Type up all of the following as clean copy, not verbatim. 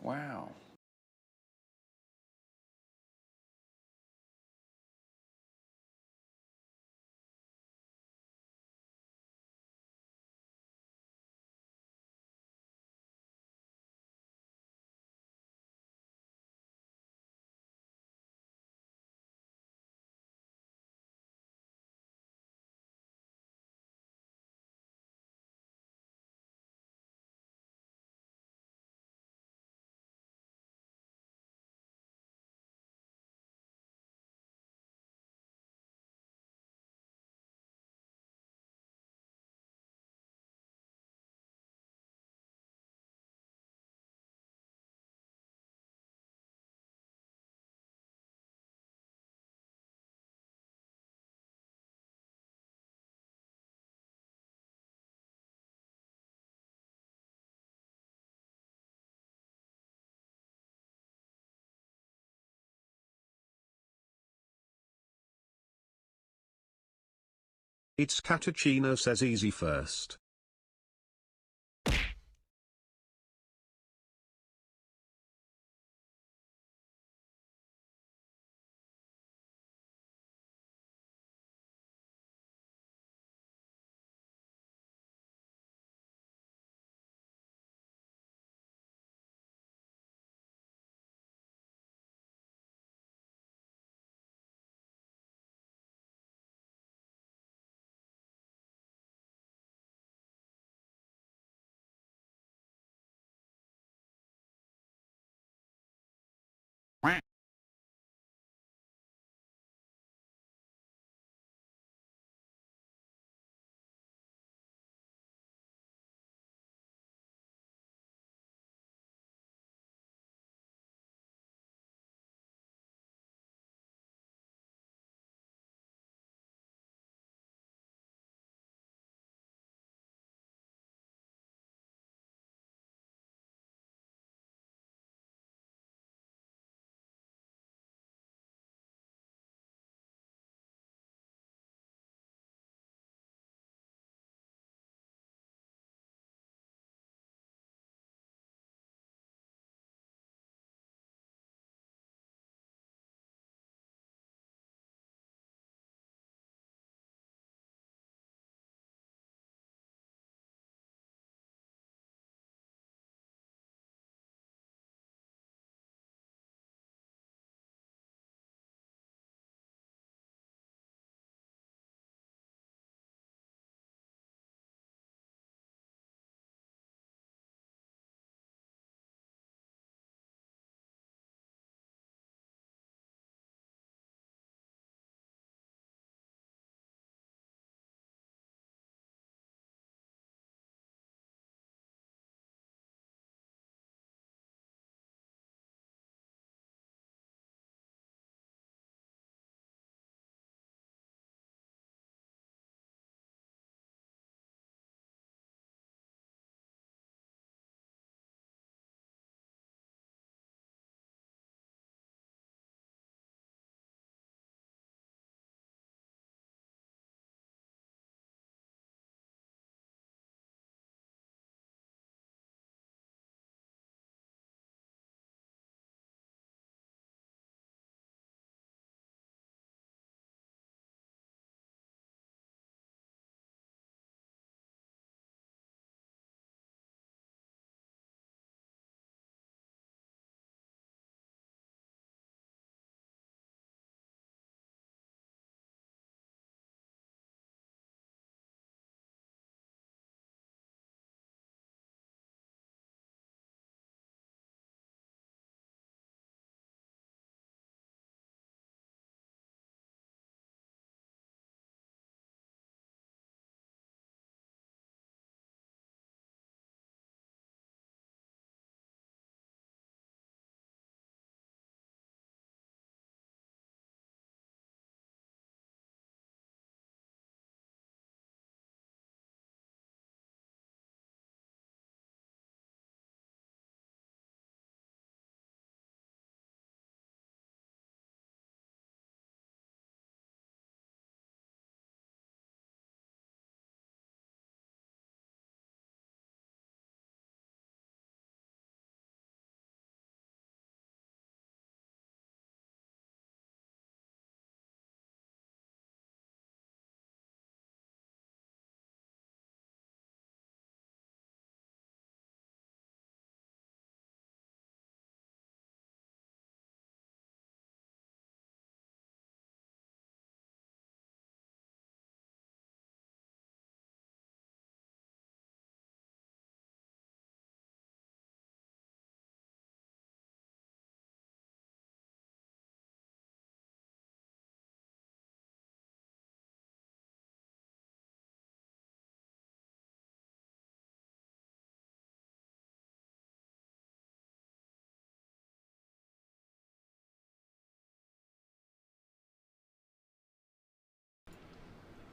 Wow. It's Catachino says easy first.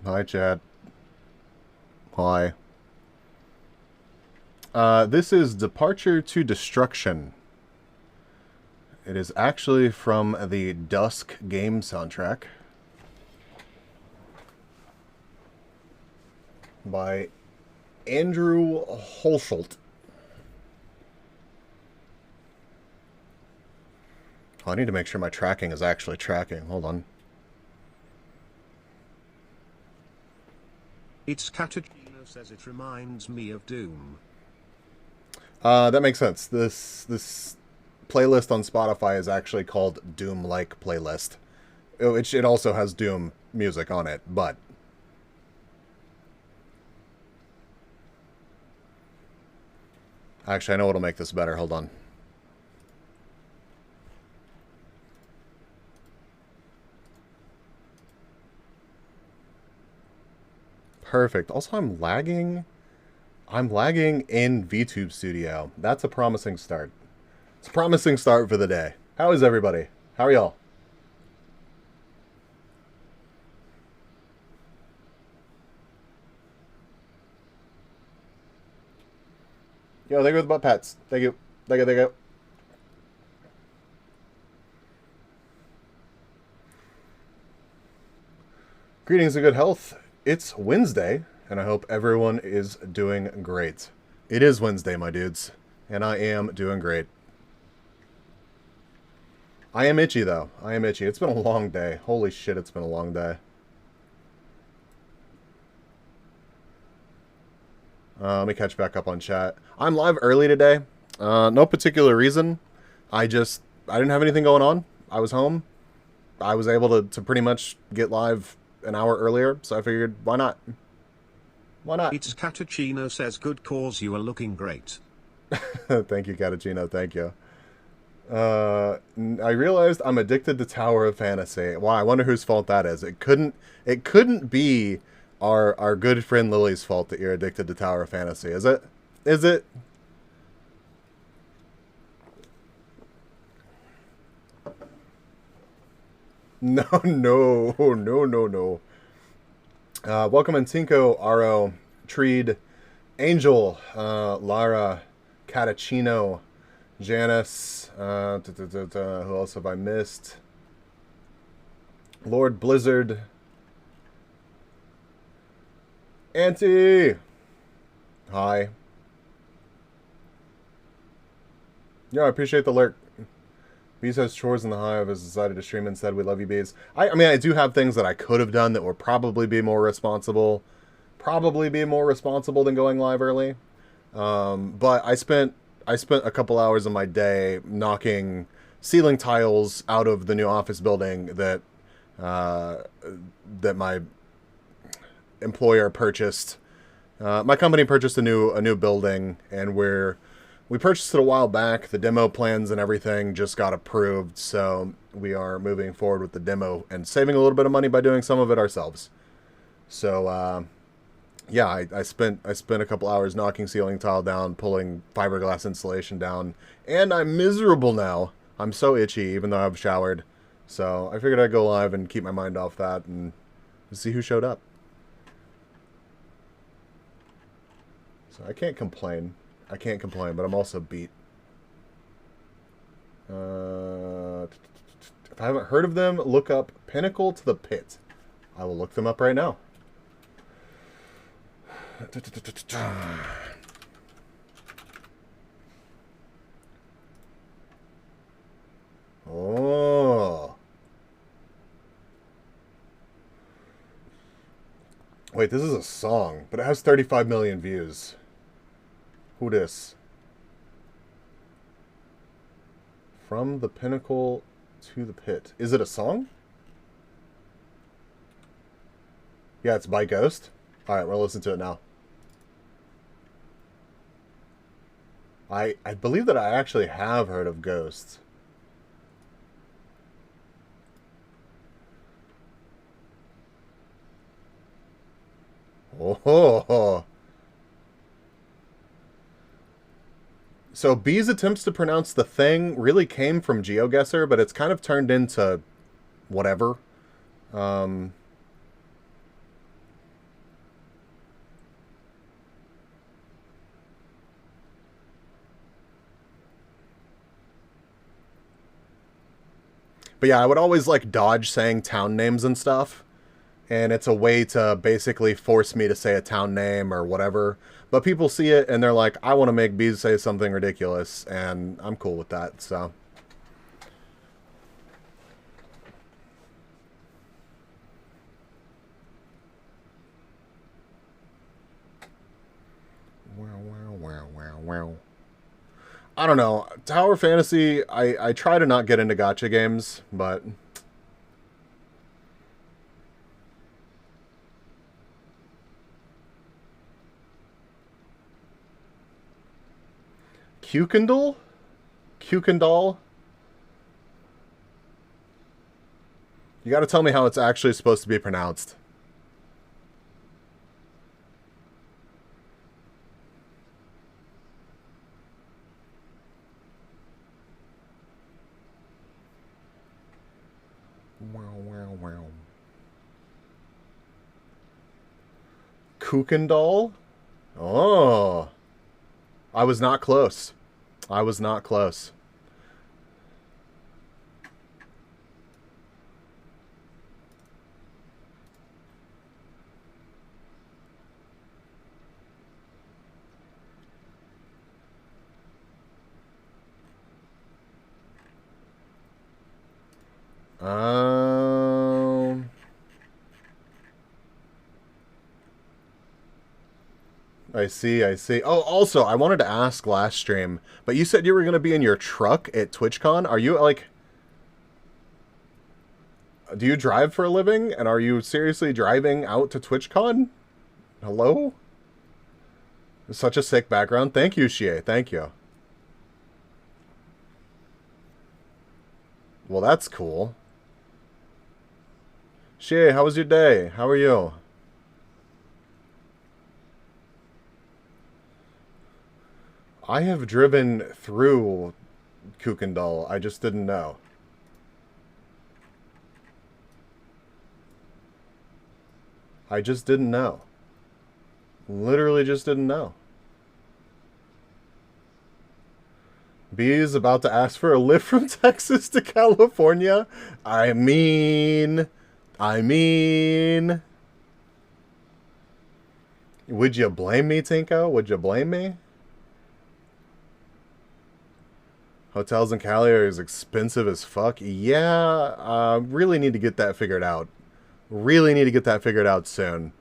Hi, Chad. Hi. This is Departure to Destruction. It is actually from the Dusk game soundtrack by Andrew Holschult. Oh, I need to make sure my tracking is actually tracking. Hold on. It's Catagino says it reminds me of Doom. That makes sense. This playlist on Spotify is actually called Doom-like playlist. It also has Doom music on it, but actually, I know what'll make this better. Hold on. Perfect. Also, I'm lagging. I'm lagging in VTube Studio. That's a promising start. It's a promising start for the day. How is everybody? How are y'all? Yo, thank you for the butt pats. Thank you. Thank you, thank you. Greetings and good health. It's Wednesday, and I hope everyone is doing great. It is Wednesday, my dudes, and I am doing great. I am itchy, though. I am itchy. It's been a long day. Holy shit, it's been a long day. Let me catch back up on chat. I'm live early today. No particular reason. I didn't have anything going on. I was home. I was able to pretty much get live an hour earlier, so I figured, why not? Why not? It's Catagino says good cause, you are looking great. Thank you, Catagino. Thank you. I realized I'm addicted to Tower of Fantasy. Wow, I wonder whose fault that is. It couldn't be our good friend Lily's fault that you're addicted to Tower of Fantasy, is it? Is it? No, no, no, no, no. Welcome Antinko, Aro, Treed, Angel, Lara, Catachino, Janice, who else have I missed? Lord Blizzard, Auntie! Hi. Yeah, I appreciate the lurk. Bees has chores in the hive, has decided to stream instead. We love you, Bees. I mean, I do have things that I could have done that would probably be more responsible. Probably be more responsible than going live early. But I spent a couple hours of my day knocking ceiling tiles out of the new office building that my employer purchased. My company purchased a new building, and we purchased it a while back. The demo plans and everything just got approved, so we are moving forward with the demo and saving a little bit of money by doing some of it ourselves. So yeah, I spent a couple hours knocking ceiling tile down, pulling fiberglass insulation down, and I'm miserable now. I'm so itchy, even though I've showered. So I figured I'd go live and keep my mind off that and see who showed up. So I can't complain. I can't complain, but I'm also beat. If I haven't heard of them, look up Pinnacle to the Pit. I will look them up right now. Oh. Wait, this is a song, but it has 35 million views. Who dis? From the Pinnacle to the Pit. Is it a song? Yeah, it's by Ghost. Alright, we'll listen to it now. I believe that I actually have heard of Ghost. Oh. So B's attempts to pronounce the thing really came from GeoGuesr, but it's kind of turned into whatever. But yeah, I would always like dodge saying town names and stuff. And it's a way to basically force me to say a town name or whatever. But people see it and they're like, I want to make Bees say something ridiculous, and I'm cool with that, so. Wow. I don't know. Tower Fantasy, I try to not get into gacha games, but... Kukendall? Kukendall? You gotta tell me how it's actually supposed to be pronounced. Wow. Kukendall? Oh. I was not close. I was not close. I see. Oh, also, I wanted to ask last stream, but you said you were going to be in your truck at TwitchCon. Are you, like... Do you drive for a living? And are you seriously driving out to TwitchCon? Hello? Such a sick background. Thank you, Shie. Thank you. Well, that's cool. Shie, how was your day? How are you? I have driven through Kukendall. I just didn't know. I just didn't know. Literally just didn't know. B is about to ask for a lift from Texas to California. I mean... Would you blame me, Tinko? Would you blame me? Hotels in Cali are as expensive as fuck. Yeah, really need to get that figured out. Really need to get that figured out soon.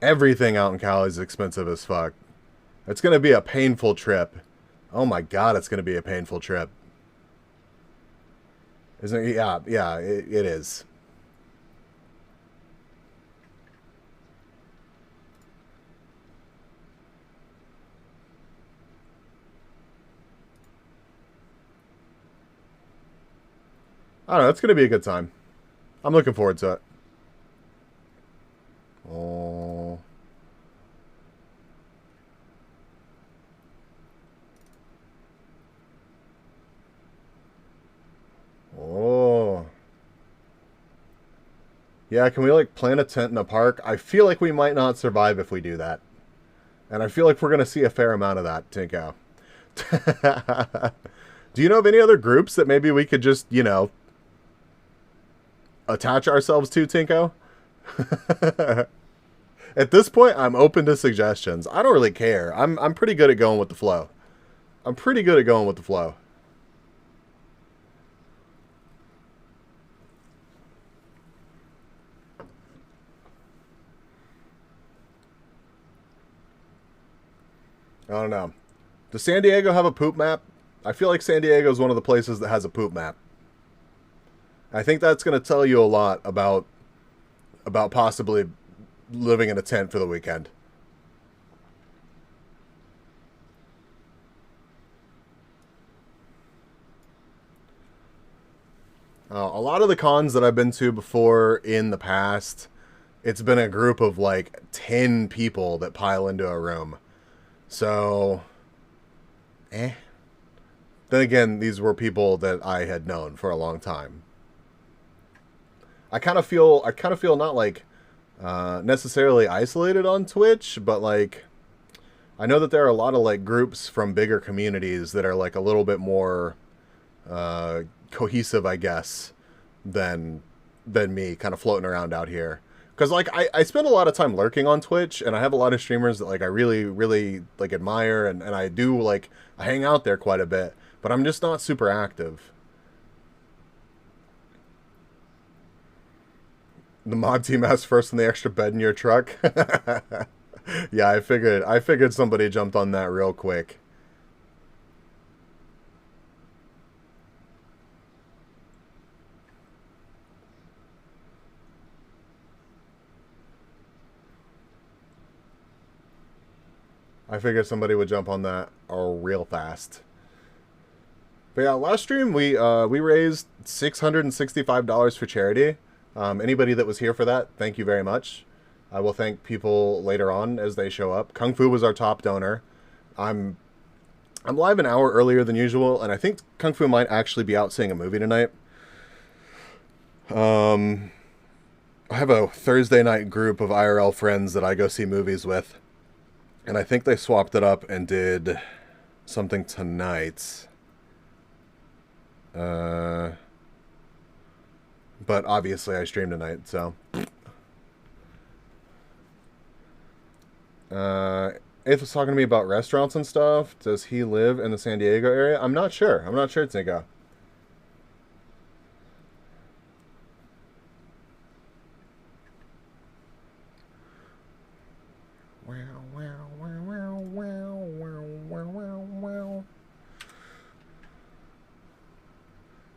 Everything out in Cali is expensive as fuck. It's going to be a painful trip. Oh my god, it's going to be a painful trip. Isn't it? Yeah, it is. I don't know, it's going to be a good time. I'm looking forward to it. Oh. Oh. Yeah, can we, like, plant a tent in a park? I feel like we might not survive if we do that. And I feel like we're going to see a fair amount of that, Tinko. Do you know of any other groups that maybe we could just, you know, attach ourselves to, Tinko? At this point, I'm open to suggestions. I don't really care. I'm pretty good at going with the flow. I'm pretty good at going with the flow. I don't know. Does San Diego have a poop map? I feel like San Diego is one of the places that has a poop map. I think that's going to tell you a lot about possibly living in a tent for the weekend. A lot of the cons that I've been to before in the past, it's been a group of like 10 people that pile into a room. So, Then again, these were people that I had known for a long time. I kind of feel not like necessarily isolated on Twitch, but like I know that there are a lot of like groups from bigger communities that are like a little bit more cohesive, I guess, than me, kind of floating around out here. Because like I spend a lot of time lurking on Twitch, and I have a lot of streamers that like I really really like admire, and I do like I hang out there quite a bit, but I'm just not super active. The mod team asked first on the extra bed in your truck. Yeah, I figured somebody jumped on that real quick. I figured somebody would jump on that real fast. But yeah, last stream we raised $665 for charity. Anybody that was here for that, thank you very much. I will thank people later on as they show up. Kung Fu was our top donor. I'm I'm live an hour earlier than usual, and I think Kung Fu might actually be out seeing a movie tonight. I have a Thursday night group of IRL friends that I go see movies with, and I think they swapped it up and did something tonight. But obviously I stream tonight, so. Aeth was talking to me about restaurants and stuff. Does he live in the San Diego area? I'm not sure. I'm not sure, Tinko.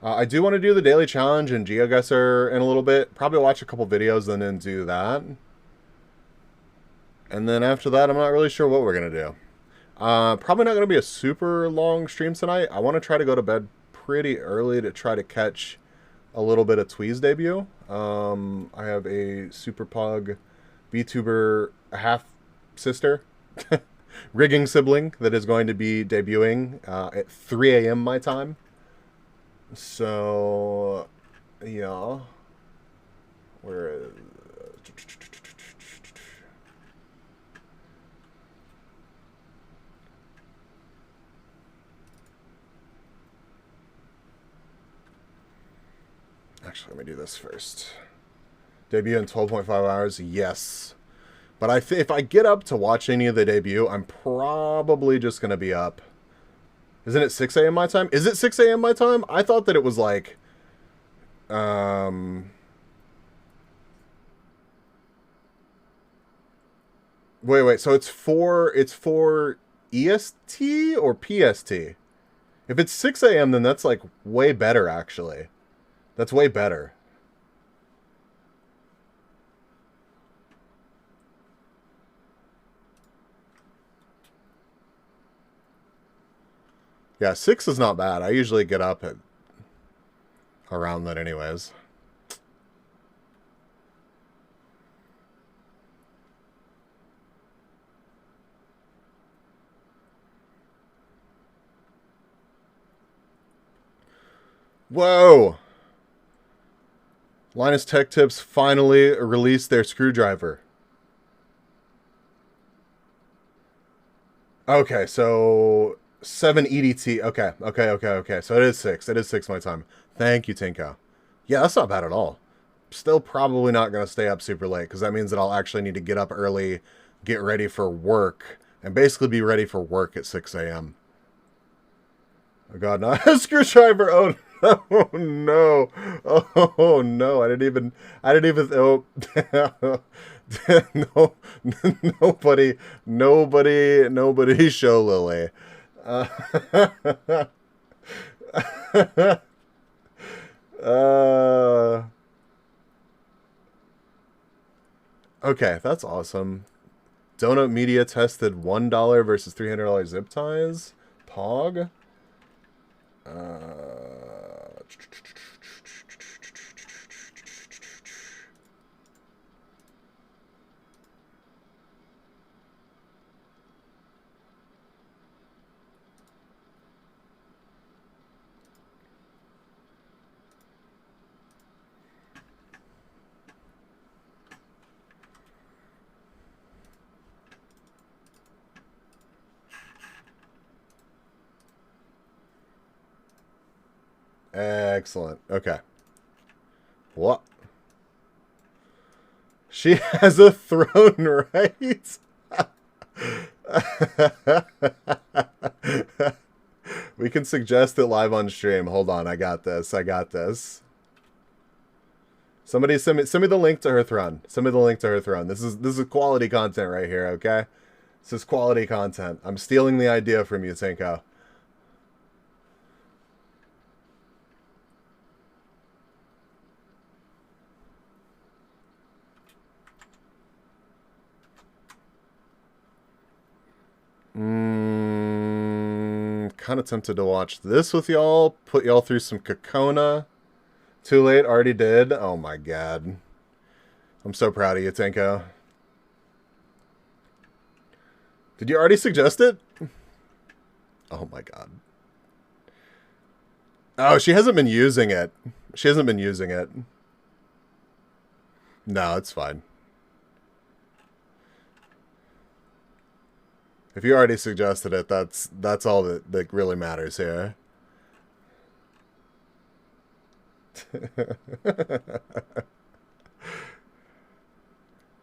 I do want to do the daily challenge in GeoGuesr in a little bit. Probably watch a couple videos and then do that. And then after that, I'm not really sure what we're going to do. Probably not going to be a super long stream tonight. I want to try to go to bed pretty early to try to catch a little bit of Twee's debut. I have a Super Pug VTuber half-sister, rigging sibling that is going to be debuting at 3 a.m. my time. So, yeah. Where is... Actually, let me do this first. Debut in 12.5 hours, yes. But if I get up to watch any of the debut, I'm probably just going to be up. Isn't it 6 a.m. my time? Is it 6 a.m. my time? I thought that it was like... Wait. So it's for EST or PST? If it's 6 a.m., then that's like way better, actually. That's way better. Yeah, 6 is not bad. I usually get up at around that anyways. Whoa! Linus Tech Tips finally released their screwdriver. Okay, so 7 EDT. Okay. So it is 6. It is 6 my time. Thank you, Tinko. Yeah, that's not bad at all. Still probably not going to stay up super late, because that means that I'll actually need to get up early, get ready for work, and basically be ready for work at 6 a.m. Oh god, not a screwdriver! Oh no! Oh no! I didn't even oh no, nobody show Lily. Okay, that's awesome. Donut Media tested $1 versus $300 zip ties. Pog. Excellent. Okay. What? She has a throne, right? We can suggest it live on stream. Hold on, I got this. I got this. Somebody send me the link to her throne. Send me the link to her throne. This is quality content right here, okay? This is quality content. I'm stealing the idea from you, Tinko. Kind of tempted to watch this with y'all. Put y'all through some Kokona. Too late, already did. Oh my god. I'm so proud of you, Tinko. Did you already suggest it? Oh my god. Oh, she hasn't been using it. She hasn't been using it. No, it's fine. If you already suggested it, that's all that really matters here.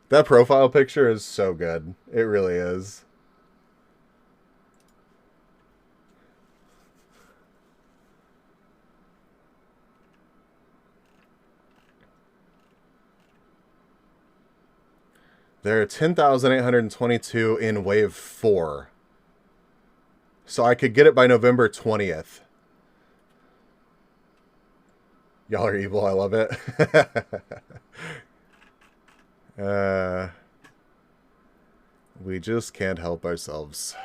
That profile picture is so good. It really is. There are 10,822 in wave 4. So I could get it by November 20th. Y'all are evil. I love it. We just can't help ourselves.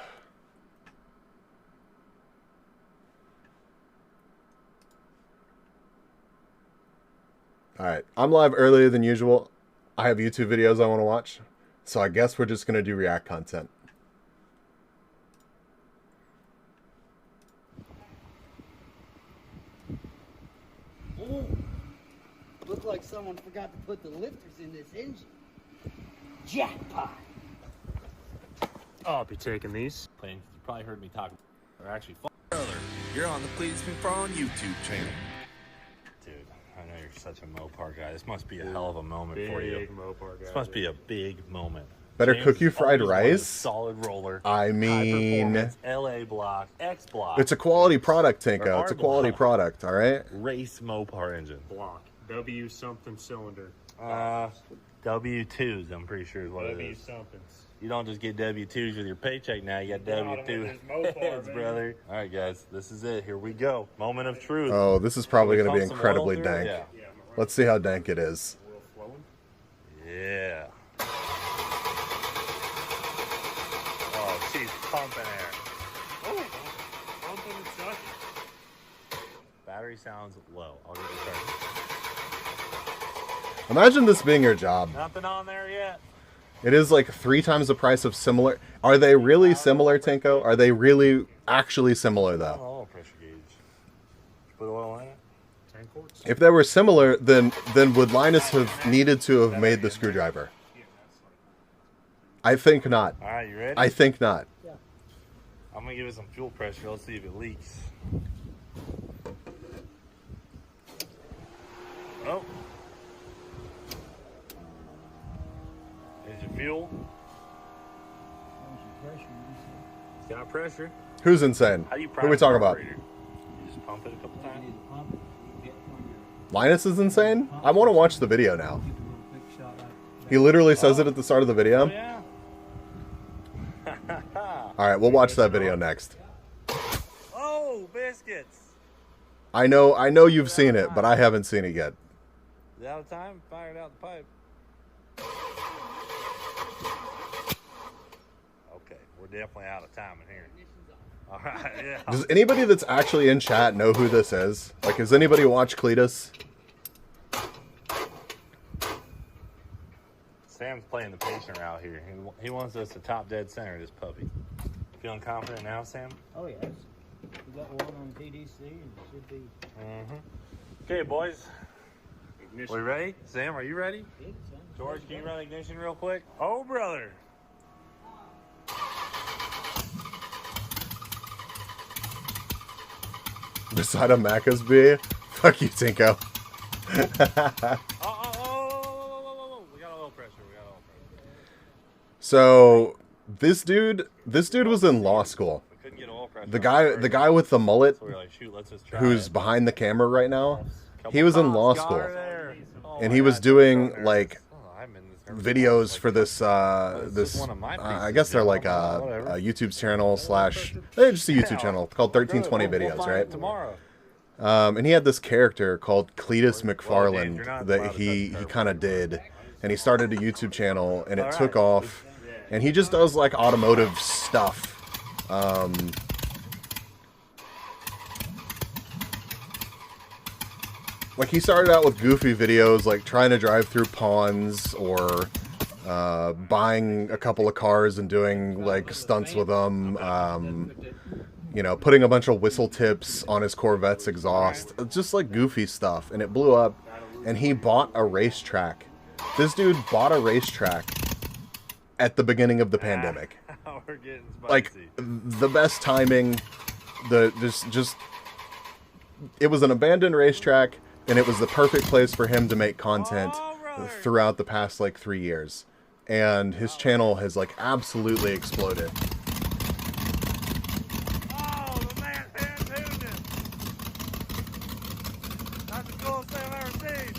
Alright, I'm live earlier than usual. I have YouTube videos I want to watch. So I guess we're just going to do React content. Oh, looked like someone forgot to put the lifters in this engine. Jackpot! I'll be taking these. You probably heard me talk. Or actually, brother, you're on the Please Me Prawn YouTube channel. Dude, I know you're such a Mopar guy. This must be a hell of a moment for you. Big Mopar guy. This must be a big moment. Better James cook you fried always wanted a rice? solid roller. I mean, high performance, LA block, X block. it's a quality product, Or Tinko. It's a R quality block. product, all right? Race Mopar engine. Block. W something cylinder. W2s, I'm pretty sure is what it W is. somethings. You don't just get W2s with your paycheck now. You got Got 'em W2 with this Mopar, heads, man. brother. All right, guys, this is it. Here we go. Moment of truth. Oh, this is probably going to be Pump some incredibly oil through it? dank. Yeah. Yeah, Let's see how dank it is. oil flowing. Yeah. Oh, she's pumping air. Oh, pumping and sucking. Battery sounds low. I'll give it a try. Imagine this being your job. Nothing on there yet. It is like 3 times the price of similar. Are they really similar, Tinko? Are they really actually similar, though? Oil pressure gauge. Put oil in it. 10 quarts. If they were similar, then would Linus have needed to have made the screwdriver? I think not. All right, you ready? I think not. I'm gonna give it some fuel pressure. Let's see if it leaks. Oh. There's your fuel. It's got pressure. Who's insane? How do you Who prime are we talking the about? carburetor? You just pump it a couple times. Linus is insane? I want to watch the video now. He literally says it at the start of the video. Oh yeah. Alright, we'll watch that video next. Oh, biscuits. I know you've seen it, but I haven't seen it yet. Is it out of time? Fired out the pipe. Okay, we're definitely out of time in here. All right, yeah. Does anybody that's actually in chat know who this is? Like, has anybody watched Cletus? Sam's playing the patient route here. He wants us to top dead center this puppy. Feeling confident now, Sam? Oh, yes. We got one on TDC and it should be Okay, boys. Ignition. We ready? Sam, are you ready? good. Son. George, can you run ignition real quick? Oh, brother. Beside a Maccasby? Fuck you, Tinko. Oh, we got a little pressure. So this dude was in law school. We couldn't get oil pressure. The guy with the mullet, So we were like, shoot, let's just try who's it. behind the camera right now, Couple he was in times, law got school, her there. Oh and my he was God, doing so like I'm in this nervous videos like, for this this this is one of my I pieces, guess they're you know, like a whatever. YouTube channel slash they're just a YouTube channel called 1320 We'll videos, find right? it tomorrow. And he had this character called Cletus Well, McFarland you're not that allowed to he touch kind of did, and he started a YouTube channel, and it All took right. off, and he just does like automotive stuff. Like he started out with goofy videos, like trying to drive through ponds or buying a couple of cars and doing like stunts with them. You know, putting a bunch of whistle tips on his Corvette's exhaust. Just like goofy stuff. And it blew up. And he bought a racetrack. This dude bought a racetrack at the beginning of the pandemic. We're getting spicy. Like, the best timing. Just it was an abandoned racetrack. And it was the perfect place for him to make content throughout the past, like, 3 years. And his channel has, like, absolutely exploded. Oh, the man Sam Noonan. That's the coolest thing I've ever seen.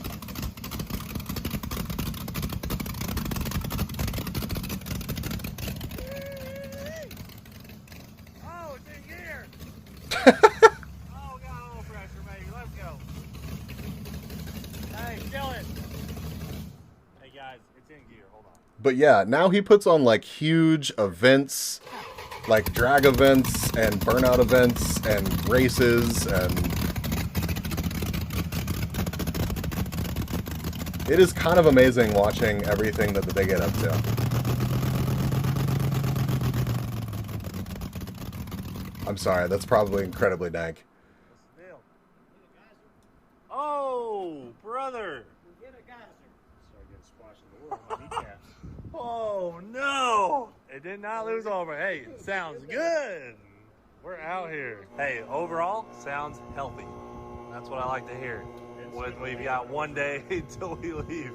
Oh, it's in gear. Oh, we got a little pressure, baby. Let's go. Hey, kill it. Hey, guys, it's in gear. Hold on. But yeah, now he puts on like huge events, like drag events and burnout events and races, and it is kind of amazing watching everything that they get up to. I'm sorry, that's probably incredibly dank. What's the deal? Oh, brother. Get a geyser. Oh no! It did not lose over. Hey, sounds good. We're out here. Hey, overall, sounds healthy. That's what I like to hear. When we've got one day till we leave.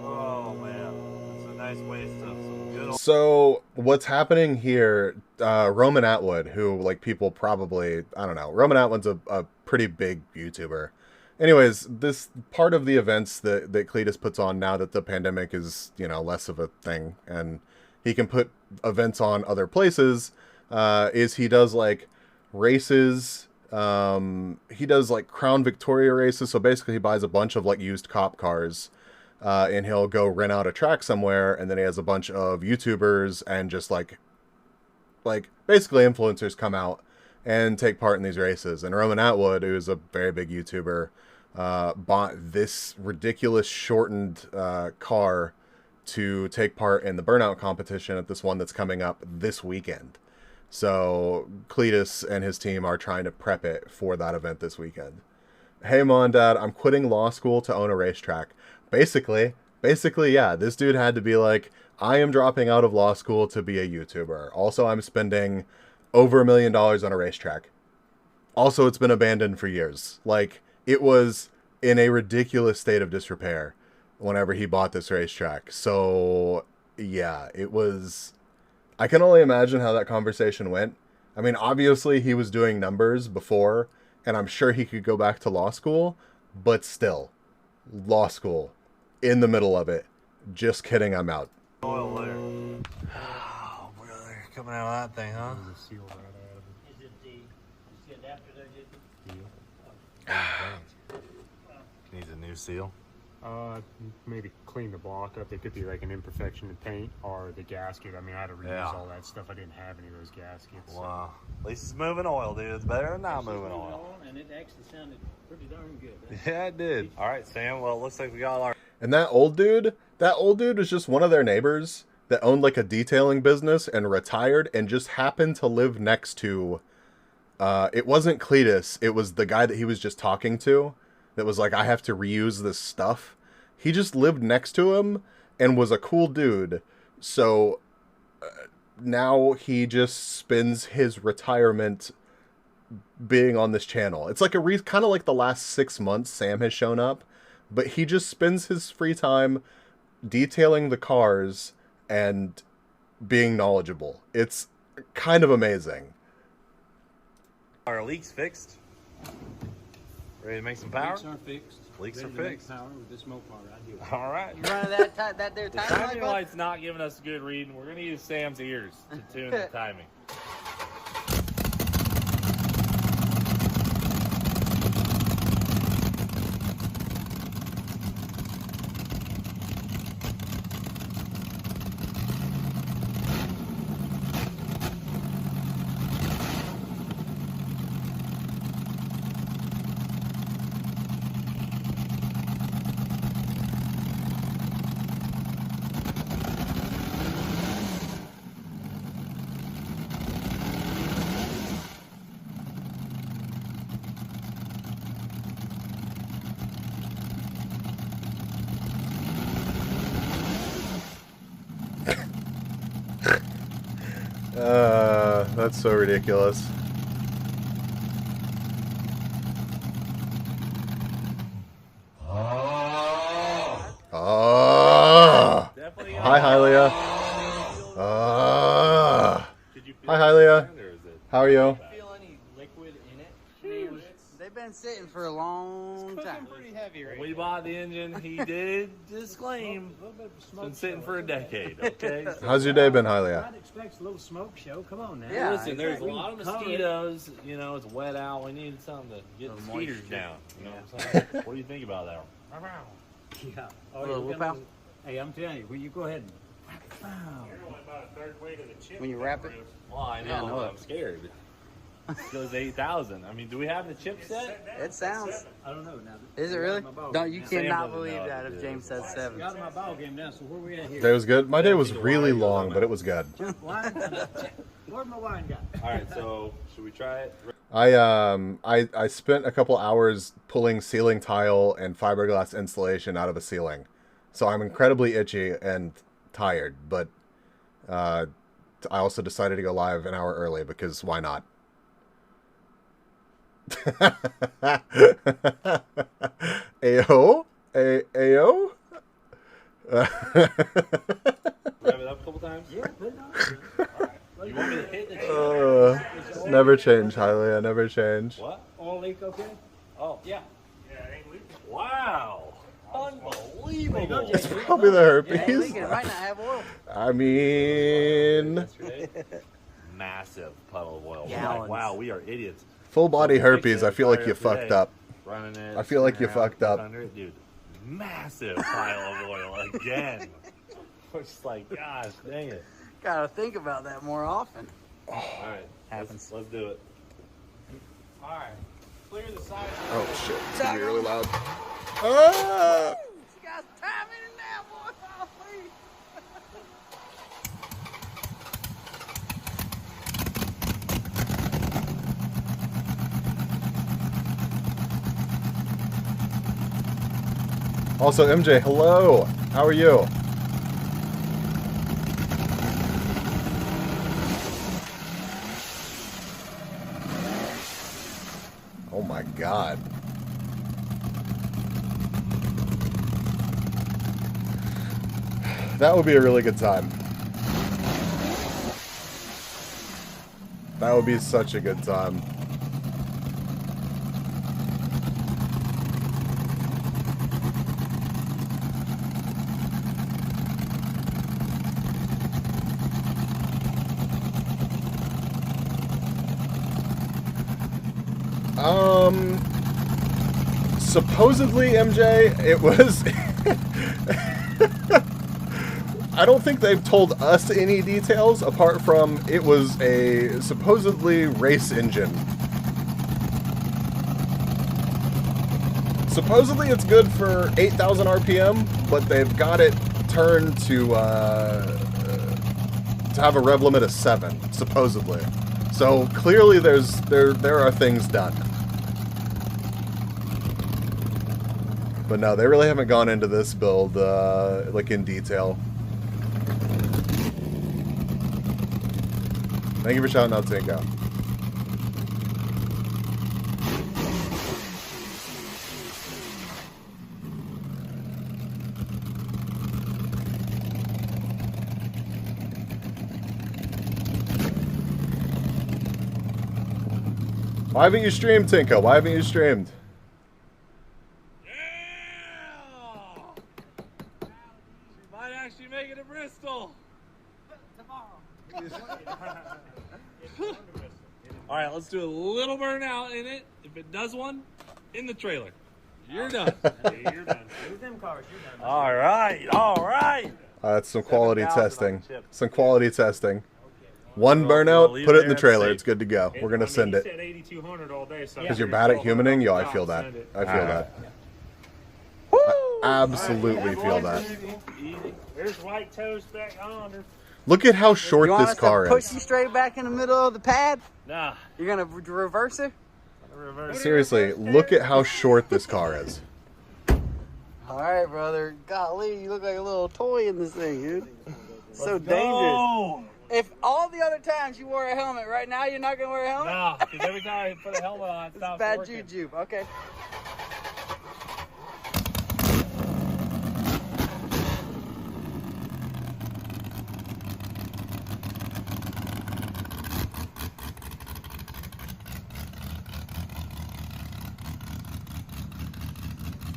Oh man, that's a nice waste of some good old. So what's happening here? Roman Atwood, who like people probably I don't know. Roman Atwood's a pretty big YouTuber. Anyways, this part of the events that Cletus puts on now that the pandemic is, you know, less of a thing and he can put events on other places, is he does like races. He does like Crown Victoria races. So basically he buys a bunch of like used cop cars, and he'll go rent out a track somewhere. And then he has a bunch of YouTubers and just like basically influencers come out and take part in these races. And Roman Atwood, who is a very big YouTuber, bought this ridiculous shortened car to take part in the burnout competition at this one that's coming up this weekend. So Cletus and his team are trying to prep it for that event this weekend. Hey, Mom and Dad, I'm quitting law school to own a racetrack. Basically, yeah, this dude had to be like, I am dropping out of law school to be a YouTuber. Also, I'm spending over $1 million on a racetrack. Also, it's been abandoned for years. Like, it was in a ridiculous state of disrepair whenever he bought this racetrack. So, yeah, it was... I can only imagine how that conversation went. I mean, obviously, he was doing numbers before, and I'm sure he could go back to law school, but still, law school, in the middle of it. Just kidding, I'm out. Oil there. Oh, brother, coming out of that thing, huh? Is it the adapter that did? Needs a new seal. Maybe clean the block up. It could be like an imperfection in paint or the gasket. I mean, I had to reuse Yeah. all that stuff. I didn't have any of those gaskets. so- Wow. At least it's moving oil, dude. It's better than not moving oil. And it actually sounded pretty darn good. Yeah, it did. All right, Sam. Well, it looks like we got our... And that old dude was just one of their neighbors that owned like a detailing business and retired and just happened to live next to, it wasn't Cletus, it was the guy that he was just talking to that was like, I have to reuse this stuff. He just lived next to him and was a cool dude. So now he just spends his retirement being on this channel. It's like kind of like the last 6 months Sam has shown up, but he just spends his free time detailing the cars and being knowledgeable. It's kind of amazing. Are leaks fixed? Ready to make some power? Leaks are fixed. Leaks Ready are to make fixed. Power with this smoke bar right here. All right. You running that there The timing timing light? light's not giving us a good reading. We're gonna use Sam's ears to tune the timing. That's so ridiculous. Oh. Definitely. Hi, Hylia. Hi, Hylia. How are you? Feel any liquid in it? They've been sitting for a long time. Pretty heavy right When we bought the engine, he did disclaim it's been sitting for a decade. Okay. So, How's your day been, Hylia? I'd expect a little smoke show. Come on now. Yeah. listen, there's a We lot of can cover it. mosquitoes. You know, it's wet out. We need something to get the mosquitoes down. You know what I'm saying? What do you think about that? Yeah. Oh, Little you're whoop gonna- out? Hey, I'm telling you, will you go ahead and When you wrap it? Well, I know. Yeah, I know but it. I'm scared. It goes to 8,000. I mean, do we have the chipset? It sounds. I don't know now. Is it really? Don't you Sam cannot doesn't believe know that if if it James is. says 7. Got my ball game now, so where we at here? Day was good. My day was really long, but it was good. Wine? Where's my wine guy? All right, so should we try it? I spent a couple hours pulling ceiling tile and fiberglass insulation out of a ceiling, so I'm incredibly itchy and tired. But I also decided to go live an hour early because why not? Ayo? Ayo? Rev it up a couple times? Yeah, put it on. You want me to hit the chip? Never change, Hylia. Never change. What? Oil leak okay? Oh, yeah. Wow. Unbelievable. It's probably the Hey, herpes. leaking, it might not have oil. I mean, Yesterday, massive puddle of oil. We're like, Gallons. wow, we are idiots. full body So we herpes. fixed it, I feel like fired you up today, fucked up. Running it. I feel like you around, fucked up. under it, dude. Massive pile of oil again. We're just like, gosh, dang it. Gotta think about that more often. All right, Happens. Let's do it. All right. Clear the side. Oh shit! It's gonna be really loud. Ah! You guys time in it now, boy. Oh, please. Also, MJ, hello. How are you? Oh my god. That would be a really good time. That would be such a good time. Supposedly, MJ, it was... I don't think they've told us any details apart from it was a supposedly race engine. Supposedly it's good for 8,000 RPM, but they've got it turned to have a rev limit of 7, supposedly. So clearly there are things done. But no, they really haven't gone into this build like in detail. Thank you for shouting out Tinko. Why haven't you streamed, Tinka? Why haven't you streamed? She might actually make it to Bristol. All right, let's do a little burnout in it. If it does one, in the trailer. You're done. You're done. Move them cars. You're done. All right, all right. That's some quality 7,000 on testing. the chip. Some quality testing. One We'll burnout, leave put it it in the there, trailer. it's It's good to go. We're gonna send You it. said 8,200 all day, so Because you're bad at humaning? Yo, I feel that. I feel that. I absolutely feel that. There's white toast back yonder. Look at how short You want this us car to push is. you straight back in the middle of the pad? Nah. You're gonna reverse it? Reverse. Seriously, look at how short this car is. All right, brother. Golly, you look like a little toy in this thing, dude. So dangerous. No. If all the other times you wore a helmet, right now you're not gonna wear a helmet? Nah, because every time I put a helmet on, it It's stops bad working. juju. Okay.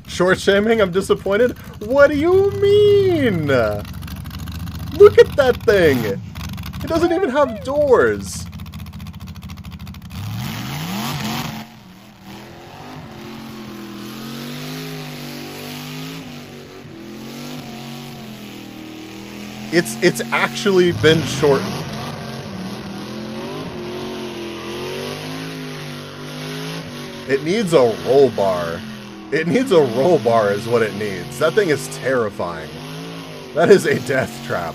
Short shaming? I'm disappointed? What do you mean? Look at that thing! It doesn't even have doors! It's actually been shortened. It needs a roll bar. It needs a roll bar is what it needs. That thing is terrifying. That is a death trap.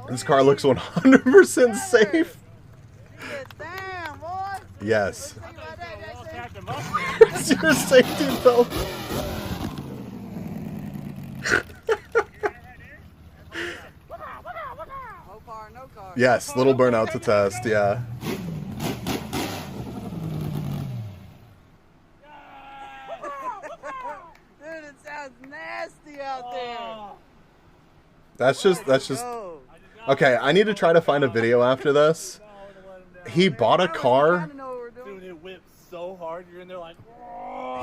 This car looks 100% safe. Damn, boy. Yes. Think about that, Lost that's Captain Mustard. It's your safety belt. No car, no car. Yes, little burnout to test, yeah. Dude, it sounds nasty out there. That's just Go. okay, I need to try to find a video after this. He bought a Trying car. to know what we're doing. Dude, it whips so hard. You're in there like.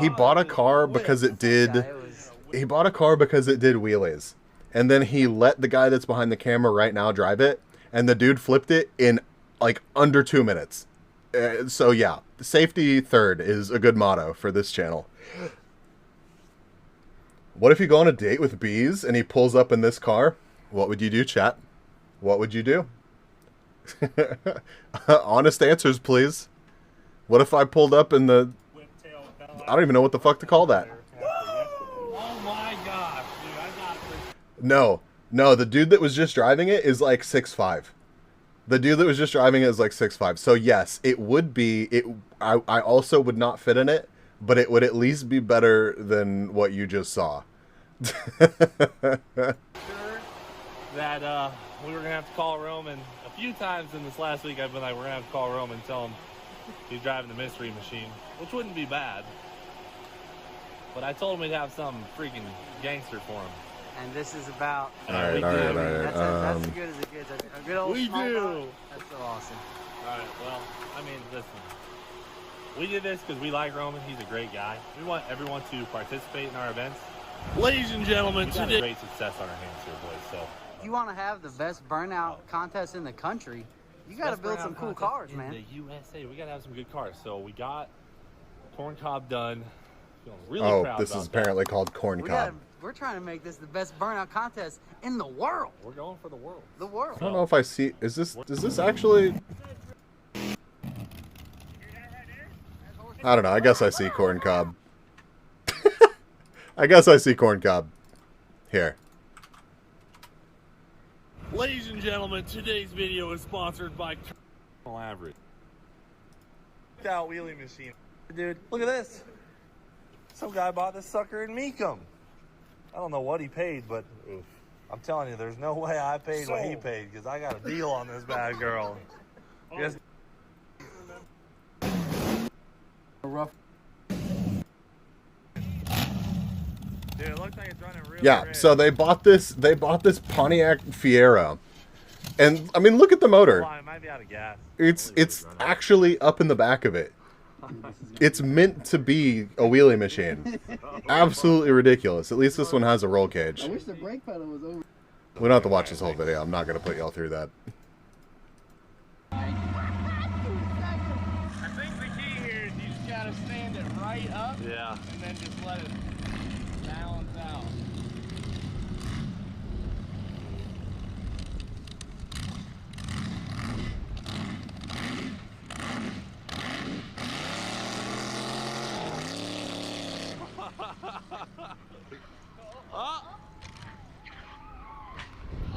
He bought a car because it did Yeah, it was- he bought a car because it did wheelies. And then he let the guy that's behind the camera right now drive it, and the dude flipped it in like under 2 minutes. So yeah, safety third is a good motto for this channel. What if you go on a date with bees and he pulls up in this car? What would you do, chat? What would you do? Honest answers, please. What if I pulled up in the... I don't even know what the fuck to call that. Oh my gosh, dude! I got this. No, the dude that was just driving it is like 6'5". The dude that was just driving it is like 6'5". So yes, it would be... I also would not fit in it, but it would at least be better than what you just saw. That we were gonna have to call Roman a few times in this last week. I've been like, we're gonna have to call Roman and tell him he's driving the mystery machine, which wouldn't be bad. But I told him we'd have some freaking gangster for him. And this is about. Alright, We alright, do. alright. That's as good as it gets. A good old We small do. car. That's so awesome. All right, well, I mean, listen. We did this because we like Roman. He's a great guy. We want everyone to participate in our events. Ladies and gentlemen, we got a great success on our hands here, boys. So If you want to have the best burnout contest in the country, you got to Best build burnout some cool contest cars, in man. The USA, we gotta have some good cars. So we got corn cob done. Feeling really Oh, proud this about is that. apparently called corn cob. We're trying to make this the best burnout contest in the world. We're going for the world. The world. I don't know if I see... Is this actually... I don't know. I guess I see corn cob. I guess I see corn cob. Here. Ladies and gentlemen, today's video is sponsored by Terminal Average. Out wheelie machine. Dude, look at this. Some guy bought this sucker in Meekum. I don't know what he paid, but I'm telling you, there's no way I paid what he paid because I got a deal on this bad girl. Yes. Rough. Dude, it looks like it's running real Yeah, red. so they bought this Pontiac Fiero. And I mean, look at the motor. Hold on, it might be out of gas. It's actually up in the back of it. It's meant to be a wheelie machine. Absolutely ridiculous. At least this one has a roll cage. I wish the brake pedal was over. We don't have to watch this whole video. I'm not going to put y'all through that. I think the key here is you just gotta stand it right up. Yeah. And then just let it balance out.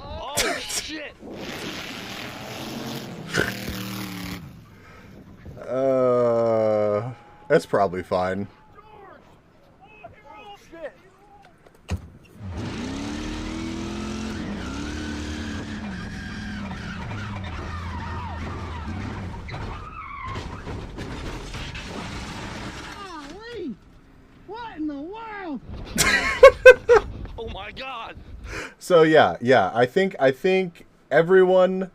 Oh, shit! That's probably fine. Shit! Golly! What in the world? Oh my god! So yeah, I think everyone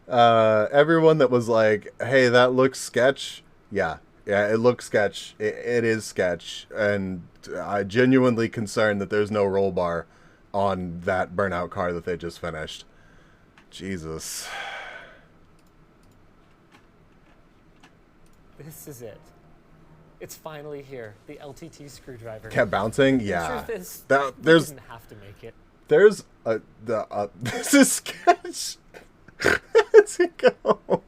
that was like, hey, that looks sketch. Yeah, it looks sketch. It is sketch, and I genuinely concerned that there's no roll bar on that burnout car that they just finished. Jesus. This is it. It's finally here. The LTT screwdriver. Kept bouncing. Yeah. The truth is, That, we there's didn't have to make it. there's this is sketch. Let's go.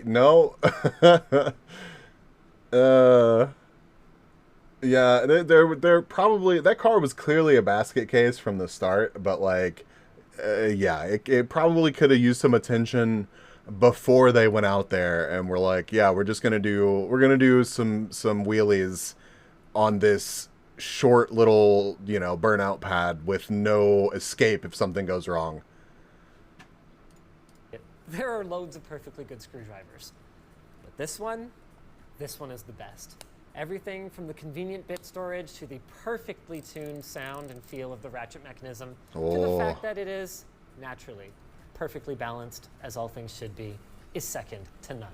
No. Yeah, they're probably, that car was clearly a basket case from the start, but like, yeah, it probably could have used some attention before they went out there and were like, yeah, we're gonna do some wheelies on this short little, burnout pad with no escape if something goes wrong. There are loads of perfectly good screwdrivers. But this one is the best. Everything from the convenient bit storage to the perfectly tuned sound and feel of the ratchet mechanism to the fact that it is, naturally, perfectly balanced, as all things should be, is second to none.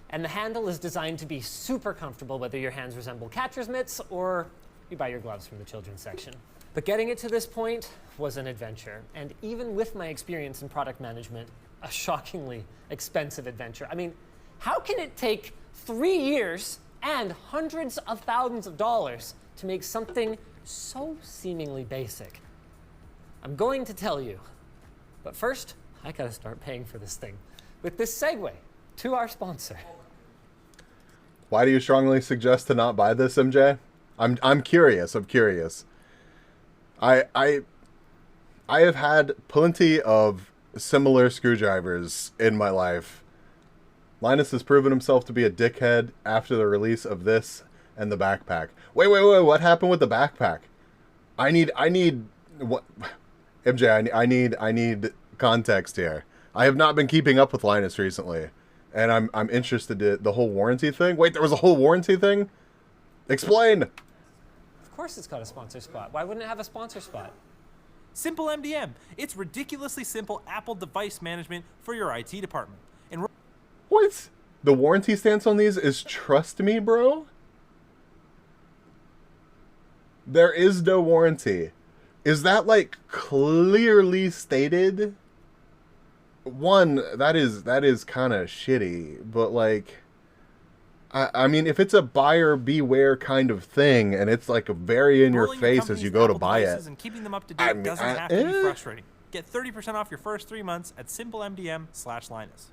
And the handle is designed to be super comfortable whether your hands resemble catcher's mitts or you buy your gloves from the children's section. But getting it to this point was an adventure. And even with my experience in product management, a shockingly expensive adventure. I mean, how can it take 3 years and hundreds of thousands of dollars to make something so seemingly basic? I'm going to tell you. But first, I gotta start paying for this thing. With this segue to our sponsor. Why do you strongly suggest to not buy this, MJ? I'm curious. I have had plenty of similar screwdrivers in my life. Linus has proven himself to be a dickhead after the release of this and the backpack. Wait, what happened with the backpack? I need what, MJ, I need context here. I have not been keeping up with Linus recently, and I'm interested in the whole warranty thing. Wait, there was a whole warranty thing? Explain. Of course it's got a sponsor spot. Why wouldn't it have a sponsor spot? Simple MDM. It's ridiculously simple Apple device management for your IT department. And What? The warranty stance on these is trust me, bro? There is no warranty. Is that like clearly stated? One, that is kind of shitty, but like, I mean, if it's a buyer beware kind of thing, and it's like very in your rolling face as company's you go to Apple buy devices it. and keeping them up to date I mean, doesn't have to be frustrating. Get 30% off your first 3 months at simplemdm/Linus.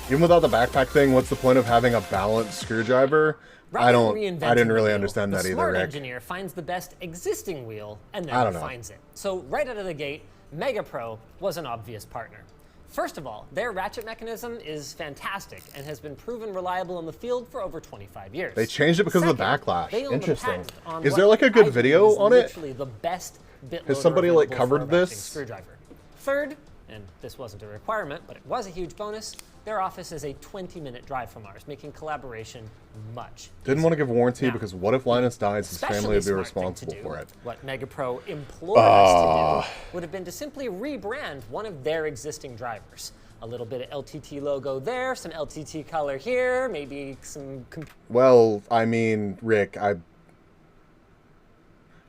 Even without the backpack thing, what's the point of having a balanced screwdriver? I didn't really understand that the either, smart Rick. engineer finds the best existing wheel and I then don't know. refines it. So right out of the gate, MegaPro was an obvious partner. First of all, their ratchet mechanism is fantastic and has been proven reliable in the field for over 25 years. They changed it because of the Second, backlash. they own the Interesting. patent on Is what there like a good I video believe is on it? literally the best bit Has loader somebody like available for a covered ratcheting this? screwdriver. Third, and this wasn't a requirement, but it was a huge bonus, their office is a 20-minute drive from ours, making collaboration much Didn't want to give warranty Now, because what if Linus dies? His family would be smart thing to responsible do, for it. What MegaPro implored us to do would have been to simply rebrand one of their existing drivers. A little bit of LTT logo there, some LTT color here, maybe some... Well, I mean, Rick,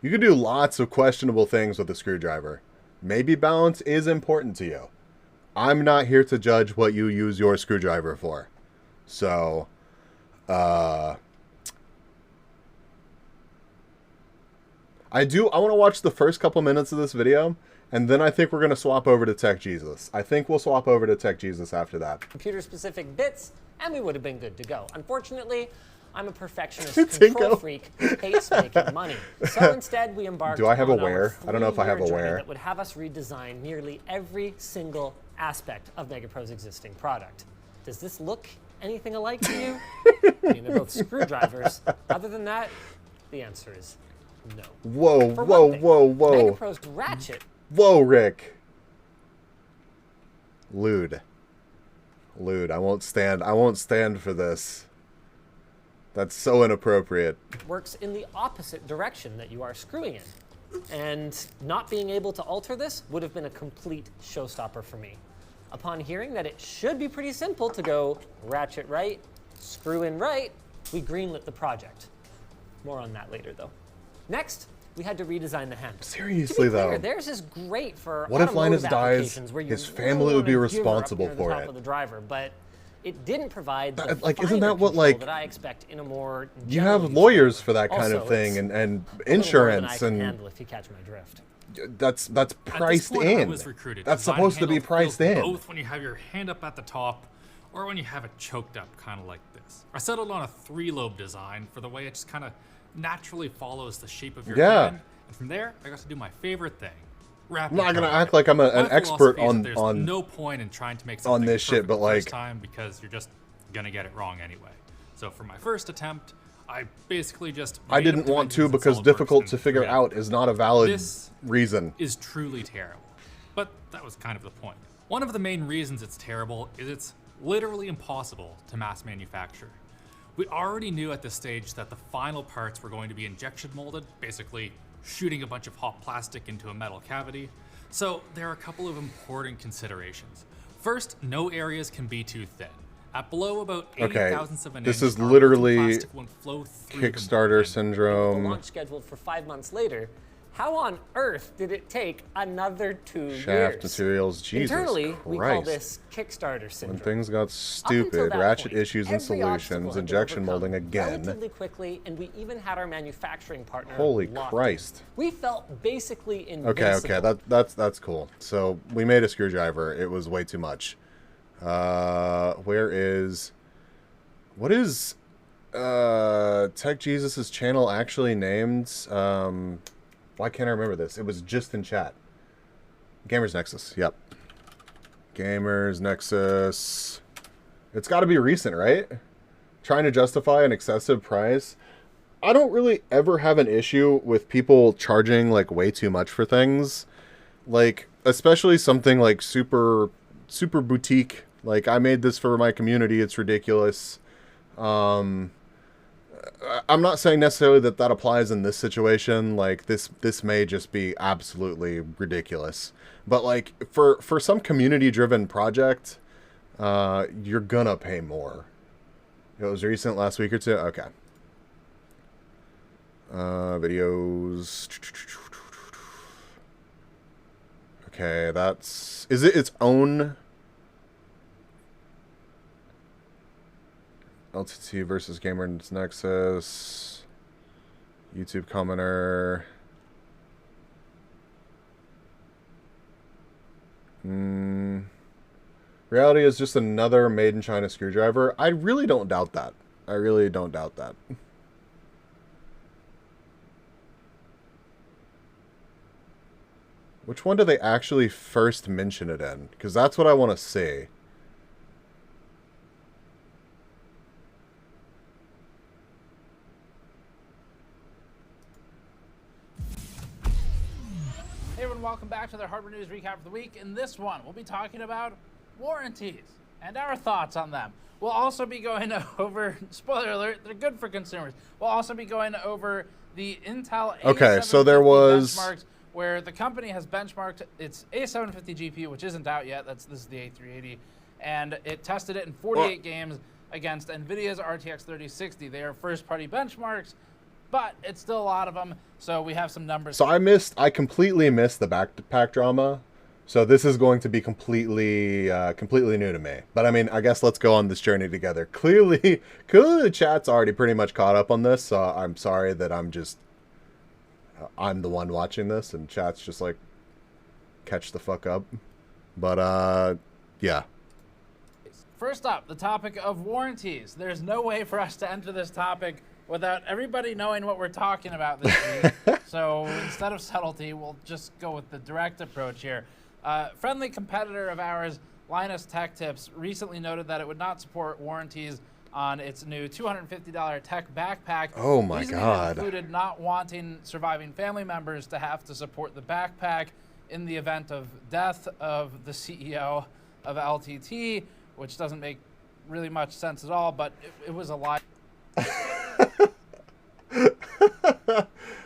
you could do lots of questionable things with a screwdriver. Maybe balance is important to you. I'm not here to judge what you use your screwdriver for. So, I want to watch the first couple minutes of this video, and then I think we're going to swap over to Tech Jesus. I think we'll swap over to Tech Jesus after that. computer-specific bits, and we would have been good to go. Unfortunately, I'm a perfectionist Tinko. control freak who hates making money. So instead, we embarked Do I have a on our where? I don't know if I have a 3-year journey where. that would have us redesign nearly every single aspect of MegaPro's existing product. Does this look anything alike to you? I mean, they're both screwdrivers. Other than that, the answer is no. Whoa, For whoa, one thing, whoa, whoa. MegaPro's ratchet. Whoa, Rick. Lewd. I won't stand for this. That's so inappropriate. Works in the opposite direction that you are screwing in. And not being able to alter this would have been a complete showstopper for me. Upon hearing that it should be pretty simple to go ratchet right, screw in right, we greenlit the project. More on that later, though. Next, we had to redesign the handle. Seriously, to be clear, though. theirs is great for What if automotive Linus dies? applications where you His really family would be wanna gear up responsible near the for top it. of the driver, but it didn't provide the Like, isn't finer that what, control like, that I expect in a more You general have use lawyers driver. for that kind Also, of thing, it's and a little more than I insurance, can and handle if you catch my drift. that's At priced this point, I in. was recruited. That's Design supposed to be handle priced feels in. Both when you have your hand up at the top, or when you have it choked up, kind of like this. I settled on a 3-lobe design for the way it just kind of naturally follows the shape of your Yeah. hand. And from there, I got to do my favorite thing. Wrap I'm not it gonna around act it. like I'm an My expert philosophy is that on there's on no point in trying to make something this shit, perfect but, the like, first time because you're just gonna get it wrong anyway. So for my first attempt, I basically just I made didn't up want to dimensions in because SolidWorks difficult and to figure threw it out is not a valid This reason. is truly terrible. But that was kind of the point. One of the main reasons it's terrible is it's literally impossible to mass manufacture. We already knew at this stage that the final parts were going to be injection molded, basically shooting a bunch of hot plastic into a metal cavity. So there are a couple of important considerations. First, no areas can be too thin. At below about 80 Okay, thousandths of an this inch, is our literally plastic won't flow through the Kickstarter mold. With the syndrome. launch scheduled for 5 months later, how on earth did it take another 2 Shaft years? materials, Jesus Internally, we call Christ. this Kickstarter When syndrome. things got Up until stupid, that ratchet point, issues and every obstacle solutions, had been injection overcome molding again. relatively quickly, and we even had our manufacturing partner Holy locked Christ. in. We felt basically invincible. Okay, that's cool. So we made a screwdriver. It was way too much. What is Tech Jesus's channel actually named? Why can't I remember this? It was just in chat. Gamers Nexus. Yep. Gamers Nexus. It's got to be recent, right? Trying to justify an excessive price. I don't really ever have an issue with people charging like way too much for things. Like, especially something like super boutique. Like, I made this for my community. It's ridiculous. I'm not saying necessarily that applies in this situation. Like, this may just be absolutely ridiculous. But like for some community driven project, you're gonna pay more. It was recent, last week or two. Okay. Videos. Okay, is it its own LTT versus Gamers Nexus? YouTube commenter. Reality is just another made in China screwdriver. I really don't doubt that. I really don't doubt that. Which one do they actually first mention it in? Because that's what I want to see. Hey everyone, welcome back to the Hardware News Recap of the Week. In this one, we'll be talking about warranties and our thoughts on them. We'll also be going over, spoiler alert, they're good for consumers. We'll also be going over the Intel Okay, so there was benchmarks, where the company has benchmarked its A750 GPU, which isn't out yet. This is the A380, and it tested it in 48 games against NVIDIA's RTX 3060. They are first-party benchmarks, but it's still a lot of them. So we have some numbers. So I completely missed the backpack drama. So this is going to be completely new to me. But I mean, I guess let's go on this journey together. Clearly the chat's already pretty much caught up on this. So I'm sorry that I'm the one watching this, and chat's just like, catch the fuck up. But yeah. First up, the topic of warranties. There's no way for us to enter this topic without everybody knowing what we're talking about this week. So instead of subtlety, we'll just go with the direct approach here. Friendly competitor of ours, Linus Tech Tips, recently noted that it would not support warranties on its new $250 tech backpack. Oh my Reasoning God. included not wanting surviving family members to have to support the backpack in the event of death of the CEO of LTT, which doesn't make really much sense at all, but it was a lie.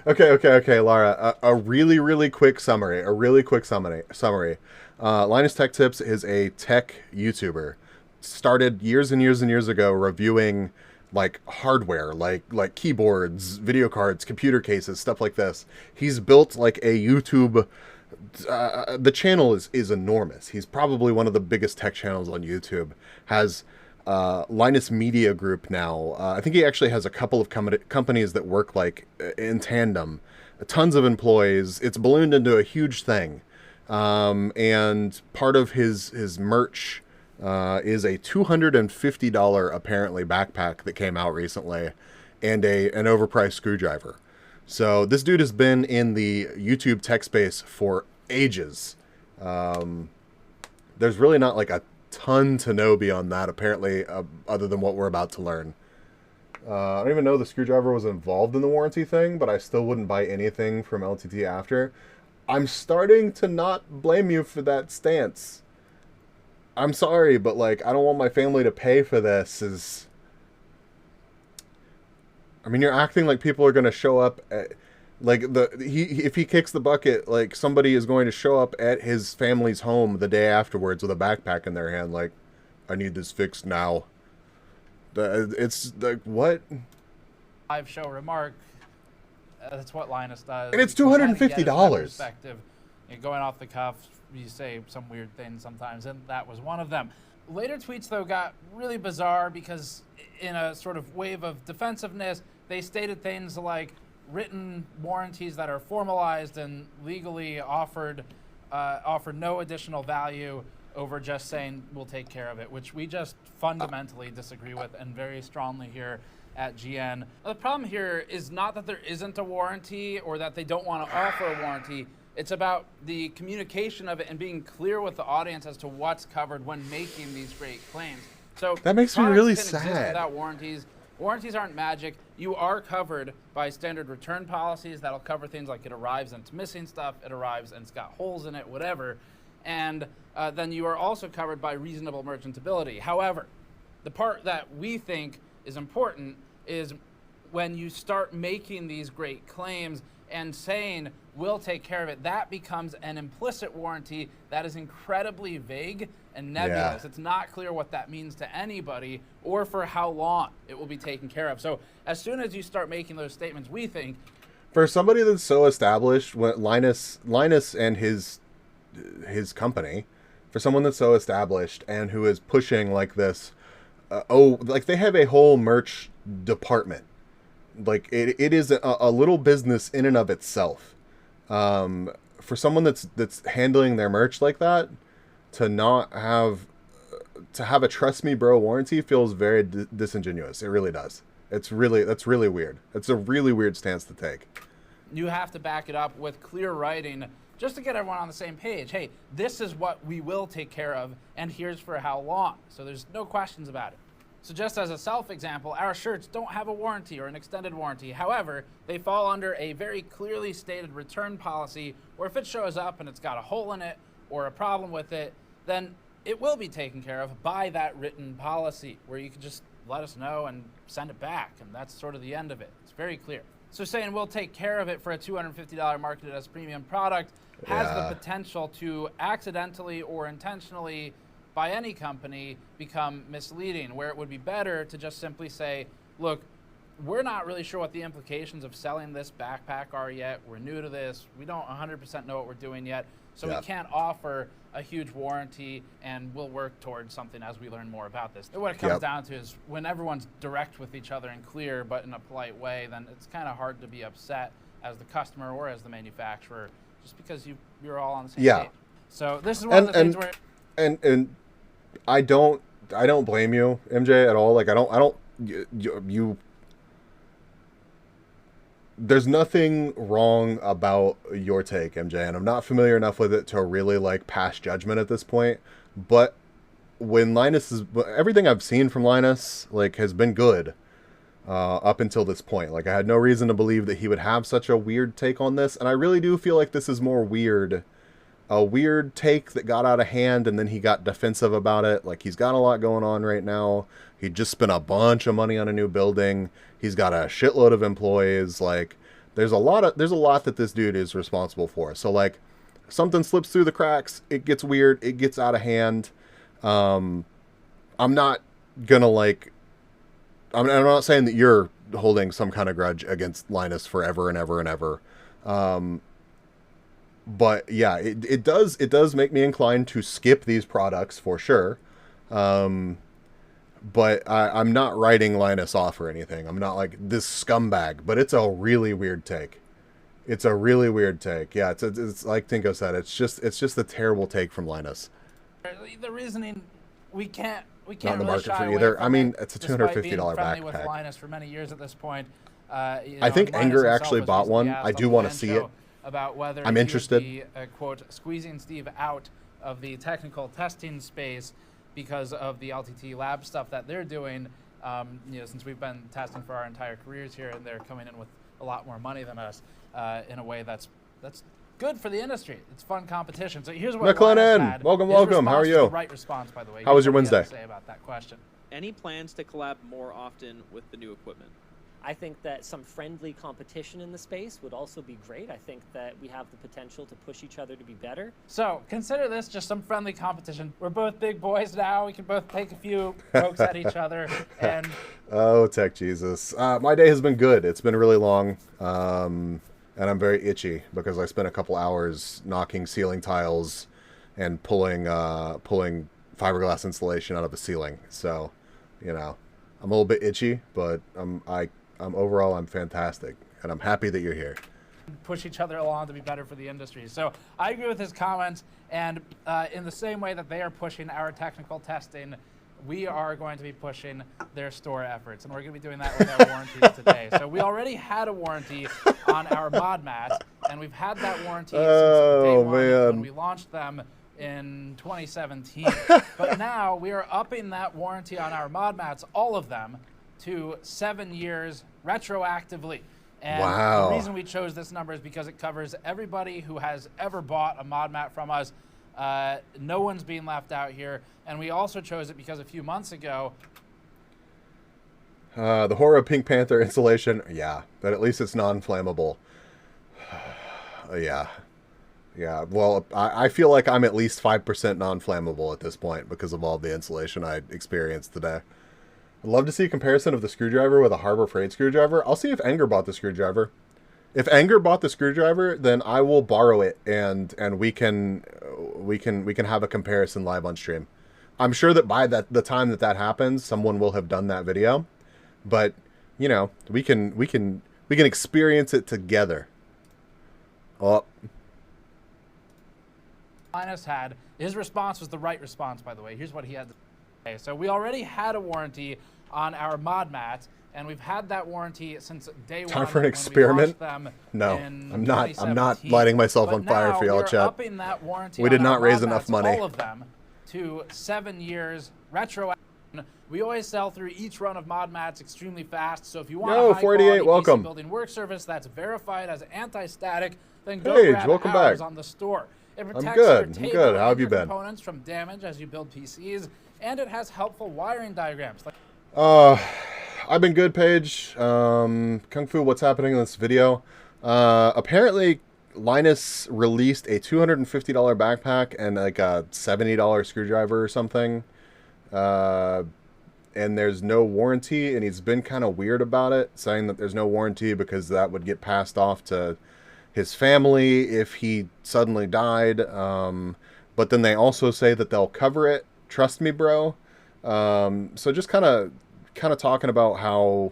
Okay, Lara. A really quick summary. Linus Tech Tips is a tech YouTuber. Started years and years ago reviewing like hardware, like keyboards, video cards, computer cases, stuff like this. He's built like a YouTube. The channel is enormous. He's probably one of the biggest tech channels on YouTube. Has Linus Media Group now. I think he actually has a couple of companies that work like in tandem. Tons of employees. It's ballooned into a huge thing. And part of his merch is a $250 apparently backpack that came out recently, and an overpriced screwdriver. So this dude has been in the YouTube tech space for ages. There's really not like a ton to know beyond that, apparently, other than what we're about to learn. I don't even know the screwdriver was involved in the warranty thing, but I still wouldn't buy anything from LTT after. I'm starting to not blame you for that stance. I'm sorry, but like, I don't want my family to pay for this. I mean, you're acting like people are going to show up at, like, if he kicks the bucket, like, somebody is going to show up at his family's home the day afterwards with a backpack in their hand, like, I need this fixed now. It's like, what? Live show remark. That's what Linus does. And it's $250. Perspective. You're going off the cuff, you say some weird things sometimes, and that was one of them. Later tweets, though, got really bizarre because in a sort of wave of defensiveness, they stated things like written warranties that are formalized and legally offered offer no additional value over just saying we'll take care of it, which we just fundamentally disagree with and very strongly here at GN. The problem here is not that there isn't a warranty or that they don't want to offer a warranty. It's about the communication of it and being clear with the audience as to what's covered when making these great claims. So that makes me really can exist sad. Without warranties. Warranties aren't magic. You are covered by standard return policies that'll cover things like it arrives and it's missing stuff, it arrives and it's got holes in it, whatever. And then you are also covered by reasonable merchantability. However, the part that we think is important is when you start making these great claims and saying we'll take care of it, that becomes an implicit warranty that is incredibly vague and nebulous. Yeah. It's not clear what that means to anybody or for how long it will be taken care of. So as soon as you start making those statements, we think for somebody that's so established, Linus and his company, for someone that's so established and who is pushing like this, like they have a whole merch department. Like it is a little business in and of itself. For someone that's handling their merch like that, to not have a trust me bro warranty feels very disingenuous. It really does. That's really weird. It's a really weird stance to take. You have to back it up with clear writing just to get everyone on the same page. Hey, this is what we will take care of, and here's for how long. So there's no questions about it. So just as a self-example, our shirts don't have a warranty or an extended warranty. However, they fall under a very clearly stated return policy where if it shows up and it's got a hole in it or a problem with it, then it will be taken care of by that written policy where you can just let us know and send it back. And that's sort of the end of it. It's very clear. So saying we'll take care of it for a $250 marketed as premium product has the potential to accidentally or intentionally by any company become misleading, where it would be better to just simply say, look, we're not really sure what the implications of selling this backpack are yet. We're new to this. We don't 100% know what we're doing yet. So we can't offer a huge warranty, and we'll work towards something as we learn more about this. What it comes down to is when everyone's direct with each other and clear, but in a polite way, then it's kind of hard to be upset as the customer or as the manufacturer, just because you're all on the same page. So this is one of the things where... And I don't blame you, MJ, at all. Like you there's nothing wrong about your take, MJ, and I'm not familiar enough with it to really like pass judgment at this point. But when everything I've seen from Linus like has been good up until this point. Like I had no reason to believe that he would have such a weird take on this, and I really do feel like this is more weird. A weird take that got out of hand, and then he got defensive about it. Like he's got a lot going on right now. He just spent a bunch of money on a new building. He's got a shitload of employees. Like there's a lot that this dude is responsible for. So like something slips through the cracks, it gets weird, it gets out of hand. I'm not gonna like. I'm not saying that you're holding some kind of grudge against Linus forever and ever and ever. But yeah, it does make me inclined to skip these products for sure. But I'm not writing Linus off or anything. I'm not like this scumbag, but it's a really weird take. It's a really weird take. Yeah, it's like Tinko said, it's just a terrible take from Linus. The reasoning we can't not in the really market shy for away either. from I mean, it, it's a despite $250 being friendly with backpack. Linus for many years at this point. I think Anger actually bought one. I do want to see it. About whether I'm interested. He would be, quote, squeezing Steve out of the technical testing space because of the LTT lab stuff that they're doing. Since we've been testing for our entire careers here, and they're coming in with a lot more money than us in a way that's good for the industry. It's fun competition. So here's what McLennan, welcome. How are you? The right response, by the way. How was your Wednesday? Say about that question. Any plans to collab more often with the new equipment? I think that some friendly competition in the space would also be great. I think that we have the potential to push each other to be better. So consider this just some friendly competition. We're both big boys now. We can both take a few pokes at each other. And oh, Tech Jesus. My day has been good. It's been really long. And I'm very itchy because I spent a couple hours knocking ceiling tiles and pulling fiberglass insulation out of the ceiling. So, I'm a little bit itchy, but overall, I'm fantastic, and I'm happy that you're here. Push each other along to be better for the industry. So I agree with his comments, and in the same way that they are pushing our technical testing, we are going to be pushing their store efforts, and we're going to be doing that with our warranties today. So we already had a warranty on our mod mats, and we've had that warranty since day one when we launched them in 2017. But now we are upping that warranty on our mod mats, all of them, to 7 years retroactively. And the reason we chose this number is because it covers everybody who has ever bought a mod mat from us. No one's being left out here. And we also chose it because a few months ago, the horror of Pink Panther insulation, but at least it's non-flammable. Yeah, well, I feel like I'm at least 5% non-flammable at this point because of all the insulation I experienced today. I'd love to see a comparison of the screwdriver with a Harbor Freight screwdriver. I'll see if Anger bought the screwdriver. If Anger bought the screwdriver, then I will borrow it and we can have a comparison live on stream. I'm sure that by the time that happens, someone will have done that video. But, we can experience it together. Oh. Linus had, his response was the right response, by the way. Here's what he had to say. So we already had a warranty on our mod mats, And we've had that warranty since day one. Time for an when we experiment? launched them No, in I'm not 2017. lighting myself But on fire now for y'all, we're chat. upping that warranty We did on not our raise mod enough mats, money. all of them, to 7 years retro. We always sell through each run of mod mats extremely fast. So if you want a high 48, quality welcome. PC building work surface that's verified as anti-static, then go Paige, grab welcome ours back. on the store. It I'm protects good. your I'm table good. How have and you your been? components from damage as you build PCs, and it has helpful wiring diagrams. I've been good, Paige. Kung Fu, what's happening in this video? Apparently, Linus released a $250 backpack and like a $70 screwdriver or something. And there's no warranty, and he's been kind of weird about it, saying that there's no warranty because that would get passed off to his family if he suddenly died. But then they also say that they'll cover it. Trust me, bro. So just kind of talking about how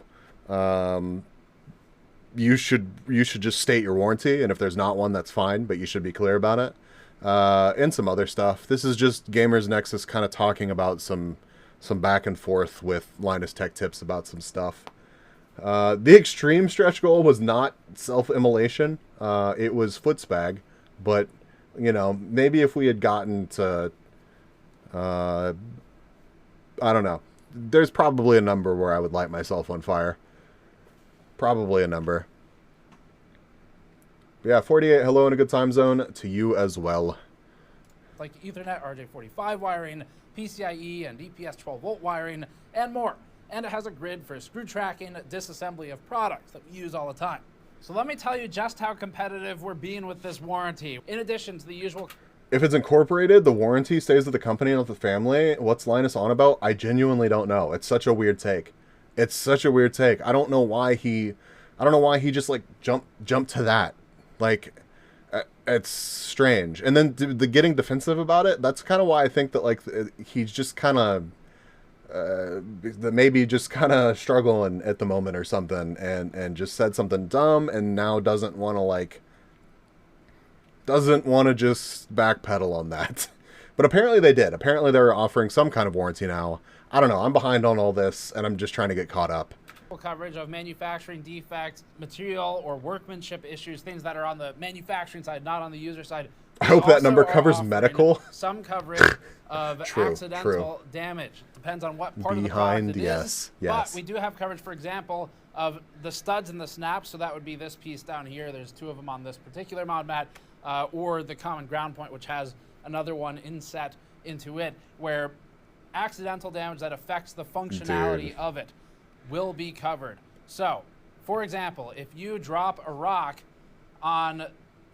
you should just state your warranty, and if there's not one, that's fine, but you should be clear about it. And some other stuff. This is just Gamers Nexus kind of talking about some back and forth with Linus Tech Tips about some stuff. The extreme stretch goal was not self-immolation. It was foot spag, but you know, maybe if we had gotten to I don't know. There's probably a number where I would light myself on fire. Probably a number. But yeah, 48, hello in a good time zone to you as well. Like Ethernet, RJ45 wiring, PCIe and EPS 12-volt wiring, and more. And it has a grid for screw tracking, disassembly of products that we use all the time. So let me tell you just how competitive we're being with this warranty. In addition to the usual... If it's incorporated, the warranty stays with the company and with the family. What's Linus on about? I genuinely don't know. It's such a weird take. It's such a weird take. I don't know why he just like jumped to that. Like, it's strange. And then the getting defensive about it, that's kind of why I think that like he's just kind of maybe just kind of struggling at the moment or something, and just said something dumb and now doesn't want to just backpedal on that. But apparently they did. Apparently they're offering some kind of warranty now. I don't know. I'm behind on all this, and I'm just trying to get caught up. Coverage of manufacturing defects, material or workmanship issues, things that are on the manufacturing side, not on the user side. I hope that number covers medical. Some coverage of accidental damage. Depends on what part of the product it is. But we do have coverage, for example, of the studs and the snaps. So that would be this piece down here. There's two of them on this particular mod mat, or the common ground point, which has another one inset into it, where accidental damage that affects the functionality of it will be covered. So, for example, if you drop a rock on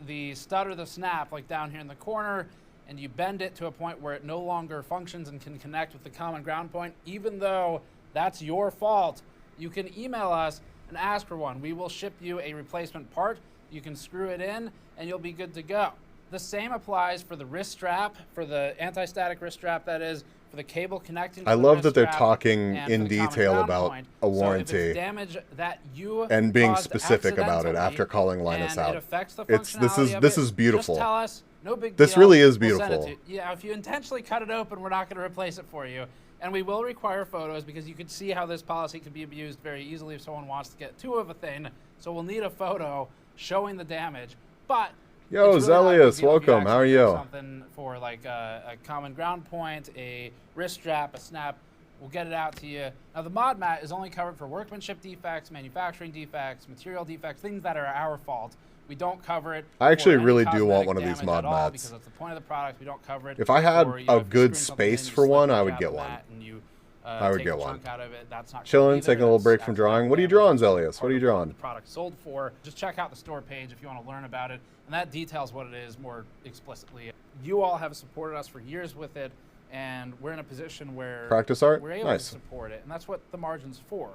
the stud or the snap, like down here in the corner, and you bend it to a point where it no longer functions and can connect with the common ground point, even though that's your fault, you can email us and ask for one. We will ship you a replacement part. You can screw it in, and you'll be good to go. The same applies for the wrist strap, for the anti-static wrist strap, that is, for the cable connecting to I the love wrist that they're strap talking and in for the common detail ground about point. a So if warranty it's damage that you and being caused specific about it after accidentally calling Linus and out. It affects the This functionality is of it, beautiful. Just tell us, no big This deal. really is We'll send it beautiful. to you. Yeah, if you intentionally cut it open, we're not going to replace it for you. And we will require photos because you can see how this policy can be abused very easily if someone wants to get two of a thing. So we'll need a photo showing the damage. But yo, it's really Zelius, welcome. How are you? Something for like a common ground point, a wrist strap, a snap. We'll get it out to you. Now, the mod mat is only covered for workmanship defects, manufacturing defects, material defects, things that are our fault. We don't cover it. I actually for any really do want one of cosmetic these damage mod at all mats. Because that's the point of the product. We don't cover it. If I had or, you a know, if you're good screwing something in, space you for slip one, and I would grab get the one. mat and you, I would take get the one. chunk out of it. That's not Chilling, either. taking a little That's break from drawing. What are you drawing, Zelius? What are you drawing? The product sold for. Just check out the store page if you want to learn about it, and that details what it is more explicitly. You all have supported us for years with it, and we're in a position where Practice art? we're able Nice. to support it, and that's what the margin's for.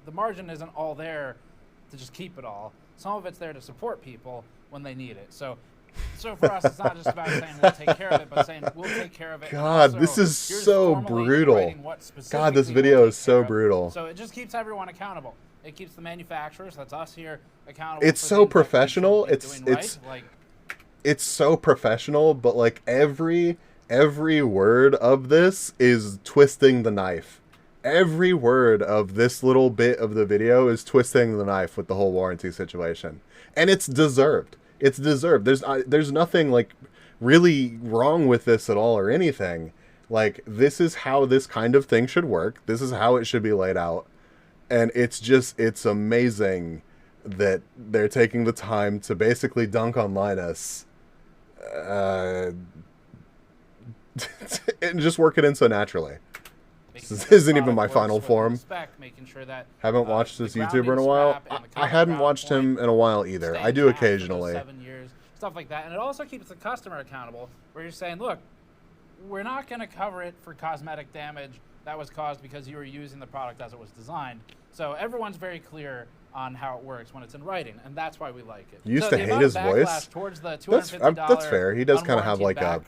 The margin isn't all there to just keep it all. Some of it's there to support people when they need it. So for us, it's not just about saying we'll take care of it, but saying we'll take care of it. God, and also, this is here's so formally brutal. writing what God, this specifically video we'll is take so care of. brutal. So it just keeps everyone accountable. It keeps the manufacturers, that's us here, accountable. It's for so things that we professional. should be It's doing right. Like, it's so professional, but like every word of this is twisting the knife. every word of this little bit of the video is twisting the knife with the whole warranty situation, and it's deserved. It's deserved. There's nothing like really wrong with this at all or anything. Like, this is how this kind of thing should work. This is how it should be laid out, and it's amazing that they're taking the time to basically dunk on Linus, and just work it in so naturally. This isn't even my final form. Haven't watched this YouTuber in a while. I hadn't watched him in a while either. I do occasionally. 7 years, stuff like that. And it also keeps the customer accountable, where you're saying, look, we're not going to cover it for cosmetic damage that was caused because you were using the product as it was designed. So everyone's very clear on how it works when it's in writing, and that's why we like it. You used to hate his voice. Towards the that's fair. He does kind of have like a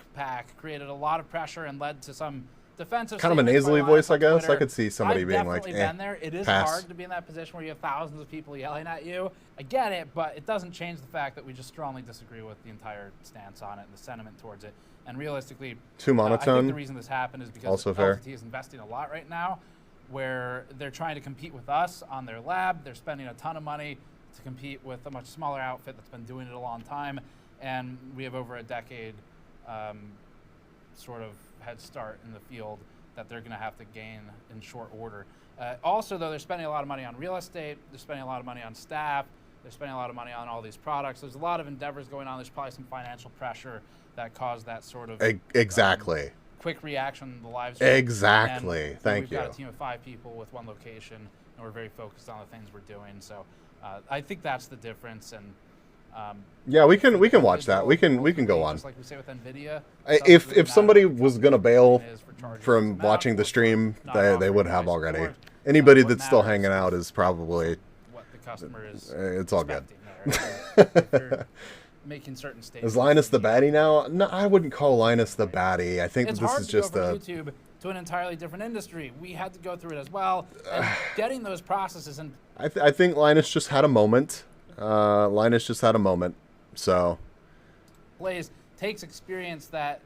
created a lot of pressure and led to some defensive kind of a nasally voice, I guess. I could see somebody being like, been there. It is hard to be in that position where you have thousands of people yelling at you. I get it, but it doesn't change the fact that we just strongly disagree with the entire stance on it and the sentiment towards it. And realistically, too monotone. I think the reason this happened is because LTT is investing a lot right now, where they're trying to compete with us on their lab. They're spending a ton of money to compete with a much smaller outfit that's been doing it a long time, and we have over a decade sort of head start in the field that they're going to have to gain in short order. Also, though, they're spending a lot of money on real estate. They're spending a lot of money on staff. They're spending a lot of money on all these products. There's a lot of endeavors going on. There's probably some financial pressure that caused that sort of exactly quick reaction to the live stream. Exactly. And, Thank you. We've you. got a team of 5 people with 1 location, and we're very focused on the things we're doing. So I think that's the difference. And yeah, we can watch that. We can go on. Just like we say with NVIDIA, if somebody was gonna bail from watching the stream, they would have already. Anybody that's still hanging out is probably what the customer is. It's all good. Making certain statements. Is Linus the baddie now? No, I wouldn't call Linus the baddie. I think it's this hard is to just go from YouTube to an entirely different industry. We had to go through it as well, and getting those processes. And I think Linus just had a moment. Linus just had a moment. So Blaze takes experience that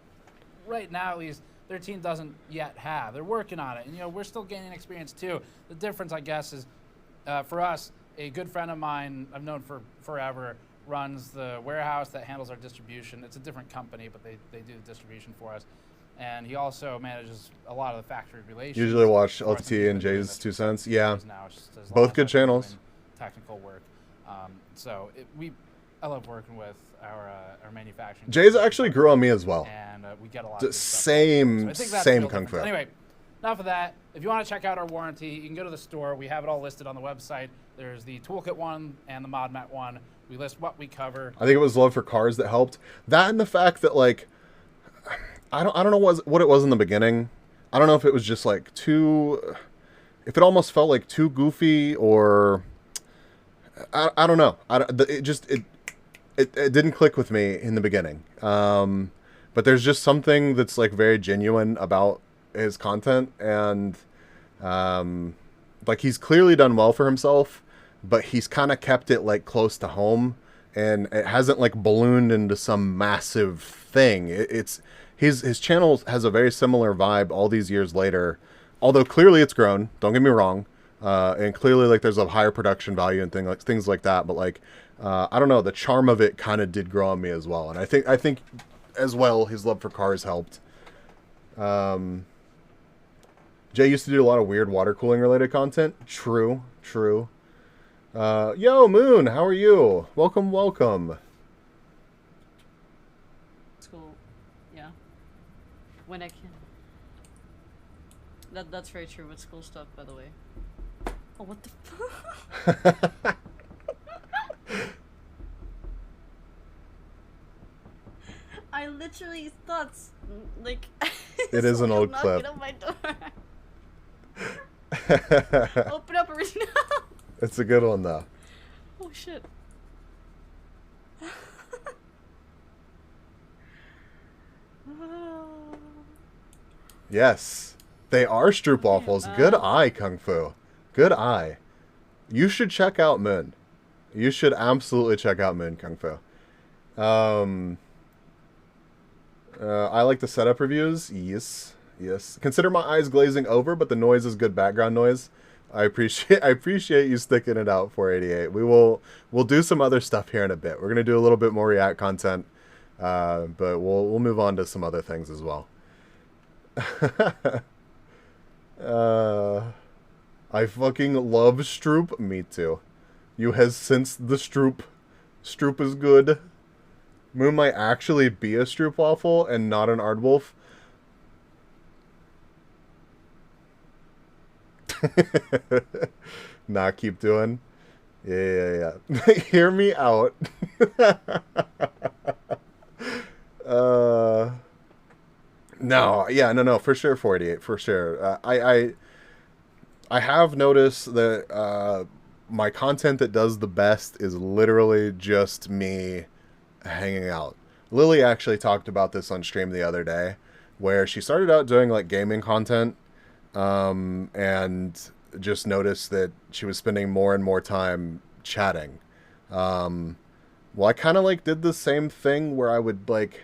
right now, at least, their team doesn't yet have. They're working on it, and we're still gaining experience too. The difference, I guess, is for us, a good friend of mine I've known for forever runs the warehouse that handles our distribution. It's a different company, but they do the distribution for us. And he also manages a lot of the factory relations. Usually watch LTT and Jay's 2 cents. Yeah, both good channels. Technical work. I love working with our manufacturing. Jay's actually grew on me as well. And we get a lot of same Kung Fu. Anyway, enough of that. If you want to check out our warranty, you can go to the store. We have it all listed on the website. There's the Toolkit one and the ModMat one. We list what we cover. I think it was love for cars that helped. That and the fact that, like, I don't know what it was in the beginning. I don't know if it was just like if it almost felt like too goofy, or I don't know. It didn't click with me in the beginning. But there's just something that's like very genuine about his content, and like, he's clearly done well for himself, but he's kind of kept it like close to home, and it hasn't like ballooned into some massive thing. His channel has a very similar vibe all these years later, although clearly it's grown, don't get me wrong, and clearly like there's a higher production value and things like that, but like I don't know, the charm of it kind of did grow on me as well, and I think as well his love for cars helped. Jay used to do a lot of weird water cooling related content. True. Yo, Moon, how are you? Welcome. School, yeah. When I can. That's very true with school stuff, by the way. Oh, what the I literally thought, like... It is an old clip. Knocking on my door. Open up original. It's a good one, though. Oh, shit. Yes. They are stroopwafels. Good eye, Kung Fu. Good eye. You should check out Moon. You should absolutely check out Moon Kung Fu. I like the setup reviews. Yes. Yes. Consider my eyes glazing over, but the noise is good background noise. I appreciate you sticking it out, 488. We'll do some other stuff here in a bit. We're gonna do a little bit more React content, but we'll move on to some other things as well. I fucking love Stroop. Me too. You has sensed the Stroop. Stroop is good. Moon might actually be a Stroop waffle and not an Aardwolf. Nah, keep doing. Yeah. Hear me out. No, for sure, 48, for sure. I have noticed that my content that does the best is literally just me hanging out. Lily actually talked about this on stream the other day, where she started out doing like gaming content, and just noticed that she was spending more and more time chatting. Well, I kind of like did the same thing where I would like,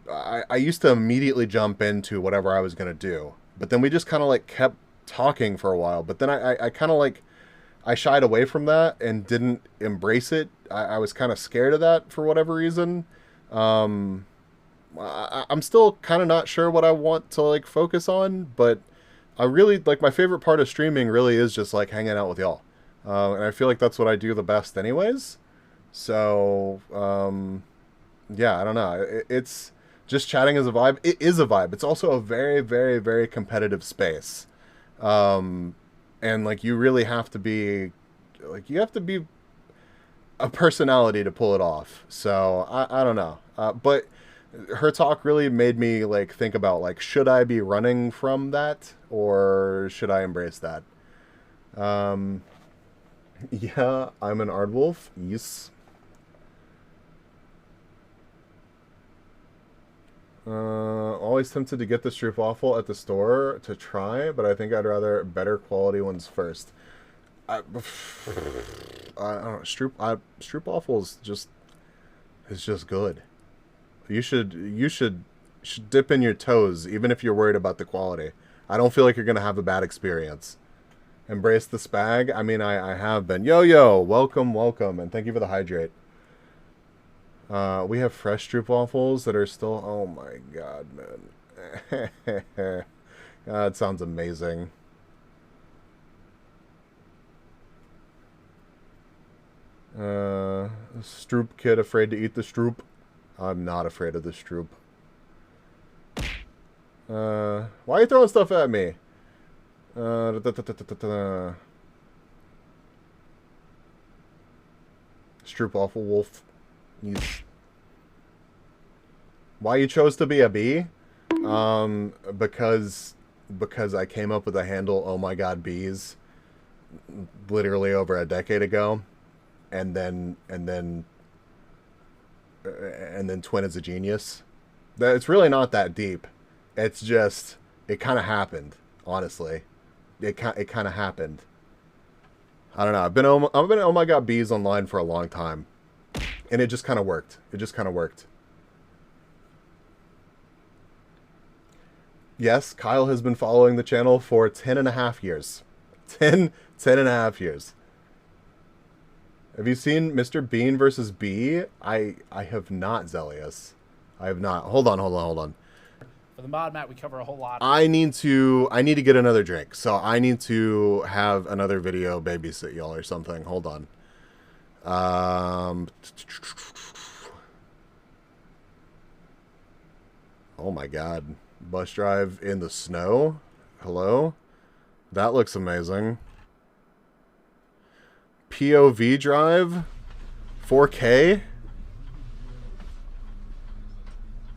I used to immediately jump into whatever I was going to do, but then we just kind of like kept talking for a while, but then I kind of like, I shied away from that and didn't embrace it. I was kind of scared of that for whatever reason. I'm still kind of not sure what I want to like focus on, but I really like, my favorite part of streaming really is just like hanging out with y'all. And I feel like that's what I do the best anyways. So, yeah, I don't know. It's just chatting is a vibe. It is a vibe. It's also a very, very, very competitive space. And like, you really have to be like, you have to be a personality to pull it off. So I don't know. But her talk really made me like think about like, should I be running from that or should I embrace that? Yeah, I'm an Aardwolf. Yes. Always tempted to get the Stroop waffle at the store to try, but I think I'd rather better quality ones first. I don't know. Stroop waffle is just good. You should dip in your toes, even if you're worried about the quality. I don't feel like you're gonna have a bad experience. Embrace the spag. I mean, I have been. Yo, welcome, and thank you for the hydrate. We have fresh Stroop waffles that are still. Oh my god, man. That sounds amazing. Stroop kid afraid to eat the Stroop. I'm not afraid of the Stroop. Why are you throwing stuff at me? Stroop waffle wolf. Why you chose to be a bee? Because I came up with a handle, oh my god, bees, literally over a decade ago, and then Twin is a genius. It's really not that deep. It's just, it kind of happened, honestly. It kind of happened. I don't know. I've been oh my god bees online for a long time, and it just kind of worked. Yes, Kyle has been following the channel for 10.5 years. 10.5 years. Have you seen Mr. Bean versus Bee? I have not, Zelius. I have not. Hold on. For the mod map, we cover a whole lot. I need to get another drink, so I need to have another video babysit y'all or something. Hold on. Oh my god. Bus drive in the snow? Hello? That looks amazing. POV drive? 4K?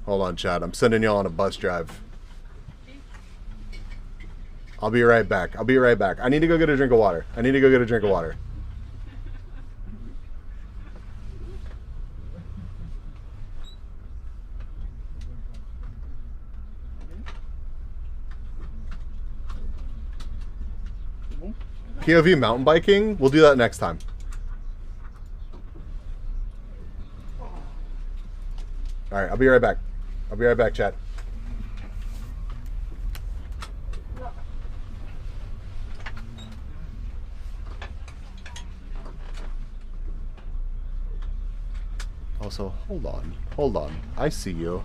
Hold on, chat. I'm sending y'all on a bus drive. I'll be right back. I need to go get a drink of water. POV mountain biking? We'll do that next time. Alright, I'll be right back, chat. Also, hold on. Hold on. I see you.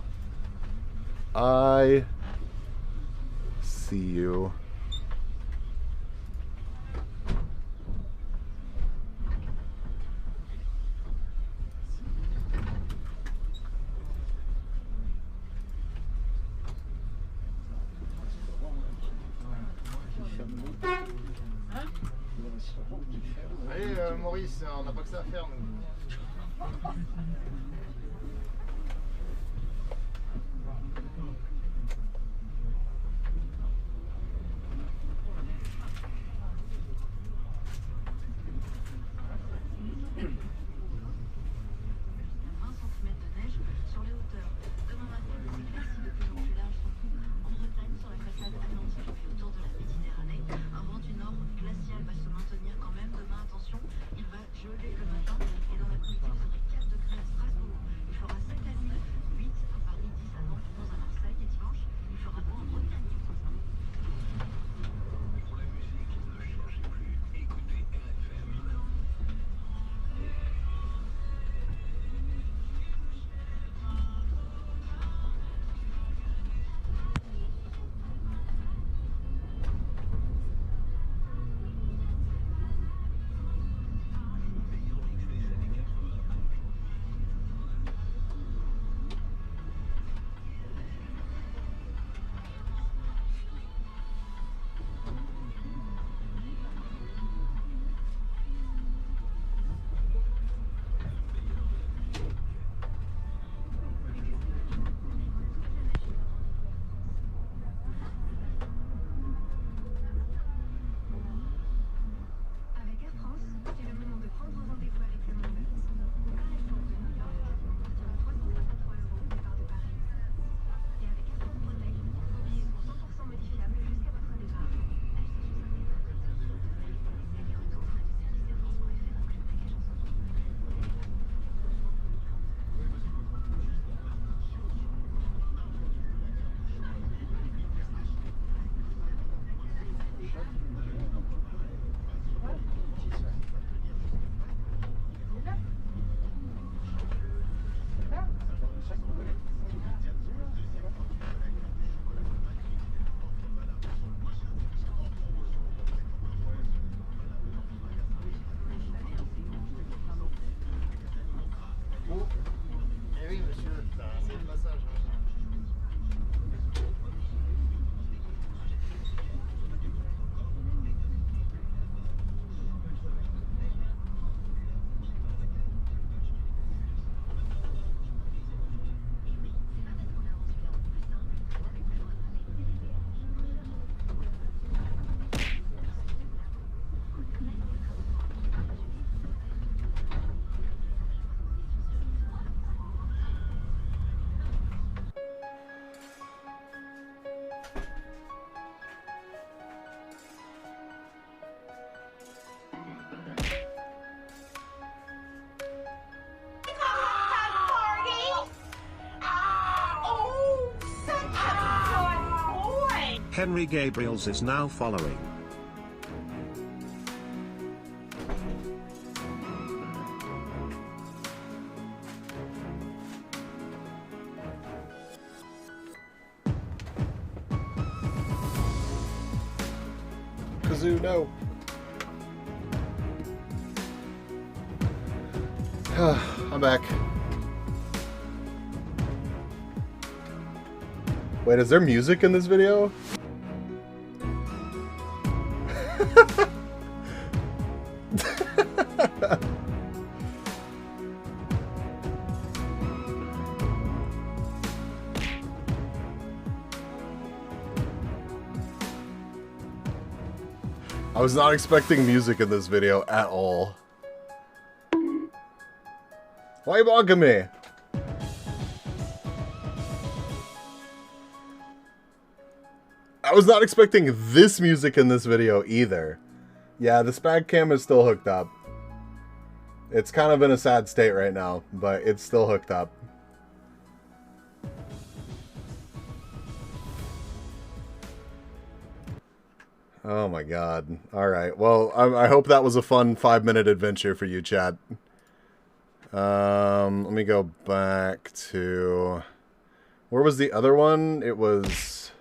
I see you. Allez, Maurice, on n'a pas que ça à faire, nous. Henry Gabriels is now following. Kazoo, no. I'm back. Wait, is there music in this video? I was not expecting music in this video at all. Why you bugging me? I was not expecting this music in this video either. Yeah, the spag cam is still hooked up. It's kind of in a sad state right now, but it's still hooked up. Oh my god. Alright, well, I hope that was a fun 5-minute adventure for you, chat. Let me go back to... Where was the other one? It was...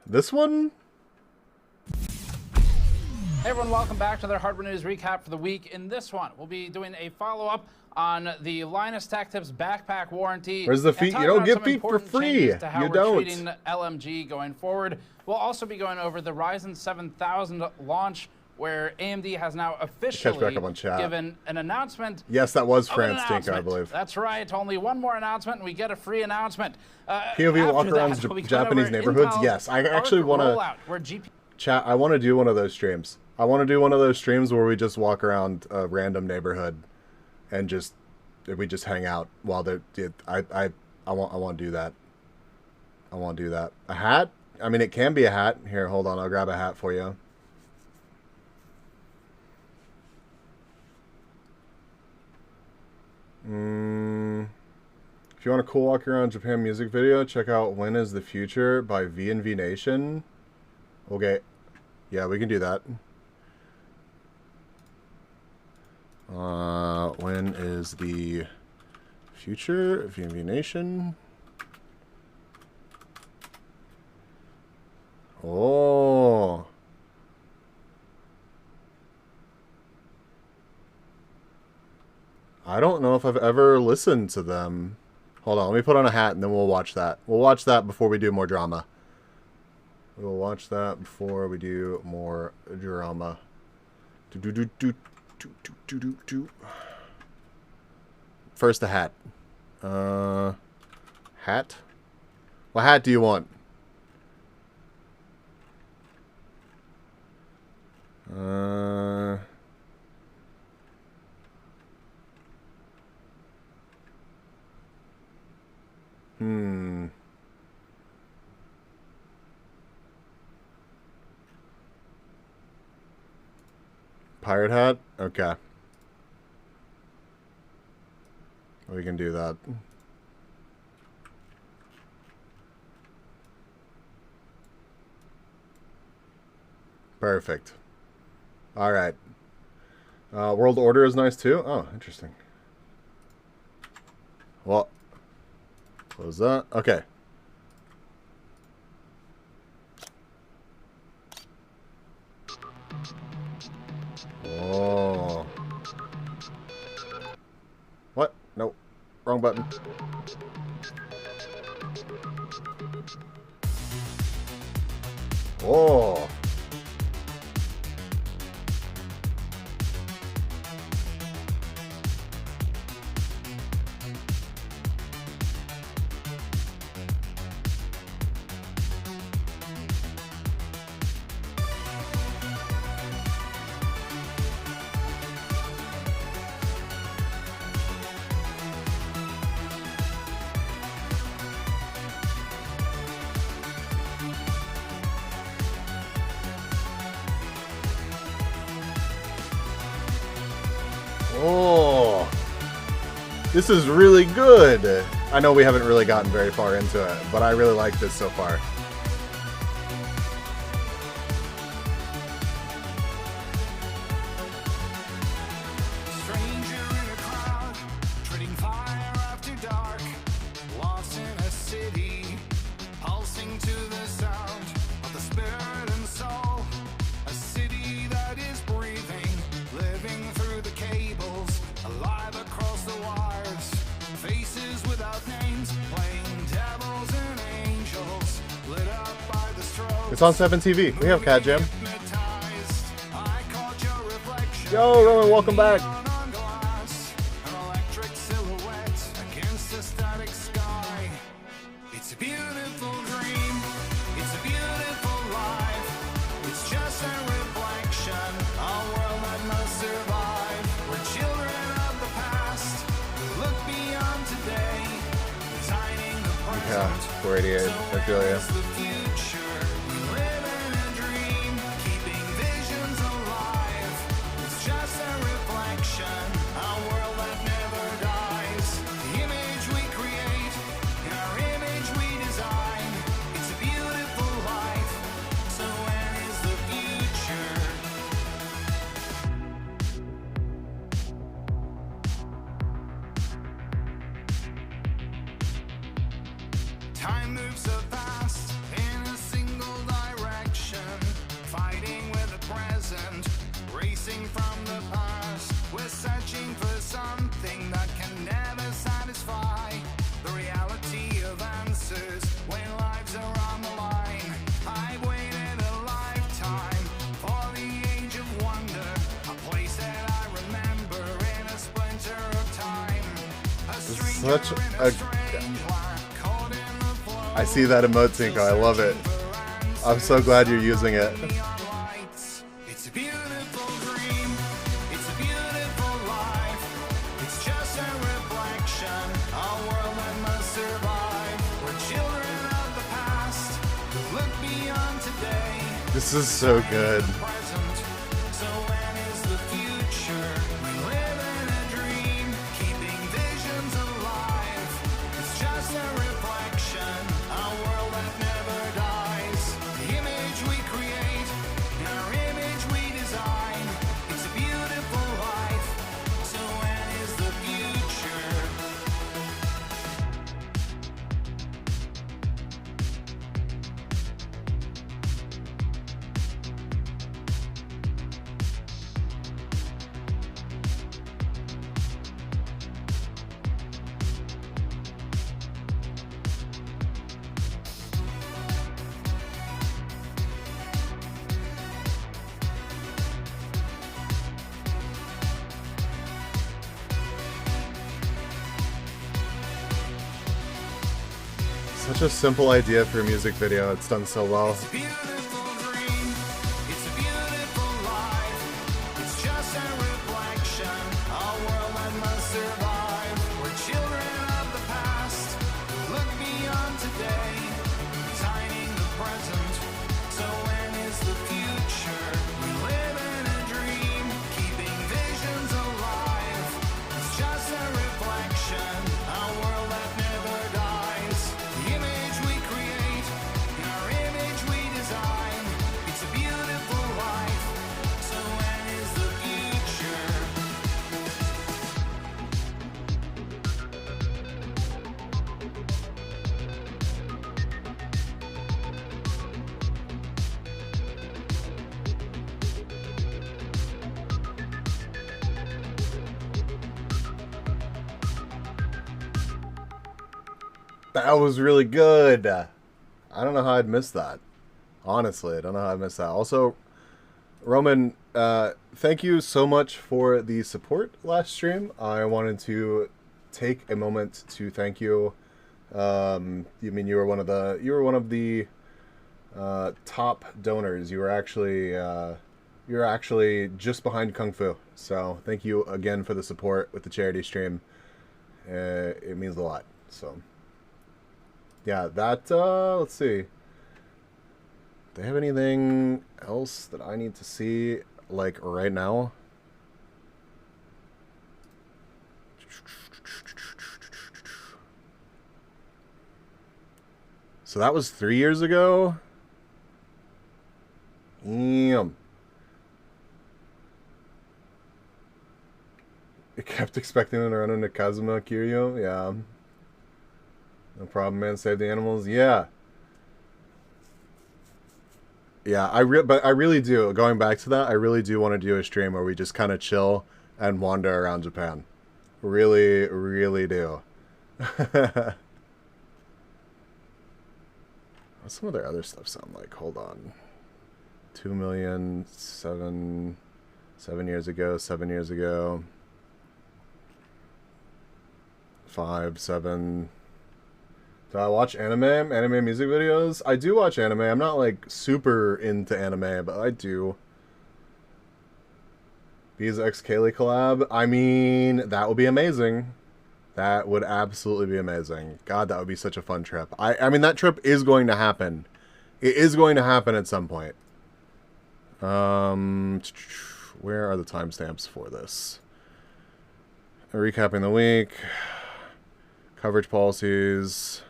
This one? Hey everyone, welcome back to their hardware news recap for the week. In this one, we'll be doing a follow-up on the Linus Tech Tips backpack warranty. Where's the feet? You don't get feet for free. To how You we're don't. treating LMG going forward. We'll also be going over the Ryzen 7000 launch, where AMD has now officially back up on chat. given an announcement. Yes, that was of an France Tinker, I announcement. believe. That's right. Only one more announcement, and we get a free announcement. POV After walk-arounds that, we'll be going Japanese over neighborhoods? Intel's Yes, I actually Arc want to... rollout, where GP Chat, I want to do one of those streams. I want to do one of those streams where we just walk around a random neighborhood and we just hang out while they're... I want to do that. I want to do that. A hat? I mean, it can be a hat. Here, hold on. I'll grab a hat for you. If you want a cool walk around Japan music video, check out When is the Future by V&V Nation. Okay. Yeah, we can do that. When is the future? V&V Nation. Oh. I don't know if I've ever listened to them. Hold on, let me put on a hat and then we'll watch that. We'll watch that before we do more drama. We'll watch that before we do more drama. First, a hat. Hat? What hat do you want? Pirate hat? Okay. We can do that. Perfect. Alright. World Order is nice too? Oh, interesting. Well, close that. Okay. Oh. What? Nope. Wrong button. Oh. Oh, this is really good. I know we haven't really gotten very far into it, but I really like this so far. It's on 7 TV. We have Cat Jam. Yo, Roman, welcome back. Yeah, 488. I feel ya. Time moves so fast in a single direction, fighting with the present, racing from the past. We're searching for something that can never satisfy. The reality of answers when lives are on the line. I've waited a lifetime for the age of wonder, a place that I remember in a splinter of time. A stranger Such in a... a strange land, caught in the flow. I see that emote, Cinco. I love it. I'm so glad you're using it. It's a beautiful dream. It's a beautiful life. It's just a reflection, a world that must survive. We're children of the past who look beyond today. This is so good. Present. So when is the future? We live in a dream, keeping visions alive. It's just a reflection, a world that never dies. The image we create, our image we design. It's a beautiful life. So when is the future? Such a simple idea for a music video. It's done so well. It's a beautiful dream. It's a beautiful life. It's just a reflection, a world that must survive. We're children of the past who look beyond today, designing the present. So when is the future? We live in a dream, keeping visions alive. It's just a reflection, a world that never dies. The image we create, our image we design. It's a beautiful life. So when is the future? That was really good. I don't know how I'd miss that. Honestly, I don't know how I missed that. Also, Roman, thank you so much for the support last stream. I wanted to take a moment to thank you. You mean you were one of the top donors. You were actually just behind Kung Fu. So thank you again for the support with the charity stream. It means a lot. So yeah, that let's see. Do they have anything else that I need to see like right now? So that was 3 years ago. Damn. I kept expecting them to run into Kazuma Kiryu. Yeah. No problem, man. Save the animals. Yeah. Yeah, but I really do. Going back to that, I really do want to do a stream where we just kind of chill and wander around Japan. Really, really do. What's some of their other stuff sound like? Hold on. 2 million, 7 years ago, 7 years ago. 5, 7. Do I watch anime music videos? I do watch anime. I'm not like super into anime, but I do. Bees X Kaylee collab. I mean, that would be amazing. That would absolutely be amazing. God, that would be such a fun trip. I mean, that trip is going to happen. It is going to happen at some point. Where are the timestamps for this? Recapping the week. Coverage policies.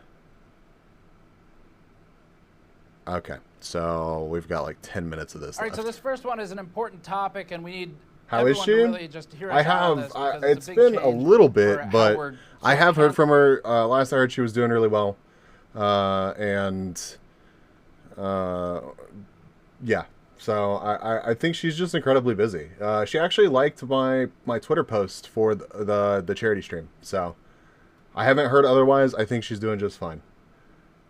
Okay, so we've got like 10 minutes of this. All right, left. so this first one is an important topic, and we need How is everyone she? to really just hear us out on this because it's a big been a change little for bit, how but we're I have heard from her. Last I heard, she was doing really well. Yeah. So I think she's just incredibly busy. She actually liked my Twitter post for the charity stream. So I haven't heard otherwise. I think she's doing just fine.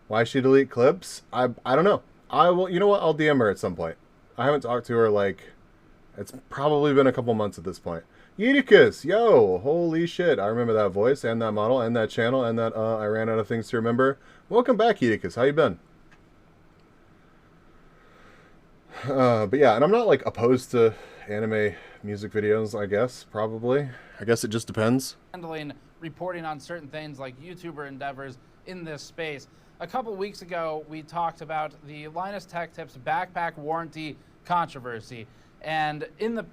Why she delete clips? I don't know. I will. You know what? I'll DM her at some point. I haven't talked to her it's probably been a couple months at this point. Eutychus, yo, holy shit. I remember that voice and that model and that channel and that I ran out of things to remember. Welcome back, Eutychus. How you been? But yeah, and I'm not opposed to anime music videos, I guess, probably. I guess it just depends. Handling reporting on certain things like YouTuber endeavors in this space. A couple weeks ago, we talked about the Linus Tech Tips backpack warranty controversy. And in the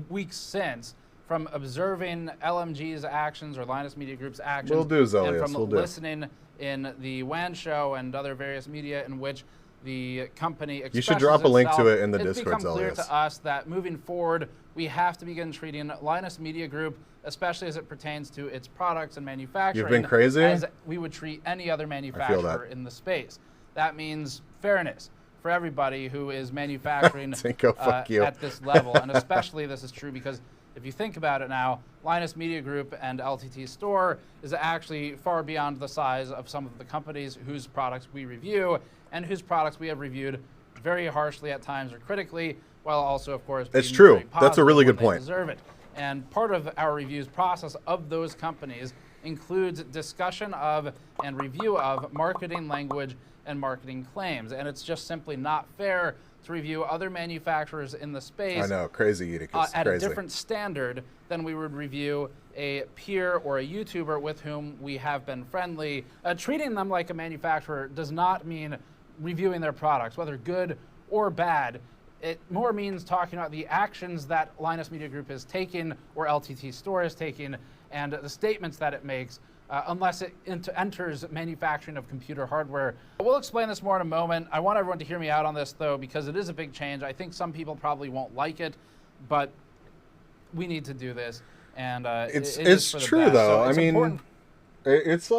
weeks since, from observing LMG's actions or Linus Media Group's actions, Will do, Zelius, and from will do. listening in the WAN show and other various media in which the company expresses You should drop a link to itself, it in the it's Discord, become clear Zelius. to us that moving forward, we have to begin treating Linus Media Group, especially as it pertains to its products and manufacturing, You've been crazy? as we would treat any other manufacturer in the space. That means fairness for everybody who is manufacturing Tinko, fuck you. at this level. And especially this is true because if you think about it now, Linus Media Group and LTT Store is actually far beyond the size of some of the companies whose products we review and whose products we have reviewed very harshly at times or critically, while also, of course, It's being true. very That's a really positive good when they point. deserve it. And part of our reviews process of those companies includes discussion of and review of marketing language and marketing claims. And it's just simply not fair to review other manufacturers in the space. I know, crazy Eutychus, At crazy. a different standard than we would review a peer or a YouTuber with whom we have been friendly. Treating them like a manufacturer does not mean reviewing their products, whether good or bad. It more means talking about the actions that Linus Media Group is taking or LTT Store is taking and the statements that it makes, unless it enters manufacturing of computer hardware. We'll explain this more in a moment. I want everyone to hear me out on this, though, because it is a big change. I think some people probably won't like it, but we need to do this. And it's it is for the true, best. though. So it's I mean, important. it's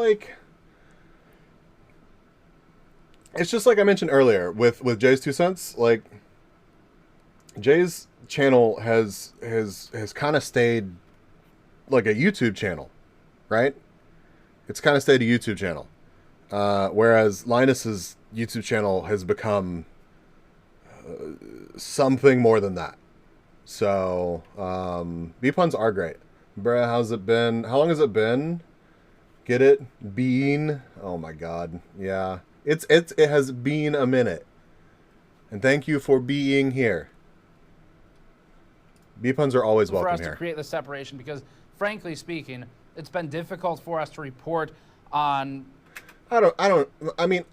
it's just like I mentioned earlier with Jay's 2 cents. Jay's channel has kind of stayed like a YouTube channel, right? It's kind of stayed a YouTube channel, whereas Linus's YouTube channel has become something more than that. So B-puns are great. Bruh, how's it been? How long has it been? Get it? Bean? Oh my god. Yeah. It has been a minute. And thank you for being here. B-puns are always welcome for us here. to create the separation because, frankly speaking, it's been difficult for us to report on. I mean,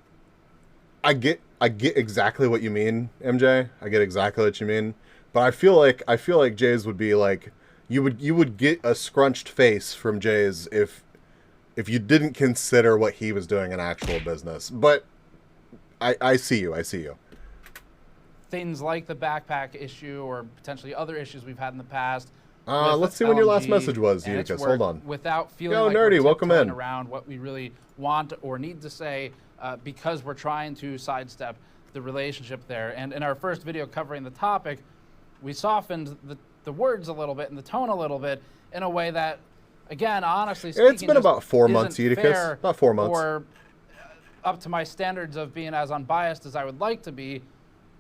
I get exactly what you mean, MJ. I get exactly what you mean. But I feel like Jay's would be like, you would get a scrunched face from Jay's if you didn't consider what he was doing in actual business. But I see you. Things like the backpack issue or potentially other issues we've had in the past. Let's see when your last LMG message was, and its Eutychus. work Hold on. Without feeling Yo, like Nerdy, we're welcome tiptoeing in. around what we really want or need to say because we're trying to sidestep the relationship there. And in our first video covering the topic, we softened the words a little bit and the tone a little bit in a way that, again, honestly speaking, It's been about 4 months, isn't Eutychus. fair About 4 months. Or up to my standards of being as unbiased as I would like to be,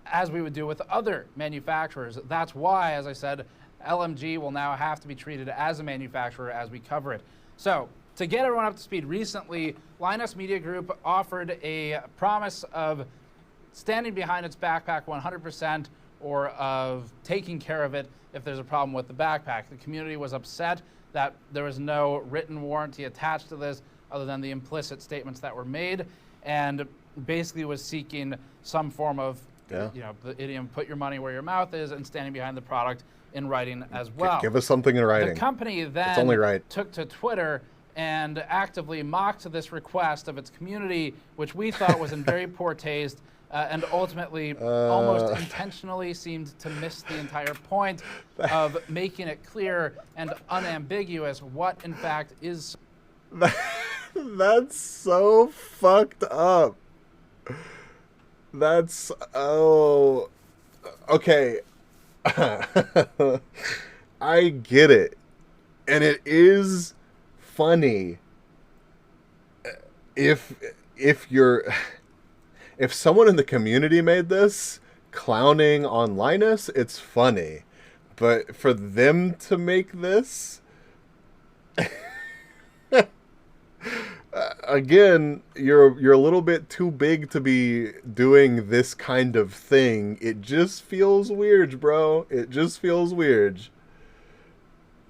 as we would do with other manufacturers. That's why, as I said, LMG will now have to be treated as a manufacturer as we cover it. So, to get everyone up to speed, recently, Linus Media Group offered a promise of standing behind its backpack 100% or of taking care of it if there's a problem with the backpack. The community was upset that there was no written warranty attached to this other than the implicit statements that were made, and basically was seeking some form of, the idiom, put your money where your mouth is, and standing behind the product in writing as well. Give us something in writing. The company then It's only right. took to Twitter and actively mocked this request of its community, which we thought was in very poor taste, and ultimately almost intentionally seemed to miss the entire point of making it clear and unambiguous what, in fact, is. That's so fucked up. That's okay. I get it. And it is funny if someone in the community made this clowning on Linus, it's funny. But for them to make this again, you're a little bit too big to be doing this kind of thing. It just feels weird, bro. It just feels weird.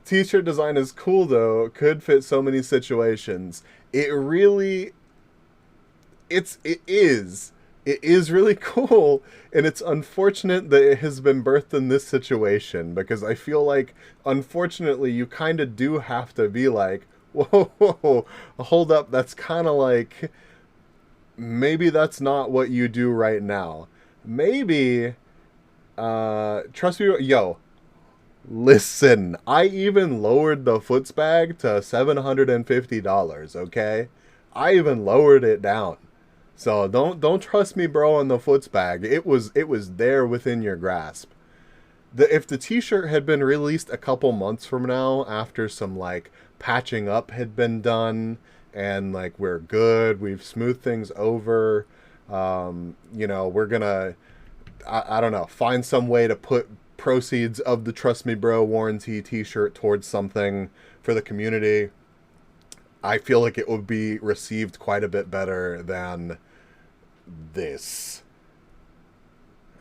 T-shirt design is cool though. Could fit so many situations. It is really cool, and it's unfortunate that it has been birthed in this situation, because I feel like, unfortunately, you kind of do have to be like, whoa, hold up, that's kind of like, maybe that's not what you do right now. Maybe, trust me, yo, listen, I even lowered the Footsbag to $750, okay? I even lowered it down. So don't trust me, bro, on the Footsbag. It was there within your grasp. If the t-shirt had been released a couple months from now, after some like patching up had been done, and like we're good, we've smoothed things over, you know, we're gonna, I don't know, find some way to put proceeds of the Trust Me Bro warranty t-shirt towards something for the community, I feel like it would be received quite a bit better than this.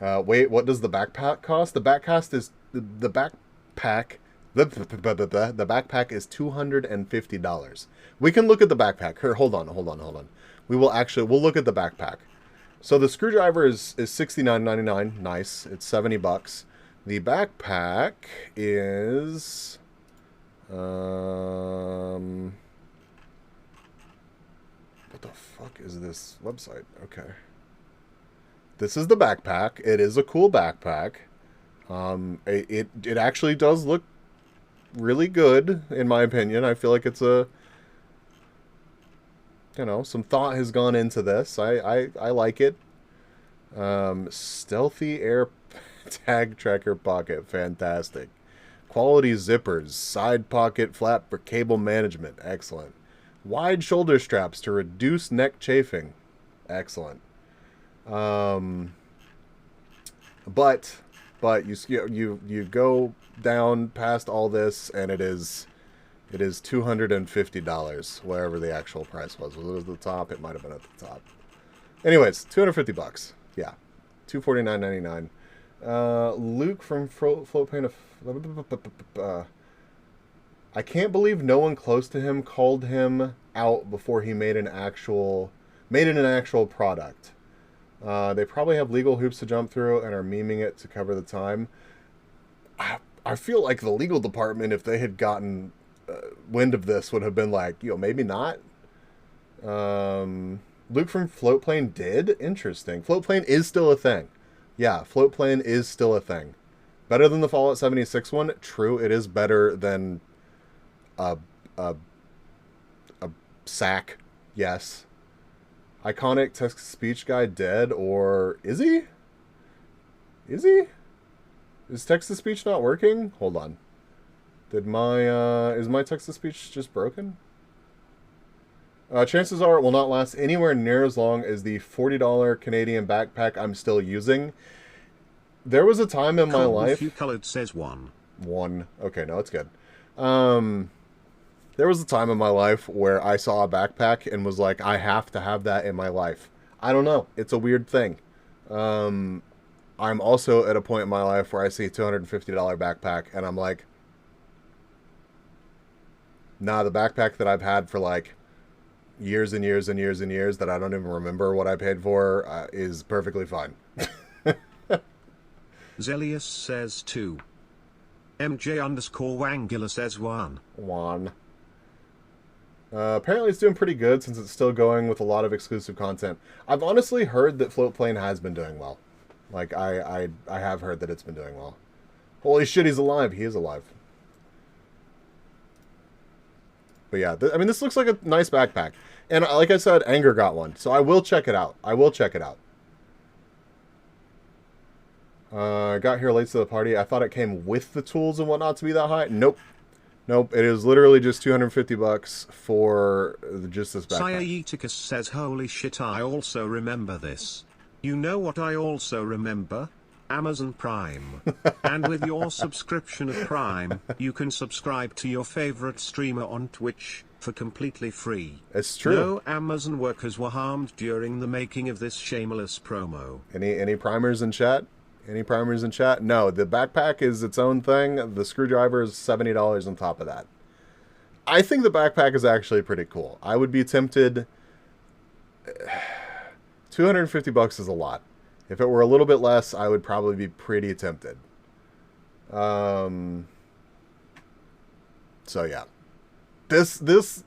Wait, what does the backpack cost? The backpack is the backpack is $250. We can look at the backpack. Here, hold on. We'll look at the backpack. So the screwdriver is $69.99. Nice. It's $70. The backpack is what the fuck is this website? Okay. This is the backpack. It is a cool backpack. It actually does look really good, in my opinion. I feel like it's a, you know, some thought has gone into this. I like it. Stealthy air tag tracker pocket. Fantastic. Quality zippers. Side pocket flap for cable management. Excellent. Wide shoulder straps to reduce neck chafing. Excellent. But you go down past all this, and it is $250, wherever the actual price was. Was it at the top? It might have been at the top. Anyways, $250. Yeah, $249.99. Luke from Floatplane. I can't believe no one close to him called him out before he made it an actual product. They probably have legal hoops to jump through and are memeing it to cover the time. I feel like the legal department, if they had gotten wind of this, would have been like, yo, maybe not. Luke from Floatplane did? Interesting. Floatplane is still a thing. Yeah, Floatplane is still a thing. Better than the Fallout 76 one? True, it is better than a sack. Yes. Iconic text-to-speech guy dead, or is he? Is he? Is text-to-speech not working? Hold on. Did my is my text-to-speech just broken? Chances are it will not last anywhere near as long as the $40 Canadian backpack I'm still using. There was a time in my life... Colored says one. One. Okay, no, it's good. There was a time in my life where I saw a backpack and was like, I have to have that in my life. I don't know. It's a weird thing. I'm also at a point in my life where I see a $250 backpack and I'm like, nah, the backpack that I've had for like years and years and years and years that I don't even remember what I paid for is perfectly fine. Zelius says 2. MJ_Wangula says 1. Apparently it's doing pretty good since it's still going with a lot of exclusive content. I've honestly heard that Floatplane has been doing well. Like, I have heard that it's been doing well. Holy shit, he's alive. He is alive. But yeah, I mean, this looks like a nice backpack. And like I said, Anger got one. So I will check it out. I will check it out. Got here late to the party. I thought it came with the tools and whatnot to be that high. Nope. Nope. It is literally just $250 for just this backpack. Sciaticus says, holy shit, I also remember this. You know what I also remember? Amazon Prime. And with your subscription of Prime, you can subscribe to your favorite streamer on Twitch for completely free. It's true. No Amazon workers were harmed during the making of this shameless promo. Any primers in chat? Any primers in chat? No, the backpack is its own thing. The screwdriver is $70 on top of that. I think the backpack is actually pretty cool. I would be tempted. $250 is a lot. If it were a little bit less, I would probably be pretty tempted. So yeah, this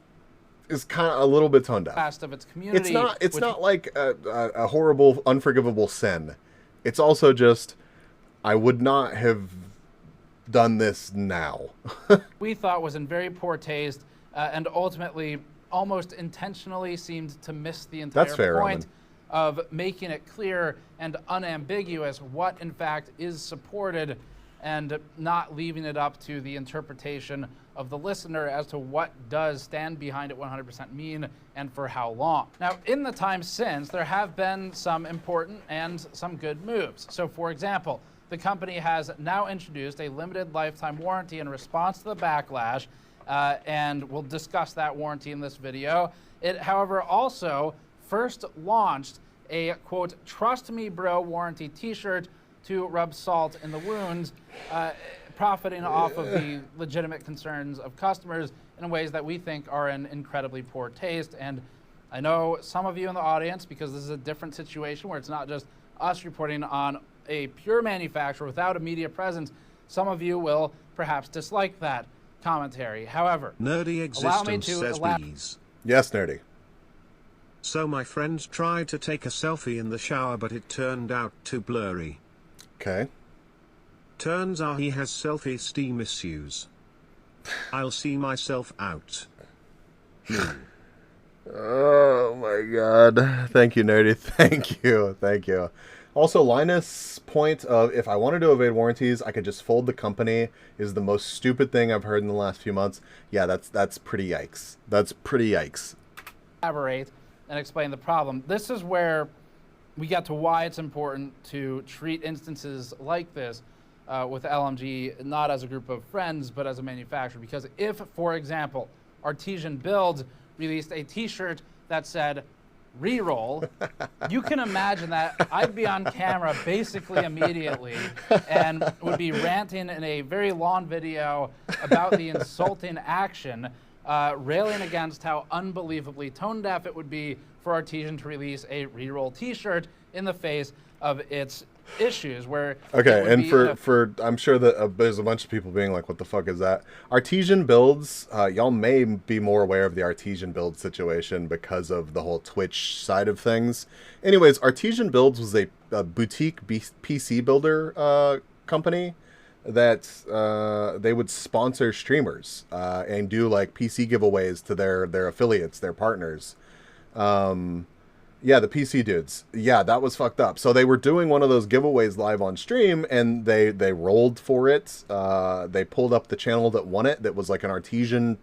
is kind of a little bit toned down. Of its community. It's not like a horrible, unforgivable sin. It's also just, I would not have done this now. We thought was in very poor taste, and ultimately almost intentionally seemed to miss the entire point of making it clear and unambiguous what in fact is supported, and not leaving it up to the interpretation of the listener as to what does stand behind it 100% mean and for how long. Now, in the time since, there have been some important and some good moves. So for example, the company has now introduced a limited lifetime warranty in response to the backlash, and we'll discuss that warranty in this video. It, however, also first launched a, quote, trust me bro warranty t-shirt to rub salt in the wounds, profiting off of the legitimate concerns of customers in ways that we think are in incredibly poor taste. And I know some of you in the audience, because this is a different situation where it's not just us reporting on a pure manufacturer without a media presence, some of you will perhaps dislike that commentary. However, Nerdy Existence says please. Yes, Nerdy. So my friend tried to take a selfie in the shower, but it turned out too blurry. Okay. Turns out he has self-esteem issues. I'll see myself out. Oh my god. Thank you, Nerdy. Thank you. Thank you. Also, Linus' point of, if I wanted to evade warranties, I could just fold the company, is the most stupid thing I've heard in the last few months. Yeah, that's pretty yikes. That's pretty yikes. Elaborate and explain the problem. This is where we get to why it's important to treat instances like this with LMG not as a group of friends, but as a manufacturer. Because if, for example, Artesian Builds released a t-shirt that said reroll, you can imagine that I'd be on camera basically immediately and would be ranting in a very long video about the insulting action, railing against how unbelievably tone deaf it would be for Artesian to release a reroll t-shirt in the face of its issues. Where okay, and for I'm sure that there's a bunch of people being like, what the fuck is that? Artesian Builds, y'all may be more aware of the Artesian Build situation because of the whole Twitch side of things. Anyways, Artesian Builds was a boutique PC builder company that they would sponsor streamers and do like PC giveaways to their affiliates, their partners. Yeah, the PC dudes. Yeah, that was fucked up. So they were doing one of those giveaways live on stream, and they rolled for it. They pulled up the channel that won it, that was like an Artesian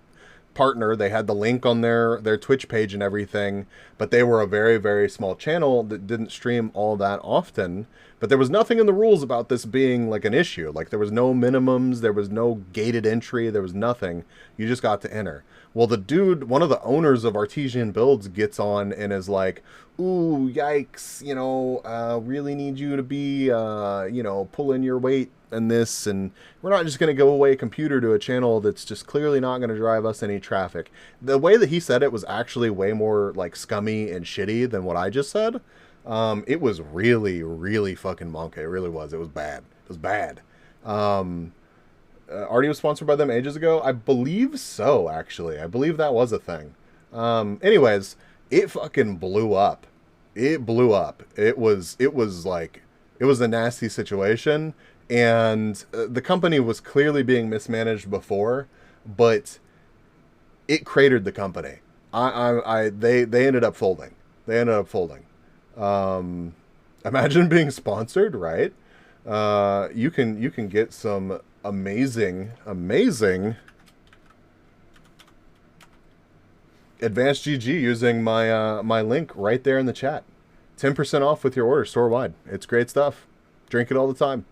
partner. They had the link on their Twitch page and everything, but they were a very, very small channel that didn't stream all that often. But there was nothing in the rules about this being like an issue. Like there was no minimums, there was no gated entry, there was nothing. You just got to enter. Well, the dude, one of the owners of Artesian Builds, gets on and is like, ooh, yikes, you know, really need you to be, you know, pulling your weight and this, and we're not just going to give away a computer to a channel that's just clearly not going to drive us any traffic. The way that he said it was actually way more, like, scummy and shitty than what I just said. It was really, really fucking monkey. It really was. It was bad. It was bad. Artie was sponsored by them ages ago? I believe so, actually. I believe that was a thing. Anyways, it fucking blew up. It blew up. It was like, it was a nasty situation, and the company was clearly being mismanaged before, but it cratered the company. They ended up folding. Imagine being sponsored, right? You can get some amazing ADVANCEDgg using my link right there in the chat. 10% off with your order store wide. It's great stuff. Drink it all the time.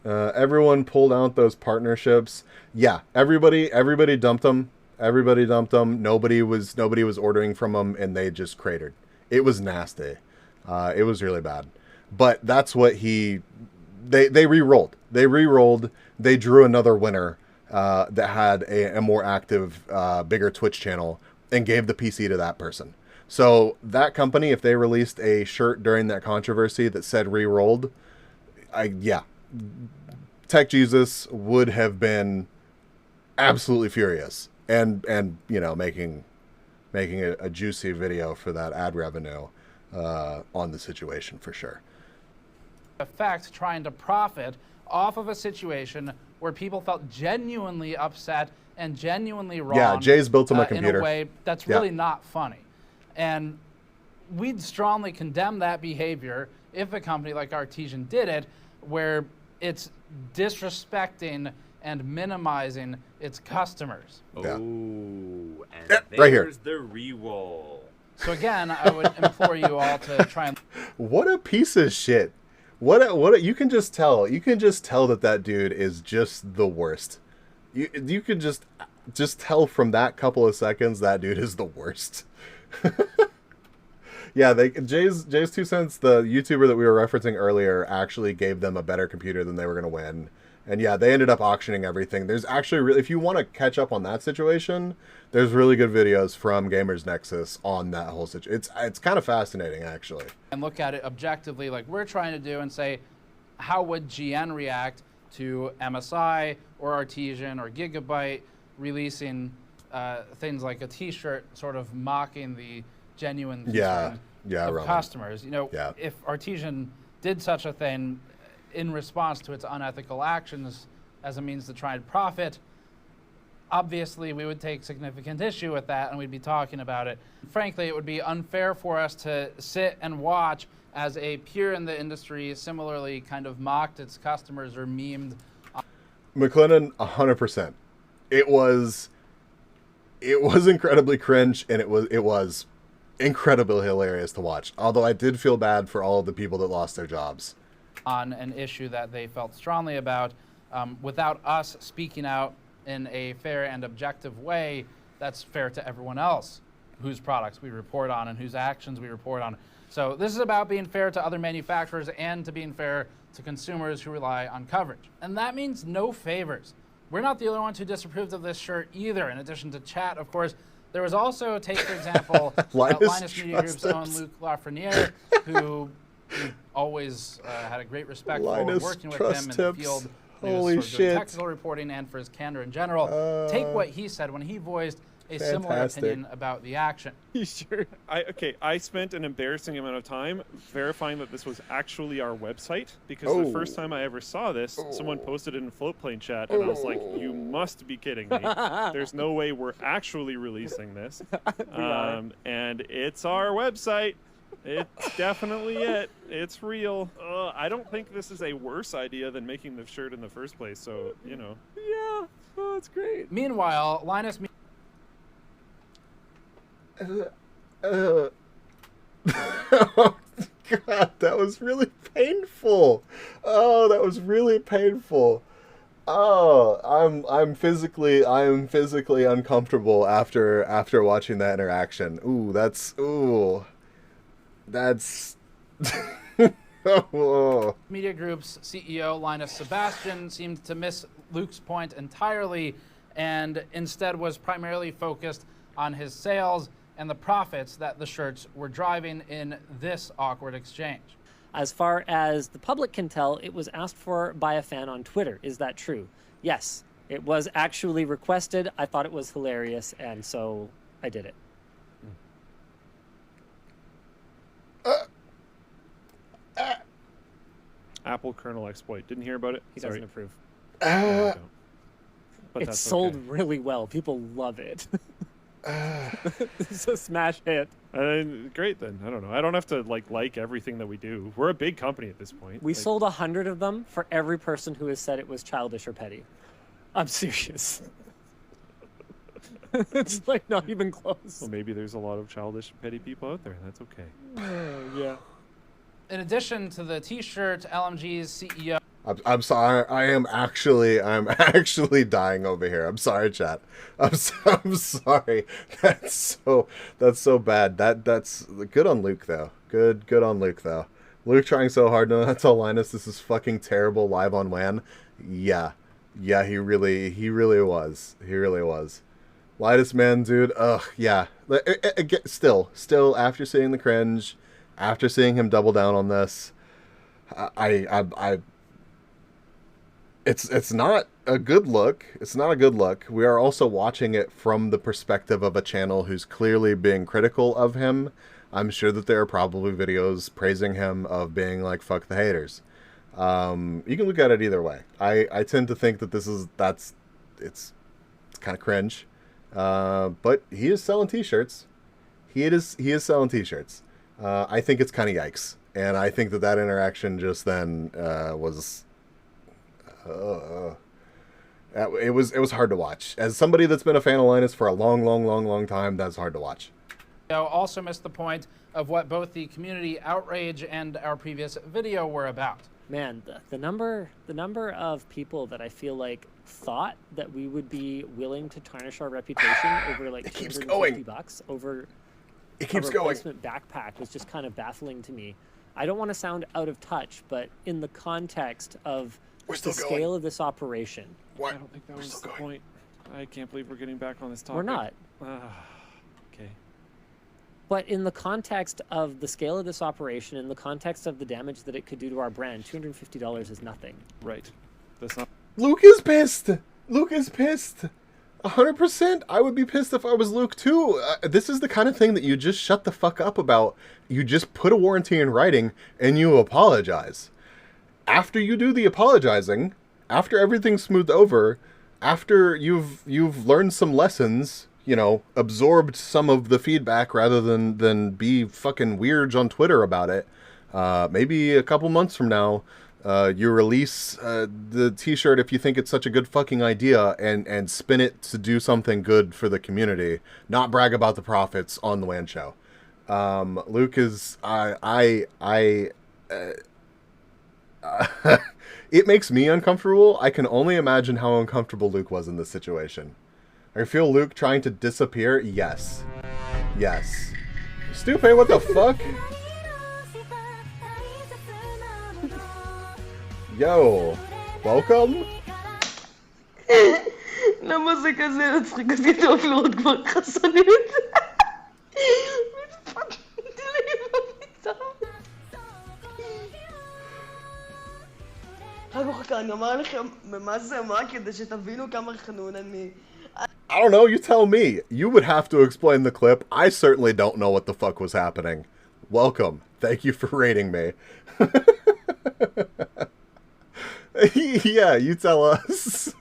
Everyone pulled out those partnerships. Yeah, everybody dumped them. Nobody was ordering from them, and they just cratered. It was nasty. It was really bad. But that's what they re-rolled. They drew another winner that had a more active, bigger Twitch channel and gave the PC to that person. So that company, if they released a shirt during that controversy that said re-rolled, Tech Jesus would have been absolutely furious and making a juicy video for that ad revenue on the situation for sure. Effect trying to profit off of a situation where people felt genuinely upset and genuinely wrong. Yeah, Jay's built him a computer in a way that's really not funny. And we'd strongly condemn that behavior if a company like Artesian did it, where it's disrespecting and minimizing its customers. Yeah. Ooh, and right here. there's the re-roll. So again, I would implore you all to try and... What a piece of shit. What you can just tell. You can just tell that dude is just the worst. You could just tell from that couple of seconds that dude is the worst. Yeah, Jay's 2 cents, the YouTuber that we were referencing earlier, actually gave them a better computer than they were going to win. And yeah, they ended up auctioning everything. There's actually if you want to catch up on that situation, there's really good videos from Gamers Nexus on that whole situation. It's kind of fascinating, actually. And look at it objectively like we're trying to do and say, how would GN react to MSI or Artesian or Gigabyte releasing things like a T-shirt sort of mocking the genuine concern of customers. If Artesian did such a thing in response to its unethical actions as a means to try and profit, obviously we would take significant issue with that and we'd be talking about it. Frankly, it would be unfair for us to sit and watch as a peer in the industry similarly kind of mocked its customers or memed. McLennan, 100%. It was incredibly cringe, and it was incredibly hilarious to watch. Although I did feel bad for all of the people that lost their jobs on an issue that they felt strongly about, without us speaking out in a fair and objective way that's fair to everyone else whose products we report on and whose actions we report on. So this is about being fair to other manufacturers and to being fair to consumers who rely on coverage. And that means no favors. We're not the only ones who disapproved of this shirt either. In addition to chat, of course, there was also, take for example, Linus Media Group's own Luc Lafreniere, who always had a great respect for working with him in the field. Holy shit. shit. Technical reporting and for his candor in general. Take what he said when he voiced a similar opinion about the action. Sure. I spent an embarrassing amount of time verifying that this was actually our website, because the first time I ever saw this, someone posted it in Floatplane chat, and I was like, you must be kidding me. There's no way we're actually releasing this. And it's our website. It's definitely it. It's real. I don't think this is a worse idea than making the shirt in the first place, so, you know. Yeah. Oh, it's great. Meanwhile, Linus... Oh, God, that was really painful. Oh, that was really painful. Oh, I am physically uncomfortable after watching that interaction. That's oh. Media Group's CEO Linus Sebastian seemed to miss Luke's point entirely, and instead was primarily focused on his sales and the profits that the shirts were driving in this awkward exchange. As far as the public can tell, it was asked for by a fan on Twitter. Is that true? Yes, it was actually requested. I thought it was hilarious, and so I did it. Apple kernel exploit. Didn't hear about it. He doesn't approve. No, I don't. But It's that's sold okay. really well. People love it. It's a smash hit. Great then. I don't know. I don't have to like everything that we do. We're a big company at this point. We sold 100 of them for every person who has said it was childish or petty. I'm serious. It's like not even close. Well, maybe there's a lot of childish and petty people out there. That's okay. Yeah. In addition to the T-shirt, LMG's CEO. I'm sorry. I'm actually dying over here. I'm sorry, chat. I'm sorry. That's so bad. That's good on Luke though. Good on Luke though. Luke trying so hard to tell Linus this is fucking terrible live on WAN. Yeah, he really was. He really was. Linus, man, dude. Ugh, yeah. Still after seeing the cringe, after seeing him double down on this, It's not a good look. It's not a good look. We are also watching it from the perspective of a channel who's clearly being critical of him. I'm sure that there are probably videos praising him of being like, fuck the haters. You can look at it either way. I tend to think that it's kind of cringe. But he is selling t-shirts. He is selling t-shirts. I think it's kind of yikes. And I think that interaction just then was... it was hard to watch. As somebody that's been a fan of Linus for a long time, that's hard to watch. Also missed the point of what both the community outrage and our previous video were about. Man, the number of people that I feel like thought that we would be willing to tarnish our reputation over like $250 over it keeps a replacement backpack was just kind of baffling to me. I don't want to sound out of touch, but in the context of the scale of this operation. I don't think that was the point. I can't believe we're getting back on this topic. We're not. Okay. But in the context of the scale of this operation, in the context of the damage that it could do to our brand, $250 is nothing. Right. That's not. Luke is pissed. Luke is pissed. 100%. I would be pissed if I was Luke too. This is the kind of thing that you just shut the fuck up about. You just put a warranty in writing and you apologize. After you do the apologizing, after everything's smoothed over, after you've learned some lessons, you know, absorbed some of the feedback rather than be fucking weird on Twitter about it, maybe a couple months from now, you release the t-shirt if you think it's such a good fucking idea and spin it to do something good for the community, not brag about the profits on the WAN show. Luke is... it makes me uncomfortable. I can only imagine how uncomfortable Luke was in this situation. I feel Luke trying to disappear. Yes. Stupid, what the fuck? Yo, welcome? למה זה כזה מצחיק? אז טוב לראות כבר חסונית. אני אומר לכם מה זה מה כדי שתבינו כמה חנון אני. I don't know, you tell me. You would have to explain the clip. I certainly don't know what the fuck was happening. Welcome. Thank you for rating me. Yeah, you tell us.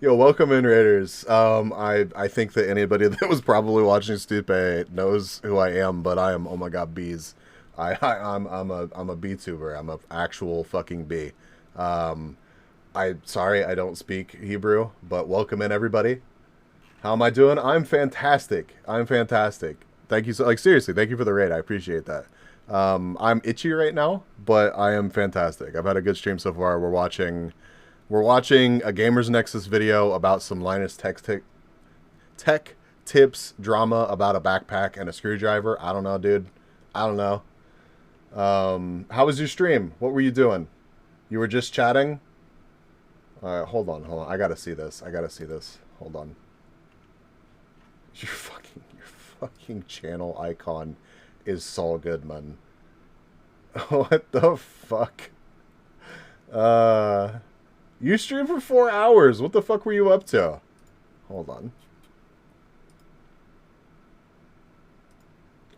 Yo, welcome in, Raiders. I think that anybody that was probably watching Stupe knows who I am, but I am, oh my god, bees. I'm a bee-tuber. I'm an actual fucking bee. Sorry, I don't speak Hebrew, but welcome in, everybody. How am I doing? I'm fantastic. Thank you seriously, thank you for the raid. I appreciate that. I'm itchy right now, but I am fantastic. I've had a good stream so far. We're watching a Gamers Nexus video about some Linus tech tips drama about a backpack and a screwdriver. I don't know, dude. I don't know. How was your stream? What were you doing? You were just chatting? Alright, hold on. I gotta see this. Hold on. Your fucking channel icon is Saul Goodman. What the fuck? You streamed for 4 hours. What the fuck were you up to? Hold on.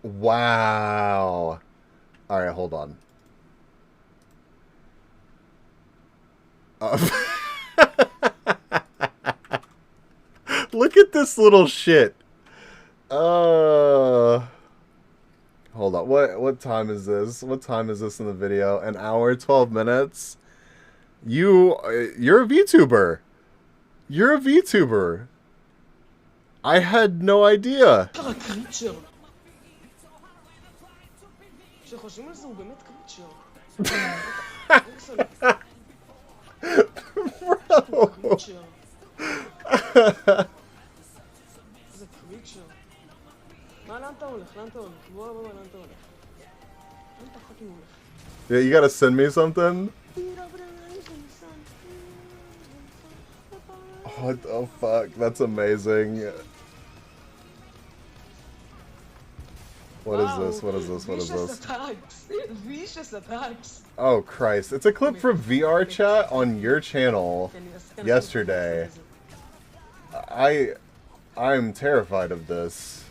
Wow. Alright, hold on. Look at this little shit. Hold on. What time is this? What time is this in the video? An hour, 12 minutes. You're a VTuber. You're a VTuber. I had no idea. Bro. Yeah, you gotta send me something? What the fuck? That's amazing. What is this? What is this? What is this? Vicious attacks. Oh Christ. It's a clip from VR chat on your channel yesterday. I'm terrified of this.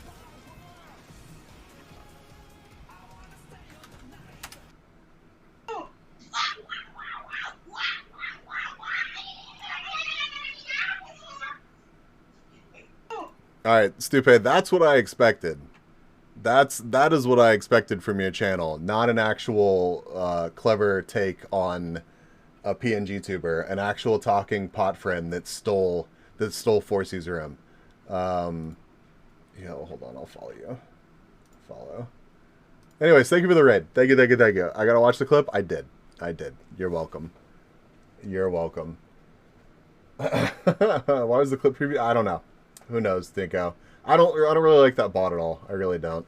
Alright, Stupid, that's what I expected. That is what I expected from your channel. Not an actual clever take on a PNG tuber, an actual talking pot friend that stole 4C's room. Hold on, I'll follow you. Follow. Anyways, thank you for the raid. Thank you. I gotta watch the clip. I did. You're welcome. You're welcome. Why was the clip preview? I don't know. Who knows, Dinko? I don't really like that bot at all. I really don't.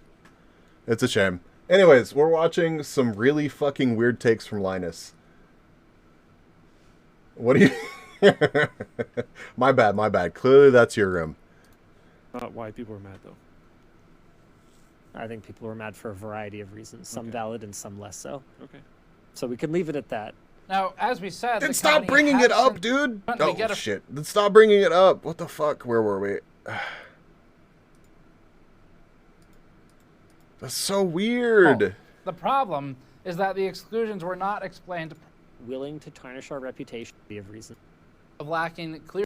It's a shame. Anyways, we're watching some really fucking weird takes from Linus. What do you... My bad. Clearly that's your room. Not why people are mad, though. I think people were mad for a variety of reasons. Some valid and some less so. Okay. So we can leave it at that. Now, as we said... Then stop bringing it up, dude! Oh, shit. Then stop bringing it up. What the fuck? Where were we? That's so weird. Oh, the problem is that the exclusions were not explained. Willing to tarnish our reputation of reason. Of lacking clear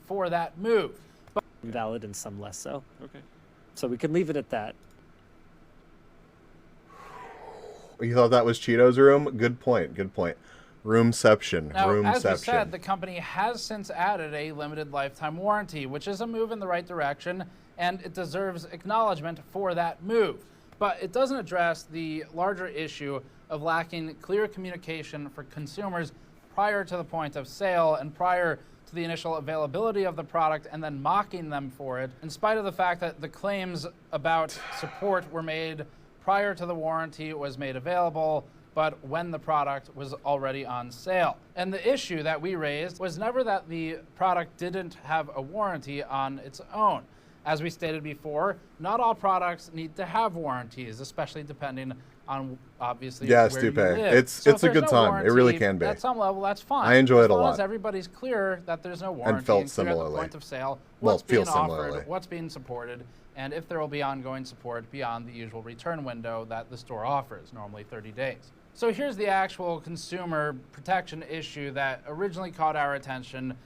for that move. But valid and some less so. Okay. So we can leave it at that. You thought that was Cheeto's room? Good point. Roomception. Now, Roomception. as we said, the company has since added a limited lifetime warranty, which is a move in the right direction, and it deserves acknowledgement for that move. But it doesn't address the larger issue of lacking clear communication for consumers prior to the point of sale and prior to the initial availability of the product, and then mocking them for it, in spite of the fact that the claims about support were made prior to the warranty was made available, but when the product was already on sale. And the issue that we raised was never that the product didn't have a warranty on its own. As we stated before, not all products need to have warranties, especially depending on, obviously, yeah, where you Stupe. live. It's a good time. It really can be. At some level, that's fine. I enjoy it a As long lot. as everybody's clear that there's no warranty And felt clear at the similarly. point of sale, Well, what's being feels similarly. offered, what's being supported, and if there will be ongoing support beyond the usual return window that the store offers, normally 30 days. So here's the actual consumer protection issue that originally caught our attention,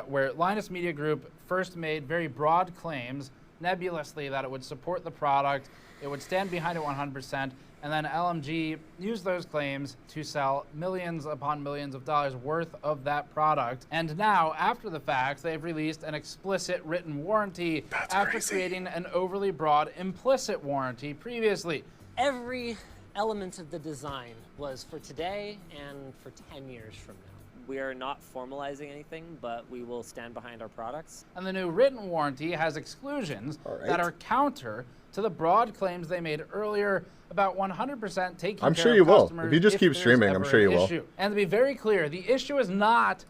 where Linus Media Group first made very broad claims, nebulously, that it would support the product, it would stand behind it 100%, and then LMG used those claims to sell millions upon millions of dollars worth of that product. And now, after the fact, they've released an explicit written warranty after creating an overly broad implicit warranty previously. Every element of the design was for today and for 10 years from now. We are not formalizing anything, but we will stand behind our products. And the new written warranty has exclusions that are counter to the broad claims they made earlier about 100% taking I'm care sure of you will. customers If you just keep there's streaming, I'm ever sure you an will. issue. And to be very clear, the issue is not...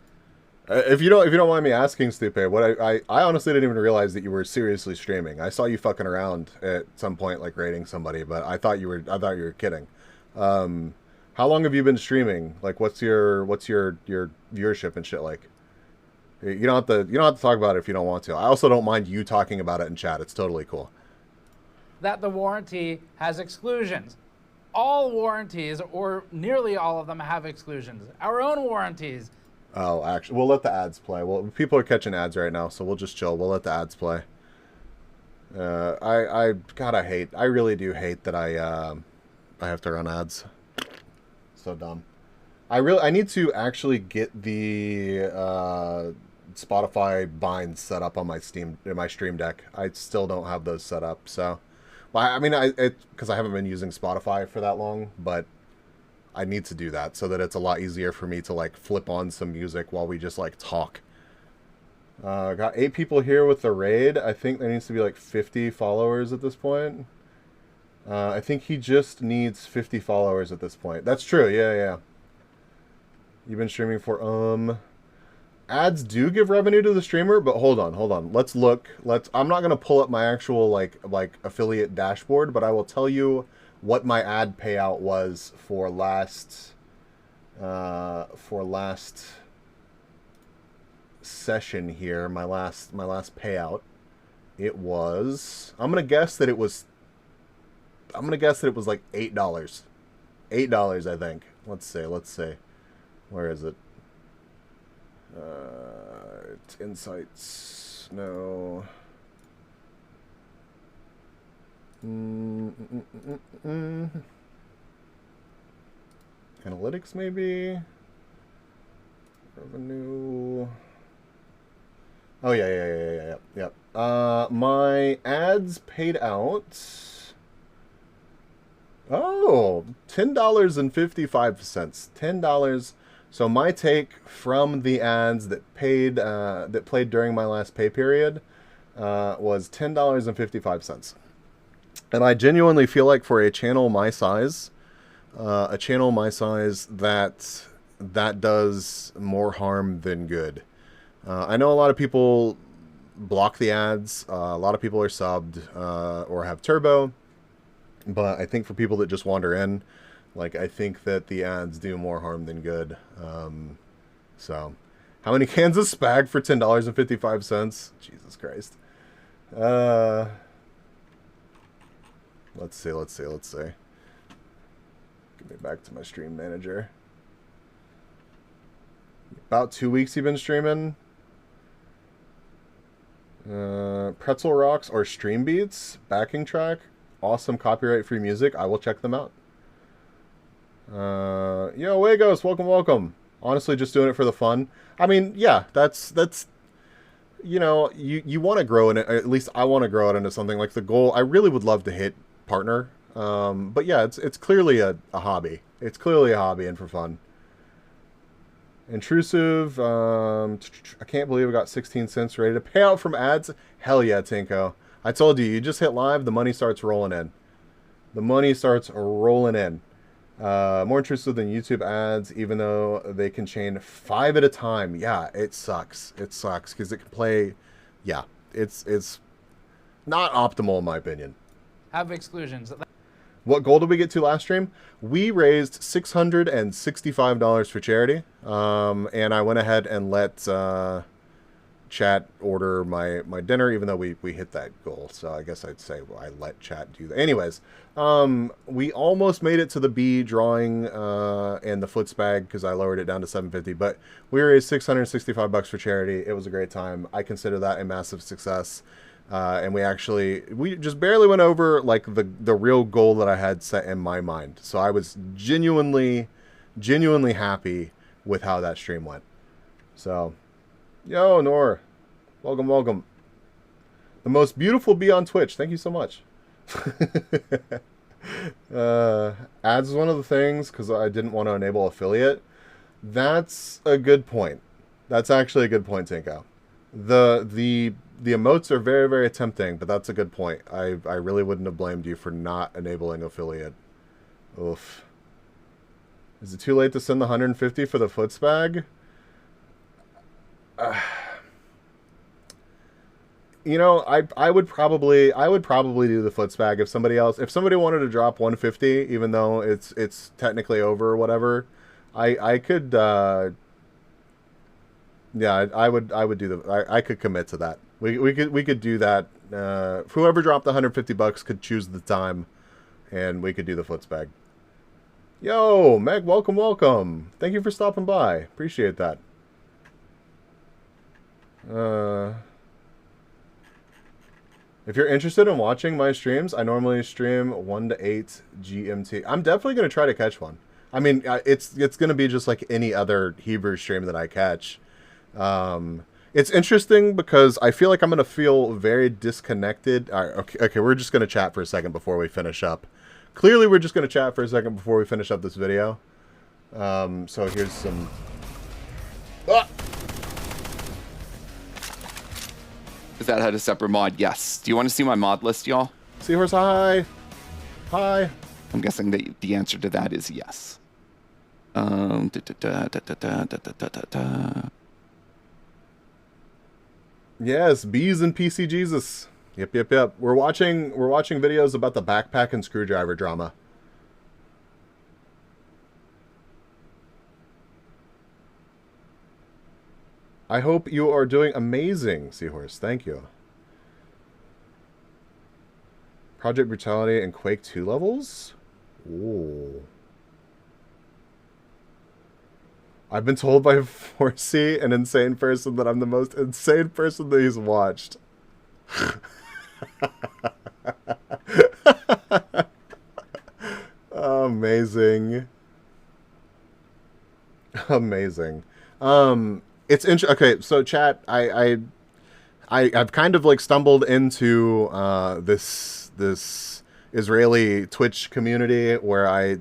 If you don't mind me asking, Stupe, what I honestly didn't even realize that you were seriously streaming. I saw you fucking around at some point, like raiding somebody, but I thought you were kidding. How long have you been streaming? Like, what's your viewership and shit like? You don't have to talk about it if you don't want to. I also don't mind you talking about it in chat. It's totally cool. that the warranty has exclusions. All warranties, or nearly all of them, have exclusions. Our own warranties Oh, actually, we'll let the ads play. Well, people are catching ads right now, so we'll just chill. We'll let the ads play. God, I really do hate that I have to run ads. So dumb. I need to actually get the Spotify binds set up on my Stream Deck. I still don't have those set up. So, well, I mean, because I haven't been using Spotify for that long, but I need to do that so that it's a lot easier for me to like flip on some music while we just like talk. Got 8 people here with the raid. I think there needs to be like 50 followers at this point. I think he just needs 50 followers at this point. That's true. Yeah. You've been streaming for ads do give revenue to the streamer, but hold on. Let's look. I'm not gonna pull up my actual like affiliate dashboard, but I will tell you what my ad payout was for last session here. My last payout. It was. I'm gonna guess that it was like $8. $8, I think. Let's see. Where is it? It's insights. No. Analytics, maybe. Revenue. Oh yeah. My ads paid out. Oh, $10.55. $10. So my take from the ads that played during my last pay period was $10.55. And I genuinely feel like for a channel my size, that does more harm than good. I know a lot of people block the ads. A lot of people are subbed or have turbo. But I think for people that just wander in, like, I think that the ads do more harm than good. So, how many cans of Spag for $10.55? Jesus Christ. Let's see. Get me back to my stream manager. About 2 weeks you've been streaming. Pretzel Rocks or Stream Beats, backing track. Awesome copyright-free music. I will check them out. Yo, Wagos, welcome. Honestly, just doing it for the fun. I mean, yeah, that's you know, you want to grow in it. At least I want to grow it into something like the goal. I really would love to hit partner. But yeah, it's clearly a hobby. It's clearly a hobby and for fun. Intrusive. I can't believe I got 16 cents ready to pay out from ads. Hell yeah, Tinko. I told you, you just hit live, the money starts rolling in. More intrusive than YouTube ads, even though they can chain 5 at a time. Yeah, it sucks. It sucks because it can play. Yeah, it's not optimal in my opinion. Have exclusions. What goal did we get to last stream? We raised $665 for charity, and I went ahead and let chat order my dinner, even though we hit that goal. So I guess I'd say I let chat do that. Anyways, we almost made it to the B drawing and the foots bag because I lowered it down to $750. But we raised $665 for charity. It was a great time. I consider that a massive success. And we just barely went over like the real goal that I had set in my mind. So I was genuinely happy with how that stream went. So, yo, Nor, welcome. The most beautiful bee on Twitch. Thank you so much. Ads is one of the things because I didn't want to enable affiliate. That's a good point. That's actually a good point, Tinko. The emotes are very, very tempting, but that's a good point. I really wouldn't have blamed you for not enabling affiliate. Oof. Is it too late to send the 150 for the foots bag? You know, I would probably do the foots bag if somebody wanted to drop 150, even though it's technically over or whatever. I could yeah, I would do I could commit to that. We could do that. Whoever dropped the $150 could choose the time, and we could do the foots bag. Yo, Meg, welcome. Thank you for stopping by. Appreciate that. If you're interested in watching my streams, I normally stream 1 to 8 GMT. I'm definitely going to try to catch one. I mean, it's going to be just like any other Hebrew stream that I catch. It's interesting because I feel like I'm going to feel very disconnected. All right, okay, we're just going to chat for a second before we finish up. Clearly, we're just going to chat for a second before we finish up this video. So here's some... Ah! Is that how to separate mod? Yes. Do you want to see my mod list, y'all? Seahorse, hi. Hi. I'm guessing that the answer to that is yes. Yes, bees and PC Jesus. Yep. We're watching videos about the backpack and screwdriver drama. I hope you are doing amazing, Seahorse. Thank you. Project Brutality and Quake 2 levels? Ooh. I've been told by Forsey, an insane person, that I'm the most insane person that he's watched. Amazing. Amazing. It's okay, so chat, I've kind of like stumbled into this Israeli Twitch community where I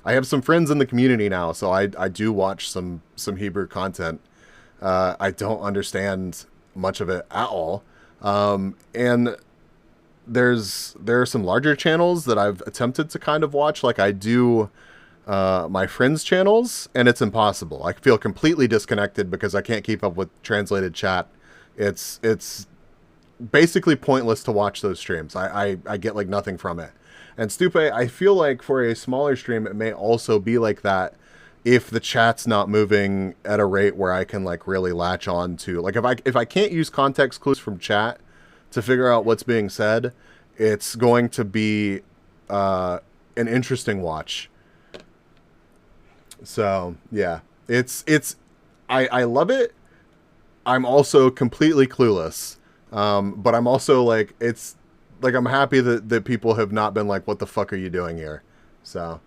have some friends in the community now, so I do watch some Hebrew content. I don't understand much of it at all. And there are some larger channels that I've attempted to kind of watch, like I do my friends' channels, and it's impossible. I feel completely disconnected because I can't keep up with translated chat. It's basically pointless to watch those streams. I get like nothing from it. And Stupe, I feel like for a smaller stream, it may also be like that if the chat's not moving at a rate where I can like really latch on to, like if I can't use context clues from chat to figure out what's being said, it's going to be an interesting watch. So yeah, I love it. I'm also completely clueless. But I'm also like, it's like, I'm happy that people have not been like, what the fuck are you doing here? So.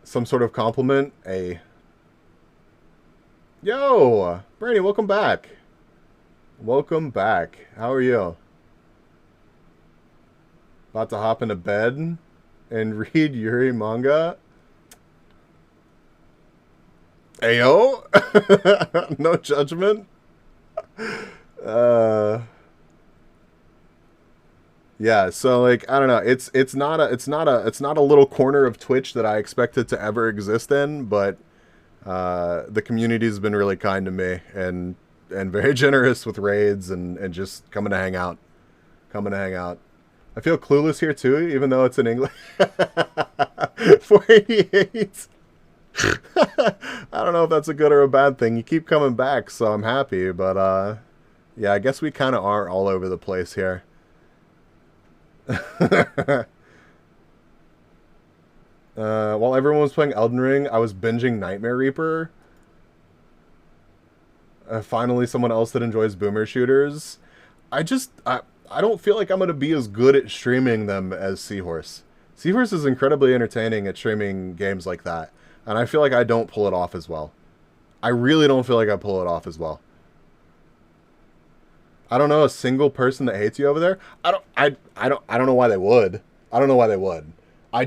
Some sort of compliment. Yo, Brady, welcome back. Welcome back. How are you? About to hop into bed and read Yuri manga? Ayo? No judgment? Yeah, so like, I don't know, it's not a little corner of Twitch that I expected to ever exist in, but the community's been really kind to me and very generous with raids and just coming to hang out. I feel clueless here too, even though it's in English. 488. I don't know if that's a good or a bad thing. You keep coming back, so I'm happy, but yeah, I guess we kind of are all over the place here. While everyone was playing Elden Ring, I was binging Nightmare Reaper. Finally, someone else that enjoys boomer shooters. I don't feel like I'm going to be as good at streaming them as Seahorse. Seahorse is incredibly entertaining at streaming games like that, and I feel like I don't pull it off as well. I really don't feel like I pull it off as well. I don't know a single person that hates you over there. I don't know why they would. I don't know why they would. I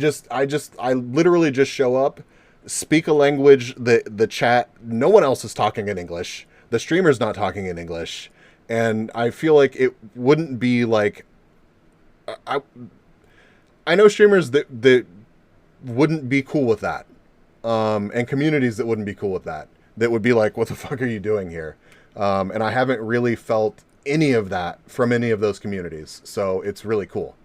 literally just show up, speak a language that the chat, no one else is talking in English. The streamer's not talking in English. And I feel like it wouldn't be like, I know streamers that wouldn't be cool with that. And communities that wouldn't be cool with that. That would be like, what the fuck are you doing here? And I haven't really felt any of that from any of those communities. So it's really cool.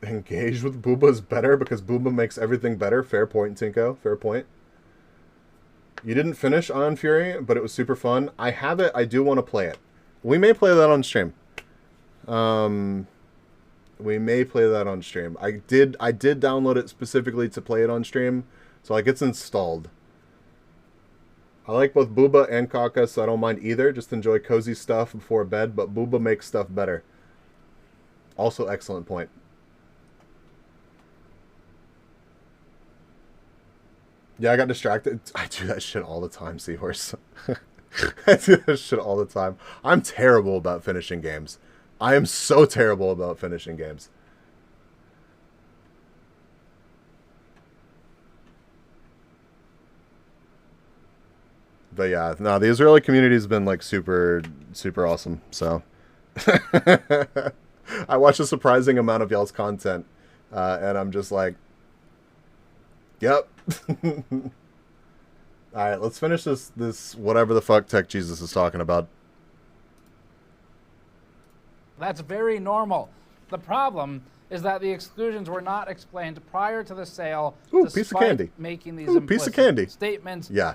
Engaged with Booba is better because Booba makes everything better. Fair point, Tinko. Fair point. You didn't finish on Fury, but it was super fun. I have it. I do want to play it. We may play that on stream. We may play that on stream. I did download it specifically to play it on stream, so like it's installed. I like both Booba and Kaka, so I don't mind either. Just enjoy cozy stuff before bed, but Booba makes stuff better. Also, excellent point. Yeah, I got distracted. I do that shit all the time, Seahorse. I do that shit all the time. I'm terrible about finishing games. I am so terrible about finishing games. But yeah, no, the Israeli community has been like super, super awesome. So I watch a surprising amount of y'all's content, and I'm just like, yep. All right, let's finish this whatever the fuck Tech Jesus is talking about. That's very normal. The problem is that the exclusions were not explained prior to the sale. Ooh, piece of candy. Making these Ooh, piece of candy. statements. Yeah.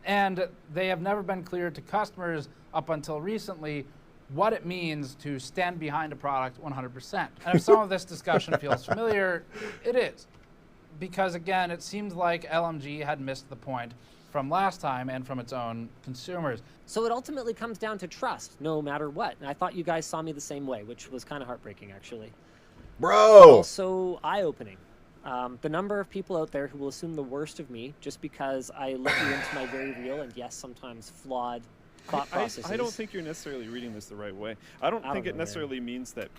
And they have never been clear to customers up until recently what it means to stand behind a product 100%. And if some of this discussion feels familiar, it is. Because again, it seems like LMG had missed the point from last time and from its own consumers. So it ultimately comes down to trust, no matter what. And I thought you guys saw me the same way, which was kind of heartbreaking, actually. Bro! Also eye-opening. The number of people out there who will assume the worst of me just because I let you into my very real and, yes, sometimes flawed thought processes. I don't think you're necessarily reading this the right way. I don't think it necessarily means that...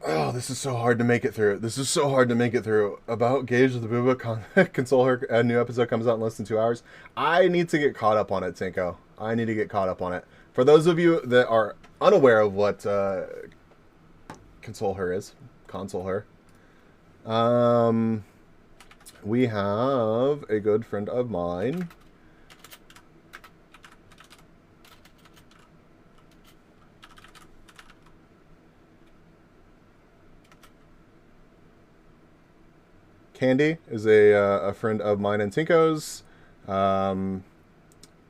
Oh, this is so hard to make it through. This is so hard to make it through. About Gage the Booba console her. A new episode comes out in less than 2 hours. I need to get caught up on it, Tinko. I need to get caught up on it. For those of you that are unaware of what console her is, we have a good friend of mine. Candy is a friend of mine and Tinko's.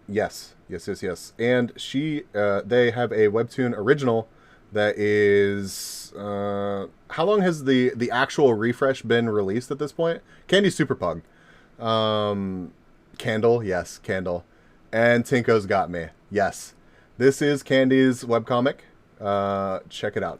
Yes. And they have a Webtoon original that is... how long has the actual refresh been released at this point? Candy's Super Pug. Candle, yes, Candle. And Tinko's Got Me, yes. This is Candy's webcomic. Check it out.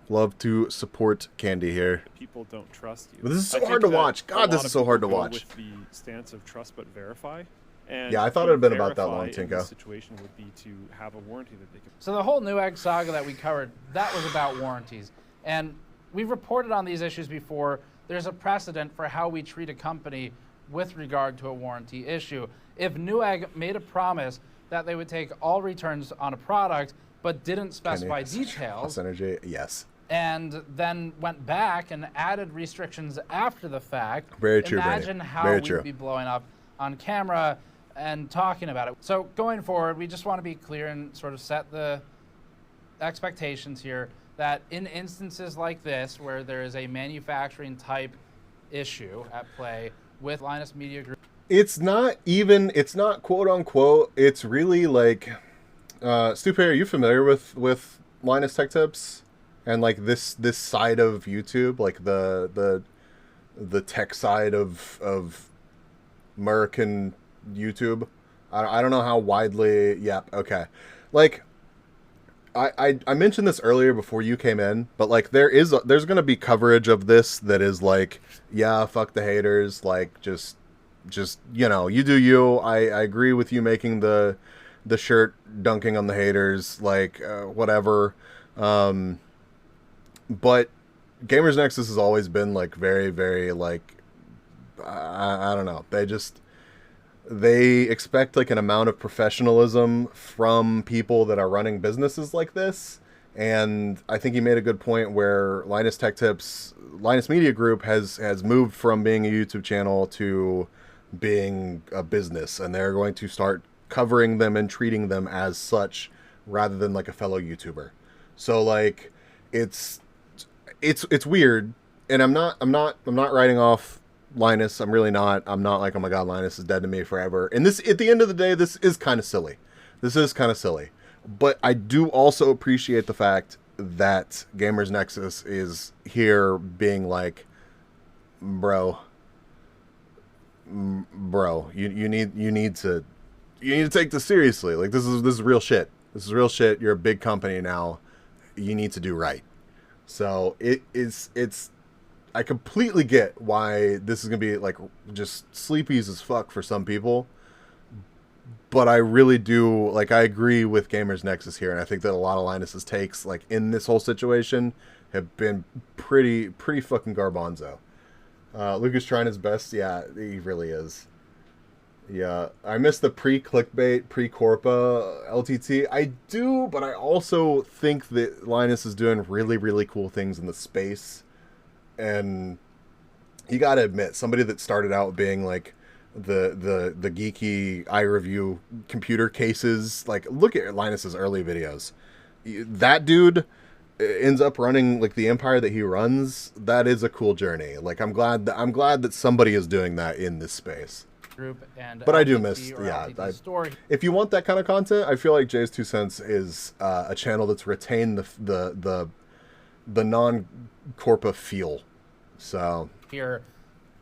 Love to support Candy here. People don't trust you. But this is so hard to watch. God, this is so hard to watch. With the stance of trust but verify. And yeah, I thought it had been about that long, Tinko. The situation would be to have a warranty that they could... So the whole Newegg saga that we covered, that was about warranties. And we've reported on these issues before. There's a precedent for how we treat a company with regard to a warranty issue. If Newegg made a promise that they would take all returns on a product but didn't specify details... Energy, yes. And then went back and added restrictions after the fact. Very true, Imagine Brady. how Very we'd true. be blowing up on camera and talking about it. So going forward, we just want to be clear and sort of set the expectations here that in instances like this, where there is a manufacturing type issue at play with Linus Media Group. It's not quote unquote, it's really like, Stupe, are you familiar with Linus Tech Tips? And like this side of YouTube, like the tech side of American YouTube. I don't know how widely. Yep. Okay. Like I mentioned this earlier before you came in, but like there's gonna be coverage of this that is like, yeah, fuck the haters. Like just you know, you do you. I agree with you making the shirt dunking on the haters. Like whatever. But Gamers Nexus has always been like very, very like I don't know. They expect like an amount of professionalism from people that are running businesses like this. And I think he made a good point where Linus Media Group has moved from being a YouTube channel to being a business, and they're going to start covering them and treating them as such rather than like a fellow YouTuber. So like it's weird, and I'm not writing off Linus. I'm really not. I'm not like, oh my god, Linus is dead to me forever. And this, at the end of the day, this is kind of silly. But I do also appreciate the fact that Gamers Nexus is here being like, bro, you need to take this seriously. Like, this is real shit. This is real shit. You're a big company now. You need to do right. So it's I completely get why this is gonna be like just sleepies as fuck for some people. But I really do, like, I agree with Gamers Nexus here, and I think that a lot of Linus's takes, like, in this whole situation have been pretty fucking garbanzo. Lucas trying his best. Yeah, he really is. Yeah, I miss the pre-clickbait, pre-corpa LTT. I do, but I also think that Linus is doing really cool things in the space. And you gotta admit, somebody that started out being, like, the geeky eye review computer cases, like, look at Linus's early videos. That dude ends up running like the empire that he runs. That is a cool journey. Like, I'm glad that somebody is doing that in this space. Group and but I do LTT miss, or yeah. LTT story. If you want that kind of content, I feel like Jay's 2 Cents is a channel that's retained the non-corpa feel. So Here,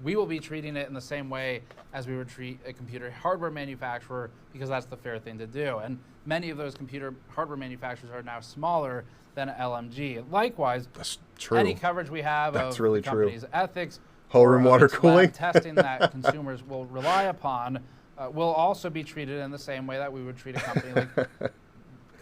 we will be treating it in the same way as we would treat a computer hardware manufacturer, because that's the fair thing to do. And many of those computer hardware manufacturers are now smaller than LMG. Likewise, that's true. Any coverage we have that's of really the company's true. ethics, whole room water its cooling lab testing that consumers will rely upon, will also be treated in the same way that we would treat a company like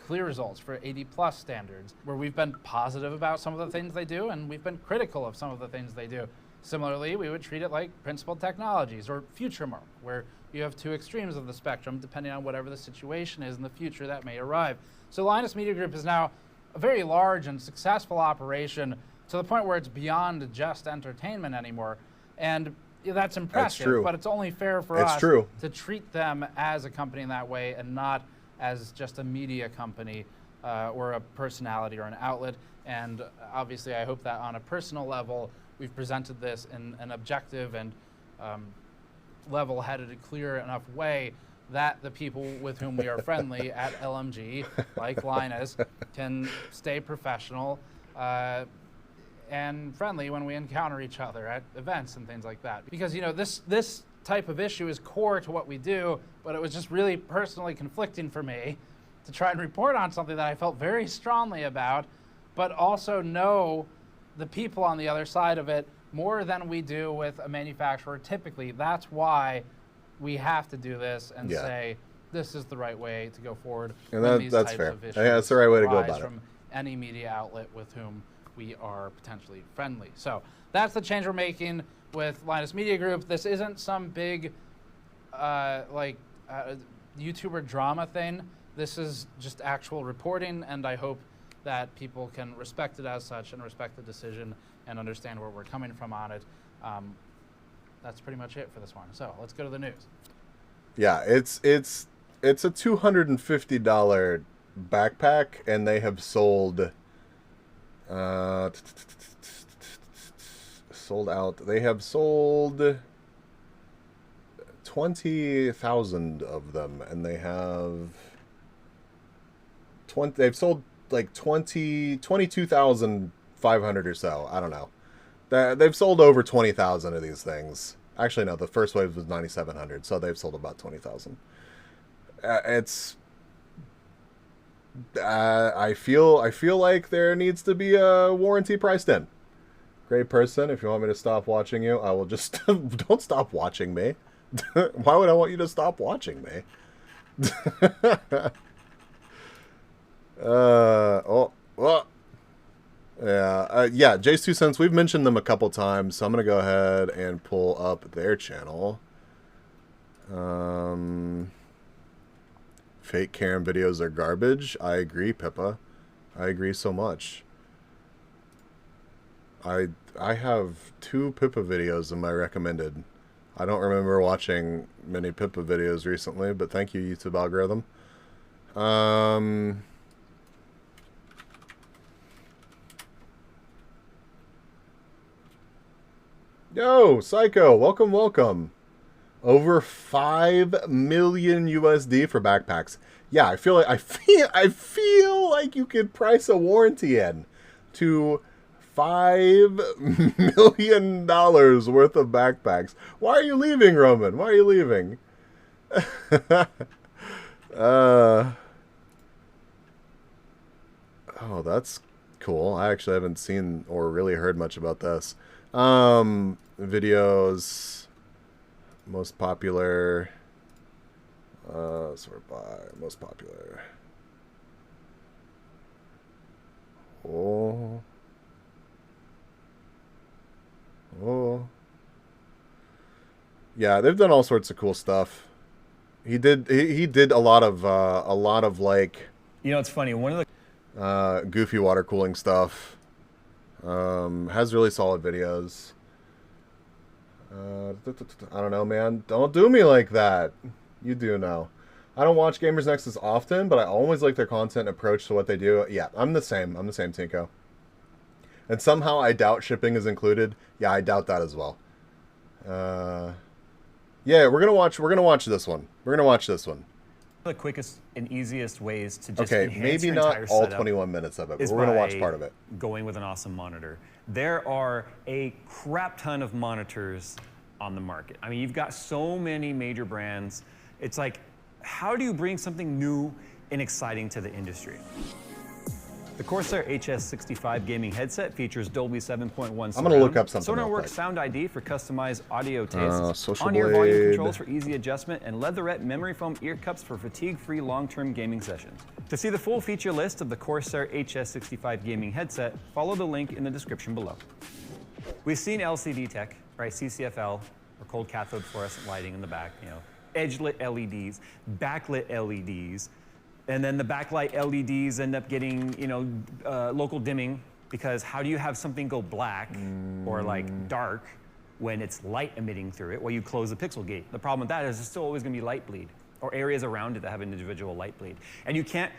Clear Results for 80+ standards, where we've been positive about some of the things they do and we've been critical of some of the things they do. Similarly, we would treat it like Principled Technologies or FutureMark, where you have two extremes of the spectrum depending on whatever the situation is in the future that may arrive. So Linus Media Group is now a very large and successful operation to the point where it's beyond just entertainment anymore. And that's impressive, true. but it's only fair for It's us true. to treat them as a company in that way and not as just a media company or a personality or an outlet. And obviously, I hope that on a personal level, we've presented this in an objective and level-headed, clear enough way that the people with whom we are friendly at LMG, like Linus, can stay professional and friendly when we encounter each other at events and things like that. Because, you know, this type of issue is core to what we do, but it was just really personally conflicting for me to try and report on something that I felt very strongly about, but also know the people on the other side of it more than we do with a manufacturer typically. That's why we have to do this and say this is the right way to go forward. And when these that's types fair. of issues Yeah, that's the right way to go arise about it. from any media outlet with whom we are potentially friendly. So that's the change we're making with Linus Media Group. This isn't some big YouTuber drama thing. This is just actual reporting, and I hope that people can respect it as such and respect the decision and understand where we're coming from on it. That's pretty much it for this one. So let's go to the news. Yeah, it's a $250 backpack, and they have sold sold out. They have sold 20,000 of them, and they have they've sold like 22,500 or so. I don't know. They've sold over 20,000 of these things. Actually, no, the first wave was 9,700, so they've sold about 20,000. I feel like there needs to be a warranty priced in. Great person, if you want me to stop watching you, I will just don't stop watching me. Why would I want you to stop watching me? Yeah, Jay's 2 Cents, we've mentioned them a couple times, so I'm going to go ahead and pull up their channel. Fake Karen videos are garbage. I agree, Pippa. I agree so much. I have 2 Pippa videos in my recommended. I don't remember watching many Pippa videos recently, but thank you, YouTube algorithm. Yo, Psycho, welcome. Over 5 million USD for backpacks. Yeah, I feel like you could price a warranty in to $5 million worth of backpacks. Why are you leaving, Roman? Why are you leaving? Oh, that's cool. I actually haven't seen or really heard much about this. Videos, most popular, sort by most popular. Oh. Yeah, they've done all sorts of cool stuff. He did a lot of like, you know, it's funny, one of the goofy water cooling stuff. Has really solid videos. I don't know, man. Don't do me like that. You do know. I don't watch Gamers Next as often, but I always like their content and approach to what they do. Yeah, I'm the same, Tinko. And somehow I doubt shipping is included. Yeah, I doubt that as well. Yeah, we're gonna watch this one. One of the quickest and easiest ways to just okay, enhance maybe your not entire all setup 21 minutes of it, but is we're gonna by watch part of it. Going with an awesome monitor. There are a crap ton of monitors on the market. I mean, you've got so many major brands. It's like, how do you bring something new and exciting to the industry? The Corsair HS65 gaming headset features Dolby 7.1 surround. I'm gonna look up something real SonarWorks quick. Sound ID for customized audio tastes. Social On-ear volume Blade. controls for easy adjustment, and leatherette memory foam ear cups for fatigue-free long-term gaming sessions. To see the full feature list of the Corsair HS65 gaming headset, follow the link in the description below. We've seen LCD tech, right? CCFL, or cold cathode fluorescent lighting in the back, you know, edge-lit LEDs, backlit LEDs, and then the backlight LEDs end up getting, you know, local dimming, because how do you have something go black or like dark when it's light emitting through it? Well, you close the pixel gate. The problem with that is there's still always going to be light bleed, or areas around it that have an individual light bleed. And you can't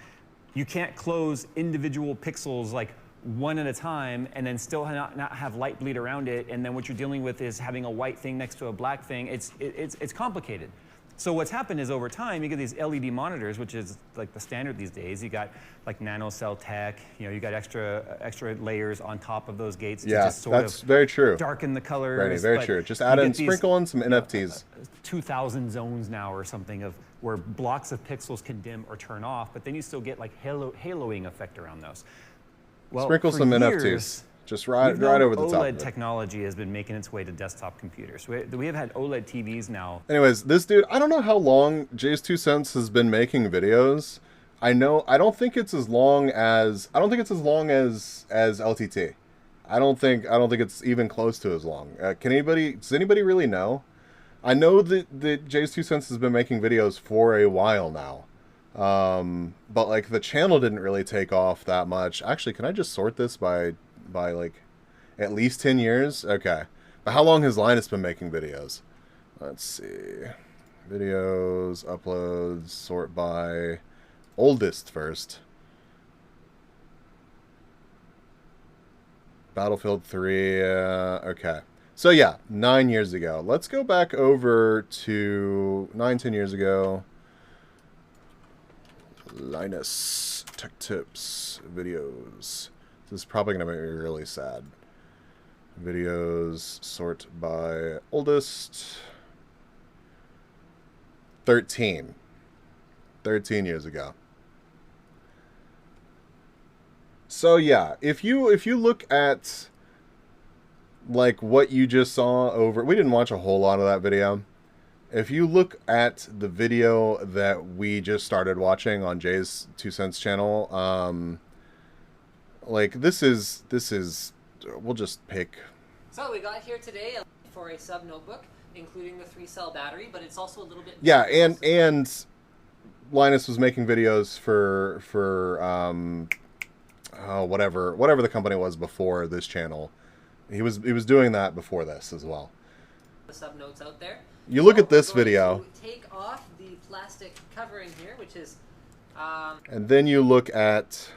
close individual pixels like one at a time and then still not have light bleed around it. And then what you're dealing with is having a white thing next to a black thing. It's complicated. So what's happened is over time, you get these LED monitors, which is like the standard these days. You got like nanocell tech, you know, you got extra layers on top of those gates to just sort of very true. Darken the colors. Right, very true. Just add in, sprinkle in some NFTs. 2,000 zones now or something of where blocks of pixels can dim or turn off, but then you still get like haloing effect around those. Well, Sprinkle some NFTs. Just right over the top OLED of it. technology has been making its way to desktop computers. We have had OLED TVs now. Anyways, this dude, I don't know how long Jay's 2 Cents has been making videos. I don't think it's as long as LTT. I don't think it's even close to as long. Does anybody really know? I know that Jay's 2 Cents has been making videos for a while now. But like the channel didn't really take off that much. Actually, can I just sort this by like at least 10 years? Okay. But how long has Linus been making videos? Let's see. Videos, uploads, sort by oldest first. Battlefield 3, okay. So yeah, 9 years ago. Let's go back over to 9-10 years ago. Linus Tech Tips videos. This is probably going to make me really sad. Videos, sort by oldest. 13 years ago. So yeah, if you look at like what you just saw over, we didn't watch a whole lot of that video. If you look at the video that we just started watching on Jay's 2 Cents channel, like this is we'll just pick. So we got here today for a sub notebook, including the 3-cell battery, but it's also a little bit. Yeah, and Linus was making videos for whatever the company was before this channel. He was doing that before this as well. The sub notes out there. You look at this video. Take off the plastic covering here, which is. And then you look at.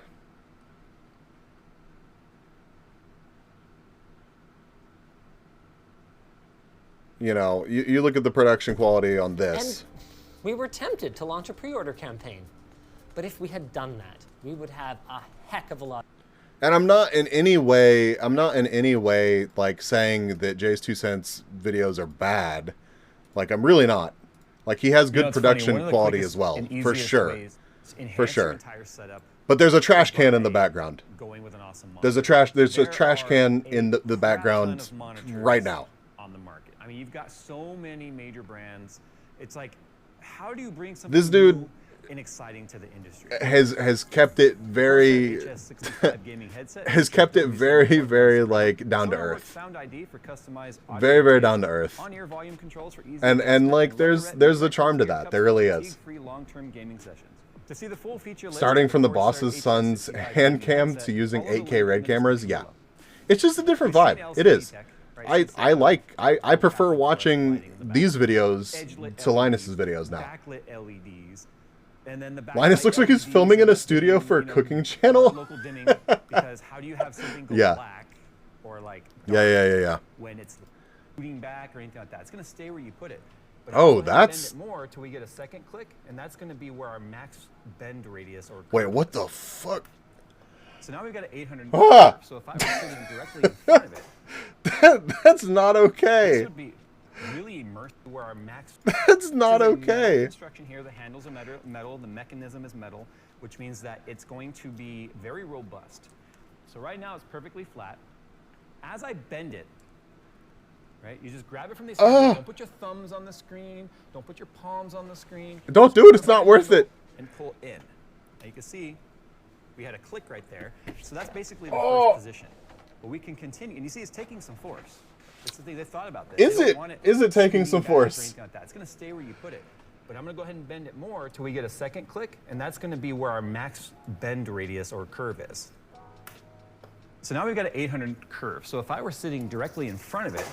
You know, you look at the production quality on this. And we were tempted to launch a pre-order campaign. But if we had done that, we would have a heck of a lot. And I'm not in any way like saying that Jay's 2 cents videos are bad. Like, I'm really not. Like, he has good production quality as well, for sure. For sure. But there's a trash can in the background. There's a trash can in the background right now. On the market. I mean, you've got so many major brands. It's like, how do you bring something This dude new and exciting to the industry? has kept it very has kept it very like down to earth. Sound ID for customized Very, very down to earth. on-ear volume controls for easy And like there's a charm to that. There really is. fatigue-free long-term gaming sessions. To see the full feature list Starting of from the Corsair boss's son's HS65 hand cam headset, to using follow the 8K link red in the cameras, description yeah. below. It's just a different vibe. It is. I prefer watching these videos to Linus's videos now. Backlit LEDs. And then the Linus looks like he's filming in a studio for a cooking channel. Local dimming, because how do you have something go Yeah. black or like Yeah. when it's shooting back or anything like that? It's going to stay where you put it. But Oh, we'll that's- bend it more till we get a second click, and that's going to be where our max bend radius or Wait, curve what is. the fuck? So now we've got an 800. Ah! Curve, so if I was sitting directly in front of it, That's not okay. this would be really immersive where our max. That's not So the metal okay. construction here, the handles are metal, the mechanism is metal, which means that it's going to be very robust. So right now it's perfectly flat. As I bend it, right, you just grab it from the screen. Ah! Don't put your thumbs on the screen. Don't put your palms on the screen. Don't do it. It's not worth it. And pull in. Now you can see we had a click right there. So that's basically the Oh! first position. But we can continue. And you see it's taking some force. That's the thing. They thought about this. Is They don't it? want it Is it taking shooting some back or force? anything like that. It's going to stay where you put it. But I'm going to go ahead and bend it more till we get a second click. And that's going to be where our max bend radius or curve is. So now we've got an 800 curve. So if I were sitting directly in front of it,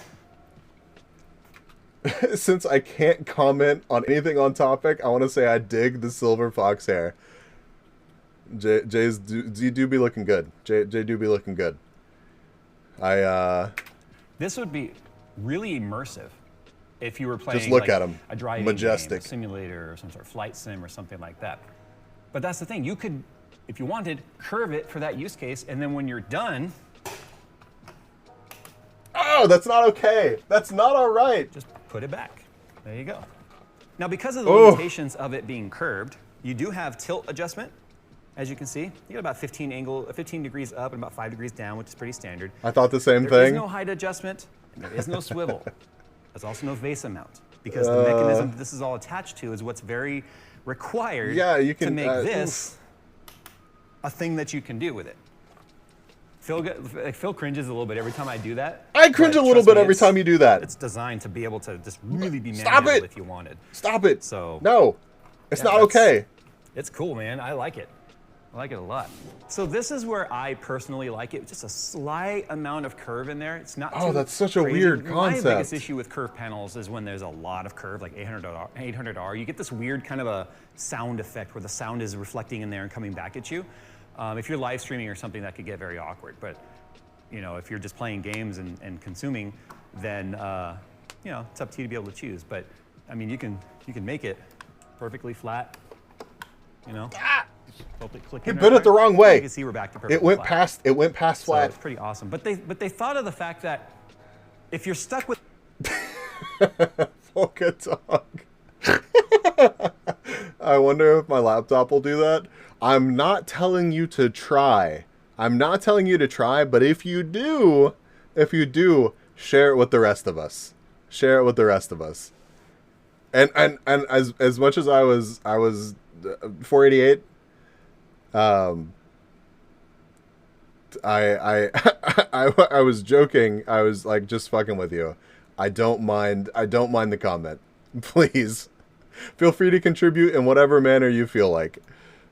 Since I can't comment on anything on topic, I want to say I dig the silver fox hair. Jay's do be looking good. Jay do be looking good. this would be really immersive if you were playing Just look like at 'em. a driving Majestic. game, a simulator or some sort of flight sim or something like that. But that's the thing. You could, if you wanted, curve it for that use case, and then when you're done, Oh, that's not okay. That's not all right. just put it back. There you go. Now, because of the Oh. limitations of it being curved, you do have tilt adjustment. As you can see, you get about 15 degrees up and about 5 degrees down, which is pretty standard. I thought the same There is thing. no height adjustment, and there is no swivel. There's also no VESA mount, because the mechanism that this is all attached to is what's very required Yeah, you to can, make this a thing that you can do with it. Phil cringes a little bit every time I do that. I cringe a but little trust bit me, every time you do that. It's designed to be able to just really be Stop manageable it! if you wanted. Stop it. So No, it's yeah, not that's- okay. It's cool, man. I like it. I like it a lot. So this is where I personally like it. Just a slight amount of curve in there. It's not Oh, too that's such a crazy. weird My biggest concept. issue with curve panels is when there's a lot of curve, like 800R. You get this weird kind of a sound effect where the sound is reflecting in there and coming back at you. If you're live streaming or something, that could get very awkward. But you know, if you're just playing games and consuming, then you know, it's up to you to be able to choose. But I mean, you can make it perfectly flat. You know. You bit it the wrong way. You can see we're back to perfectly It went flat. past. It went past So flat. it's pretty awesome. But they thought of the fact that if you're stuck with Polka dog. I wonder if my laptop will do that. I'm not telling you to try. I'm not telling you to try, but if you do, share it with the rest of us. Share it with the rest of us. And as much as I was 488, I was joking. I was like just fucking with you. I don't mind the comment. Please feel free to contribute in whatever manner you feel like.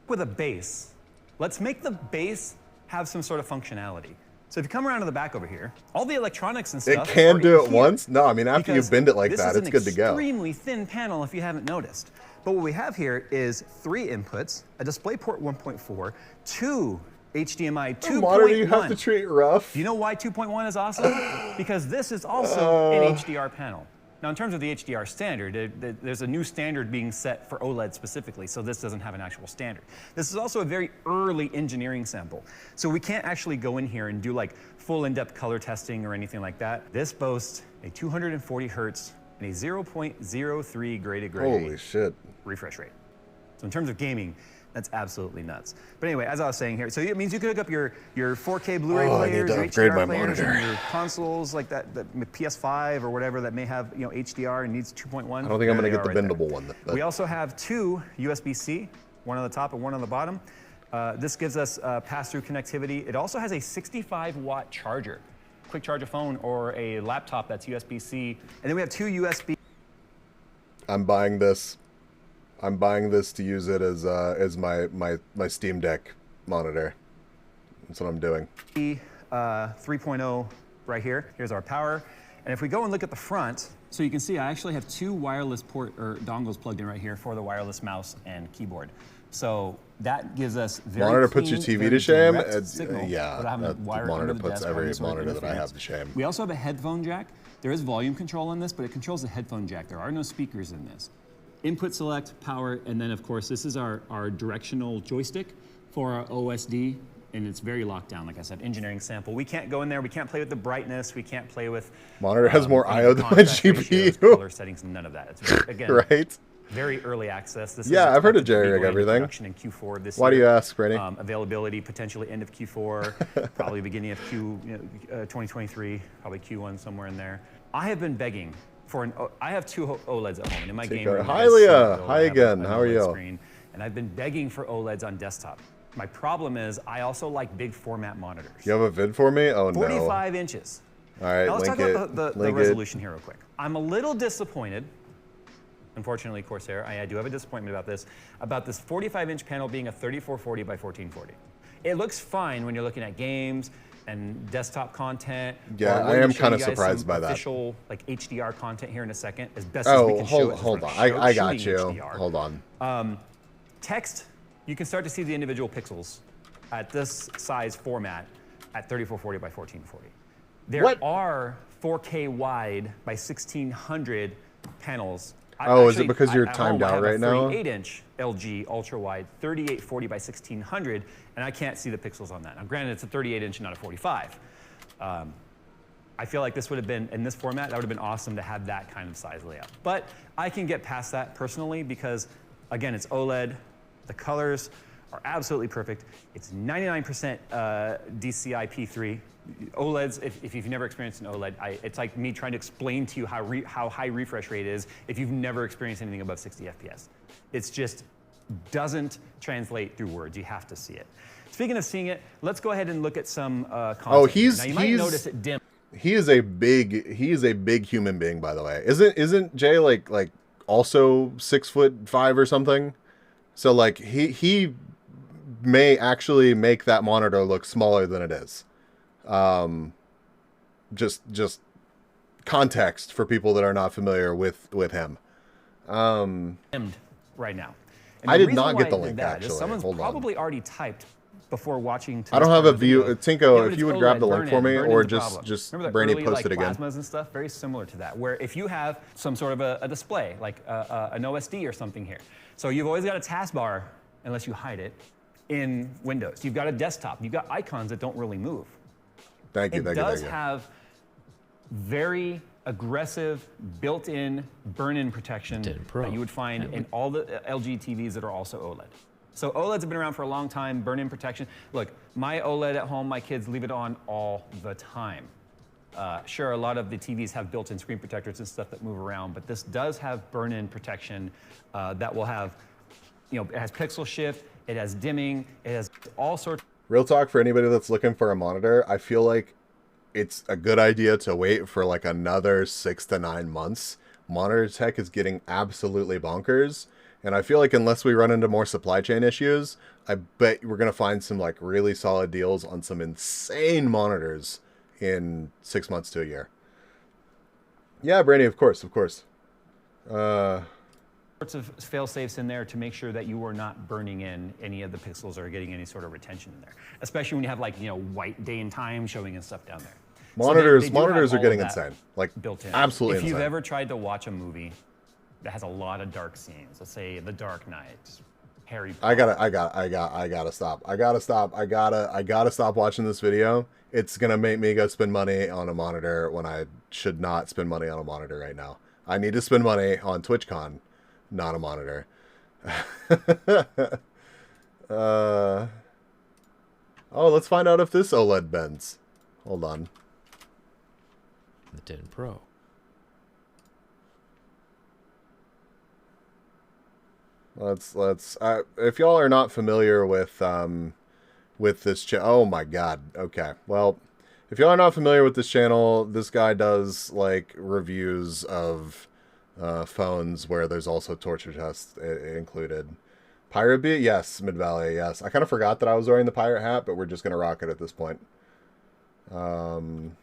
with a base. Let's make the base have some sort of functionality. So if you come around to the back over here, all the electronics and It stuff. can are do in it here. once? No, I mean after you Because bend it like this that, is it's good to an go. extremely thin panel if you haven't noticed. But what we have here is 3 inputs, a DisplayPort 1.4, 2 HDMI 2.1. What monitor do you have to treat rough? Do you know why 2.1 is awesome? Because this is also an HDR panel. Now, in terms of the HDR standard, there's a new standard being set for OLED specifically, so this doesn't have an actual standard. This is also a very early engineering sample, so we can't actually go in here and do like full in-depth color testing or anything like that. This boasts a 240 hertz and a 0.03 graded grade Holy shit. refresh rate. So in terms of gaming, that's absolutely nuts. But anyway, as I was saying here, so it means you could hook up your 4K Blu-ray players, your HDR players, and your consoles like that PS5 or whatever that may have HDR and needs 2.1. I don't think I'm going to get the bendable one. We also have 2 USB-C, one on the top and one on the bottom. This gives us pass-through connectivity. It also has a 65-watt charger. Quick charge a phone or a laptop that's USB-C. And then we have 2 USB. I'm buying this. I'm buying this to use it as my Steam Deck monitor. That's what I'm doing. 3.0 right here. Here's our power. And if we go and look at the front, so you can see I actually have 2 wireless dongles plugged in right here for the wireless mouse and keyboard. So that gives us very monitor clean, puts your TV very to shame. direct signal Yeah, without having to wire it monitor under the puts desk or every any sort of monitor that I interference. have to shame. We also have a headphone jack. There is volume control on this, but it controls the headphone jack. There are no speakers in this. Input select, power, and then of course this is our directional joystick for our OSD, and it's very locked down, like I said, engineering sample. We can't go in there, we can't play with the brightness, we can't play with... Monitor has more I/O than my GPU. Color settings, none of that. It's very, again, right? Very early access. This Yeah, is I've heard of expected to be jerry-rig going into everything. production in Q4 of this Why do year. you ask, Brady? Availability potentially end of Q4, probably beginning of 2023, probably Q1 somewhere in there. I have been begging for I have 2 OLEDs at home, and in my game room, Hi, Leah. Hi again. How are you? Screen, and I've been begging for OLEDs on desktop. My problem is I also like big format monitors. You have a vid for me? Oh, 45 inches. All right, now let's link talk it. about the resolution here real quick. I'm a little disappointed. Unfortunately, Corsair, I do have a disappointment about this 45-inch panel being a 3440 by 1440. It looks fine when you're looking at games and desktop content. Yeah, I am kind of surprised by that. Official like HDR content here in a second, as best as we can show it. Hold on. I got you. HDR. Hold on. Text, you can start to see the individual pixels at this size format at 3440 by 1440. There are 4K wide by 1600 panels. Is it because you're timed out right now? 38-inch LG ultra wide, 3840 by 1600, and I can't see the pixels on that. Now, granted, it's a 38-inch, not a 45. I feel like this would have been, in this format, that would have been awesome to have that kind of size layout. But I can get past that personally because, again, it's OLED. The colors are absolutely perfect. It's 99% DCI P3. OLEDs, if you've never experienced an OLED, it's like me trying to explain to you how high refresh rate is if you've never experienced anything above 60 FPS. It's just doesn't translate through words. You have to see it. Speaking of seeing it, let's go ahead and look at some content. Oh, now, you might notice it dim. He is a big human being, by the way. Isn't Jay like also 6'5" or something? So like he may actually make that monitor look smaller than it is. Just context for people that are not familiar with him. Right now. I did not get the link, actually. Someone's Hold on. probably already typed before watching. I don't have a view. Tinko, if you would grab the link for me, or Burn-in just Remember the Brandy early, post it again. plasmas and stuff, very similar to that, where if you have some sort of a display, like an OSD or something here, so you've always got a taskbar, unless you hide it, in Windows. You've got a desktop. You've got icons that don't really move. Thank you. It does have very aggressive built-in burn-in protection that you would find in all the LG TVs that are also OLED. So OLEDs have been around for a long time, burn-in protection. Look, my OLED at home, my kids leave it on all the time. Sure, a lot of the TVs have built-in screen protectors and stuff that move around, but this does have burn-in protection that will have, it has pixel shift, it has dimming, it has all sorts. Real talk, for anybody that's looking for a monitor, I feel like it's a good idea to wait for like another 6 to 9 months. Monitor tech is getting absolutely bonkers. And I feel like unless we run into more supply chain issues, I bet we're going to find some like really solid deals on some insane monitors in 6 months to a year. Yeah, Brandy, of course. Sorts of fail-safes in there to make sure that you are not burning in any of the pixels or getting any sort of retention in there. Especially when you have like, white day and time showing and stuff down there. Monitors, they do monitors have are all getting of that insane. Like built in. absolutely If you've insane. ever tried to watch a movie that has a lot of dark scenes, let's say The Dark Knight, Harry Potter. I gotta stop. I gotta stop watching this video. It's gonna make me go spend money on a monitor when I should not spend money on a monitor right now. I need to spend money on TwitchCon, not a monitor. Oh, let's find out if this OLED bends. Hold on. The 10 Pro. Let's if y'all are not familiar with this channel, oh my god. Okay. Well, if y'all are not familiar with this channel, this guy does like reviews of phones where there's also torture tests included. Pirate Beat? Yes. Mid Valley, yes. I kind of forgot that I was wearing the pirate hat, but we're just going to rock it at this point. YouTube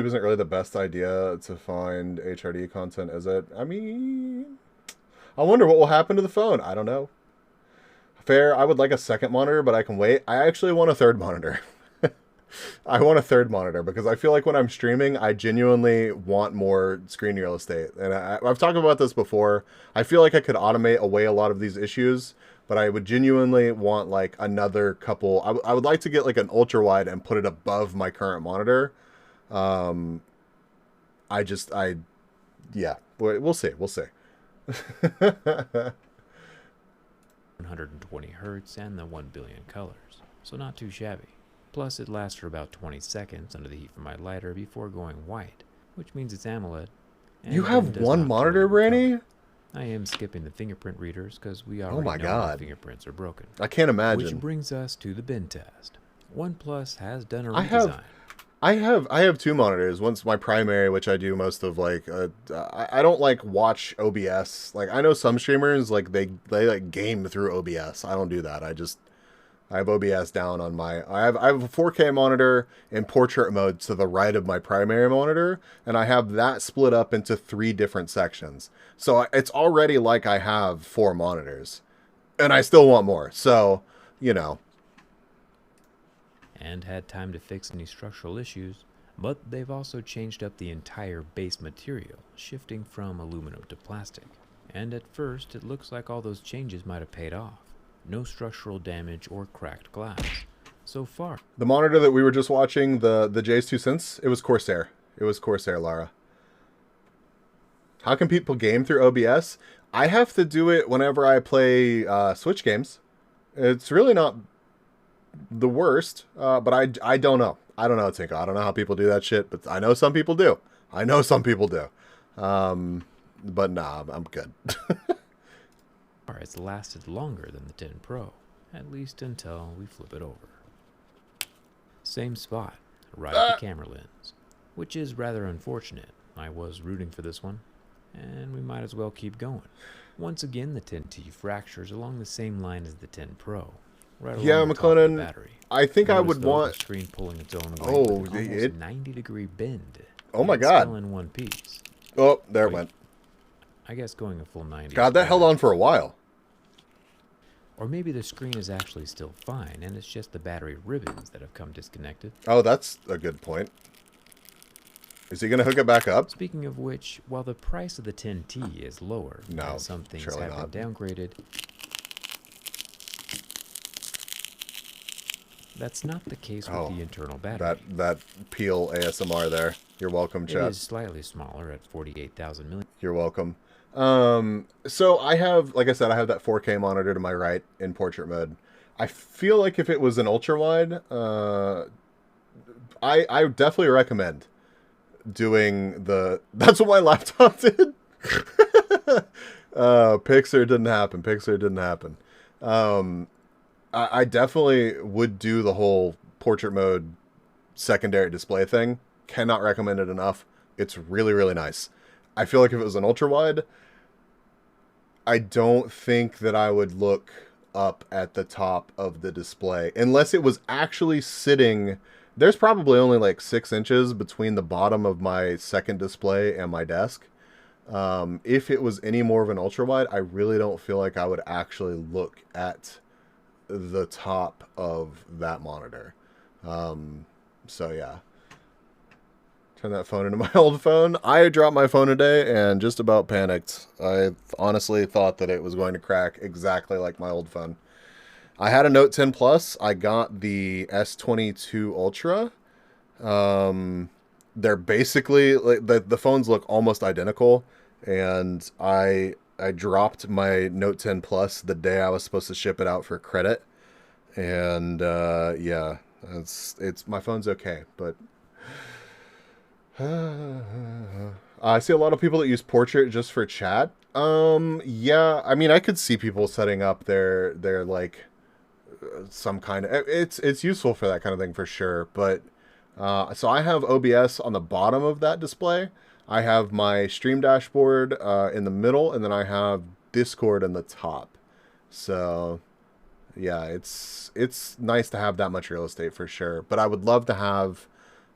isn't really the best idea to find HRD content, is it? I mean, I wonder what will happen to the phone. I don't know. Fair, I would like a second monitor, but I can wait. I actually want a third monitor. I want a third monitor because I feel like when I'm streaming, I genuinely want more screen real estate. And I've talked about this before. I feel like I could automate away a lot of these issues, but I would genuinely want like another couple. I would like to get like an ultra wide and put it above my current monitor. Yeah, we'll see. 120 hertz and the 1 billion colors, so not too shabby. Plus, it lasts for about 20 seconds under the heat from my lighter before going white, which means it's AMOLED. You have one monitor, Branny? I am skipping the fingerprint readers because we Oh already my know God. the fingerprints are broken. I can't imagine. Which brings us to the bin test. OnePlus has done a I redesign. have two monitors. One's my primary, which I do most of like I don't like watch OBS. Like I know some streamers like they like game through OBS. I don't do that. I have OBS down on my I have a 4K monitor in portrait mode to the right of my primary monitor, and I have that split up into 3 different sections. So it's already like I have 4 monitors. And I still want more. So, you know, and had time to fix any structural issues, but they've also changed up the entire base material, shifting from aluminum to plastic. And at first, it looks like all those changes might have paid off. No structural damage or cracked glass. So far. The monitor that we were just watching, the J's 2 cents, it was Corsair. It was Corsair, Lara. How can people game through OBS? I have to do it whenever I play Switch games. It's really not the worst, but I don't know. I don't know, Tinko. I don't know how people do that shit, but I know some people do. But nah, I'm good. It's lasted longer than the 10 Pro, at least until we flip it over. Same spot, right at the camera lens, which is rather unfortunate. I was rooting for this one, and we might as well keep going. Once again, the 10T fractures along the same line as the 10 Pro. Right yeah, along the top of the McLennan, battery. I think I Notice, would though, want... the screen pulling its own weight Oh, with an almost 90-degree bend. Oh my and God. Still in one piece. Oh, there it went. I guess going a full 90. God, that held on for a while. Or maybe the screen is actually still fine, and it's just the battery ribbons that have come disconnected. Oh, that's a good point. Is he going to hook it back up? Speaking of which, while the price of the 10T is lower, No, as some things surely have not. been downgraded, that's not the case with the internal battery. That Peel ASMR there. You're welcome, chat. It is slightly smaller at 48,000 milliamps. You're welcome. So I have, like I said, I have that 4K monitor to my right in portrait mode. I feel like if it was an ultra wide, I would definitely recommend doing the. That's what my laptop did. Pixar didn't happen. I definitely would do the whole portrait mode secondary display thing. Cannot recommend it enough. It's really, really nice. I feel like if it was an ultra wide, I don't think that I would look up at the top of the display unless it was actually sitting. There's probably only like 6 inches between the bottom of my second display and my desk. If it was any more of an ultra wide, I really don't feel like I would actually look at the top of that monitor. So yeah. Turn that phone into my old phone. I dropped my phone today and just about panicked. I honestly thought that it was going to crack exactly like my old phone. I had a Note 10 Plus. I got the S22 Ultra. They're basically like the phones look almost identical, and I dropped my Note 10 Plus the day I was supposed to ship it out for credit, and yeah, it's my phone's okay, but I see a lot of people that use Portrait just for chat. Yeah, I mean, I could see people setting up their like some kind of it's useful for that kind of thing for sure, but so I have OBS on the bottom of that display. I have my stream dashboard in the middle, and then I have Discord in the top. So yeah, it's nice to have that much real estate for sure, but I would love to have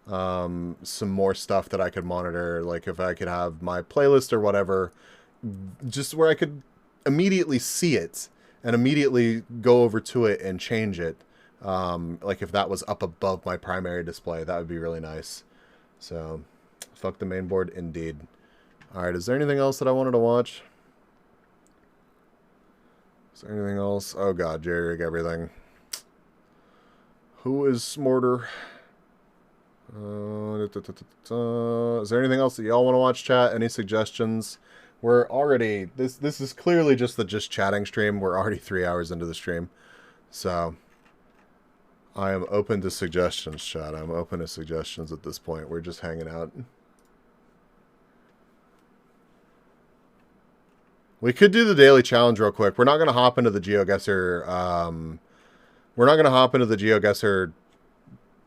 some more stuff that I could monitor, like if I could have my playlist or whatever, just where I could immediately see it and immediately go over to it and change it. Like if that was up above my primary display, that would be really nice. So fuck the main board indeed. All right, is there anything else that I wanted to watch? Is there anything else? Oh god, Jerry rig everything. Who is smarter? Is there anything else that y'all want to watch, chat? Any suggestions? We're already this is clearly just the just chatting stream. We're already 3 hours into the stream, so I am open to suggestions, chat. I'm open to suggestions at this point. We're just hanging out. We could do the daily challenge real quick. We're not going to hop into the GeoGuesr. We're not going to hop into the GeoGuesr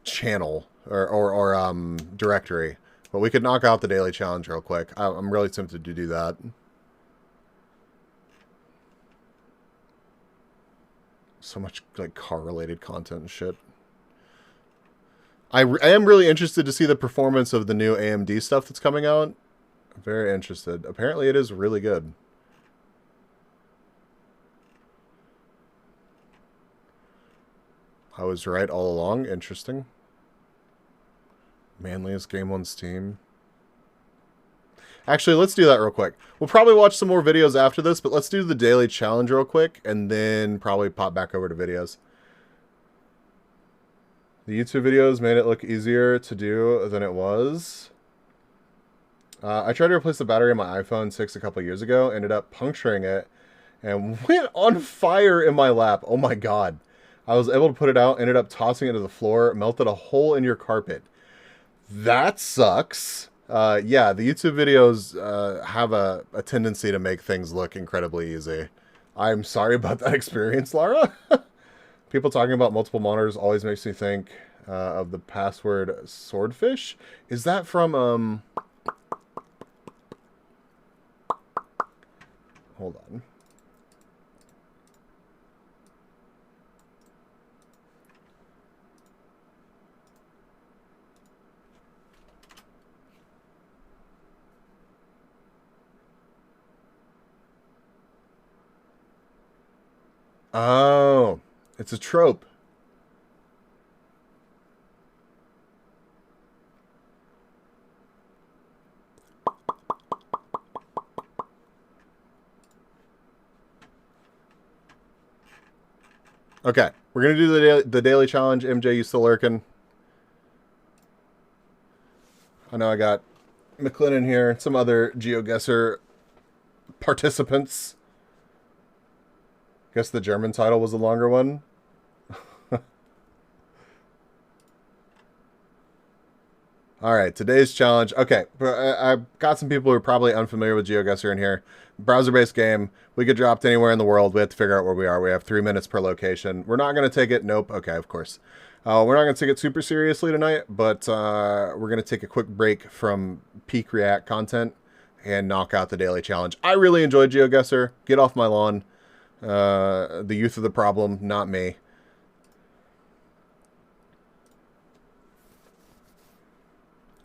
channel or directory, but we could knock out the daily challenge real quick. I'm really tempted to do that. So much like car-related content and shit. I am really interested to see the performance of the new AMD stuff that's coming out. Very interested. Apparently it is really good. I was right all along. Interesting. Manliest game on Steam. Actually, let's do that real quick. We'll probably watch some more videos after this, but let's do the daily challenge real quick, and then probably pop back over to videos. The YouTube videos made it look easier to do than it was. I tried to replace the battery on my iPhone 6 a couple years ago, ended up puncturing it, and went on fire in my lap. Oh my god. I was able to put it out, ended up tossing it to the floor, melted a hole in your carpet. That sucks. Yeah, the YouTube videos have a tendency to make things look incredibly easy. I'm sorry about that experience, Lara. People talking about multiple monitors always makes me think of the password swordfish. Is that from... Hold on. Oh, it's a trope. Okay, we're going to do the daily challenge. MJ, you still lurking? I know I got McLennan here, some other GeoGuesr participants. Guess the German title was the longer one. All right, today's challenge. Okay, I've got some people who are probably unfamiliar with GeoGuesr in here. Browser-based game. We get dropped anywhere in the world. We have to figure out where we are. We have 3 minutes per location. We're not going to take it. Nope. Okay, of course. We're not going to take it super seriously tonight, but we're going to take a quick break from peak React content and knock out the daily challenge. I really enjoyed GeoGuesr. Get off my lawn. The youth of the problem, not me.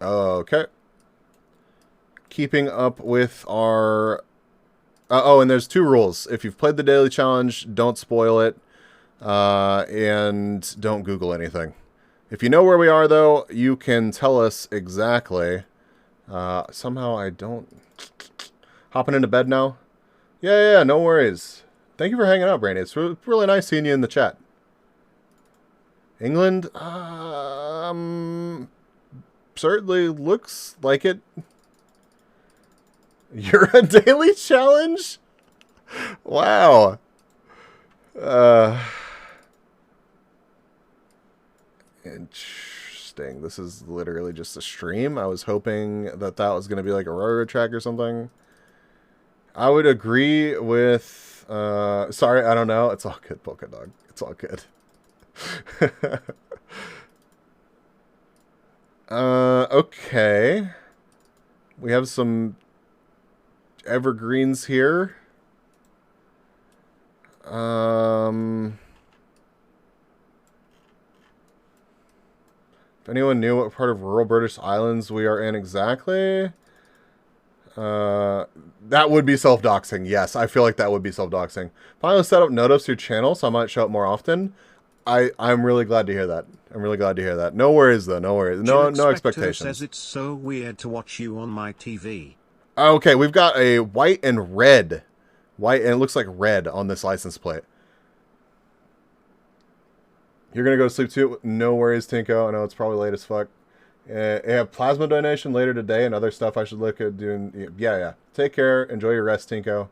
Okay. Keeping up with our... oh, and there's 2 rules. If you've played the daily challenge, don't spoil it. and don't Google anything. If you know where we are, though, you can tell us exactly. Somehow I don't... Hopping into bed now? Yeah, no worries. Thank you for hanging out, Brandy. It's really nice seeing you in the chat. England? Certainly looks like it. You're a daily challenge? Wow. Interesting. This is literally just a stream. I was hoping that was going to be like a railroad track or something. I would agree with... sorry, I don't know. It's all good, Polka Dog. It's all good. Okay. We have some evergreens here. If anyone knew what part of rural British Islands we are in exactly, that would be self-doxing. Yes, I feel like that would be self-doxing. Finally set up notifs to your channel, so I might show up more often. I'm really glad to hear that. I'm really glad to hear that. No worries, though. No worries. No expectations. Says it's so weird to watch you on my TV. Okay, we've got a white and red. White, and it looks like red on this license plate. You're going to go to sleep too? No worries, Tinko. I know it's probably late as fuck. I have plasma donation later today and other stuff I should look at doing. Yeah. Take care. Enjoy your rest, Tinko.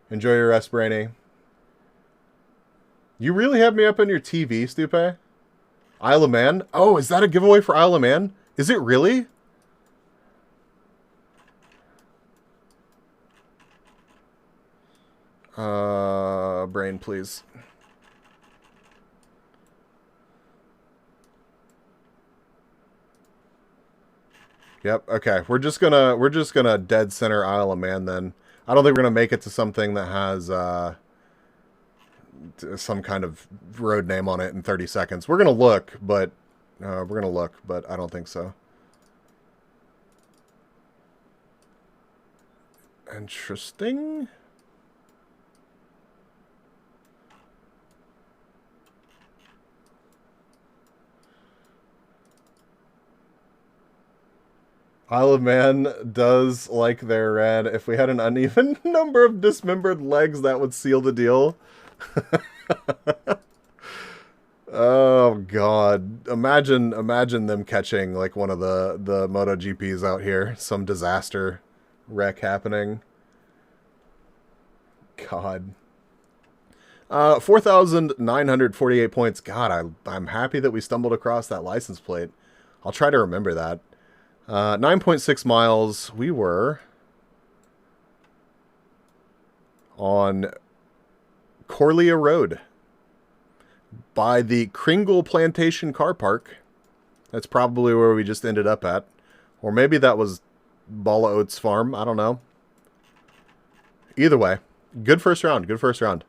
Enjoy your rest, Brainy. You really have me up on your TV, Stupe? Isle of Man? Oh, is that a giveaway for Isle of Man? Is it really? Brain, please. Yep, okay. We're just gonna dead center Isle of Man then. I don't think we're gonna make it to something that has some kind of road name on it in 30 seconds. We're gonna look, but I don't think so. Interesting. Isle of Man does like their red. If we had an uneven number of dismembered legs, that would seal the deal. Oh god. Imagine them catching like one of the MotoGPs out here. Some disaster wreck happening. God. 4,948 points. God, I'm happy that we stumbled across that license plate. I'll try to remember that. 9.6 miles. We were on Corlia Road by the Kringle Plantation Car Park. That's probably where we just ended up at. Or maybe that was Balla Oats Farm. I don't know. Either way. Good first round. Good first round.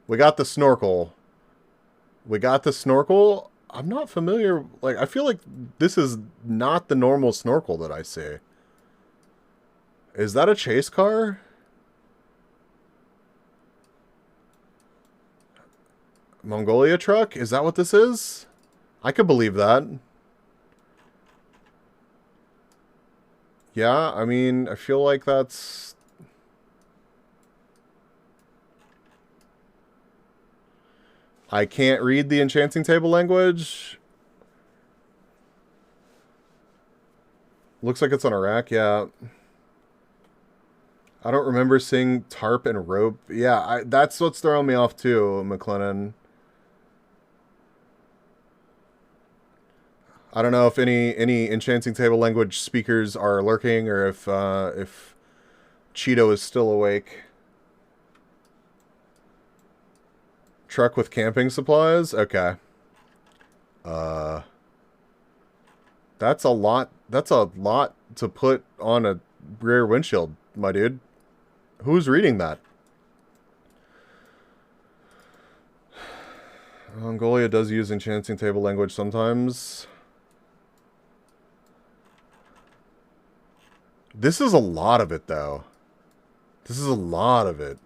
We got the snorkel. I'm not familiar. Like, I feel like this is not the normal snorkel that I see. Is that a chase car? Mongolia truck? Is that what this is? I could believe that. Yeah, I mean, I feel like that's... I can't read the enchanting table language. Looks like it's on a rack, yeah. I don't remember seeing tarp and rope. Yeah, that's what's throwing me off too, McLennan. I don't know if any enchanting table language speakers are lurking or if Cheeto is still awake. Truck with camping supplies? Okay. That's a lot to put on a rear windshield, my dude. Who's reading that? Mongolia does use enchanting table language sometimes. This is a lot of it, though. This is a lot of it.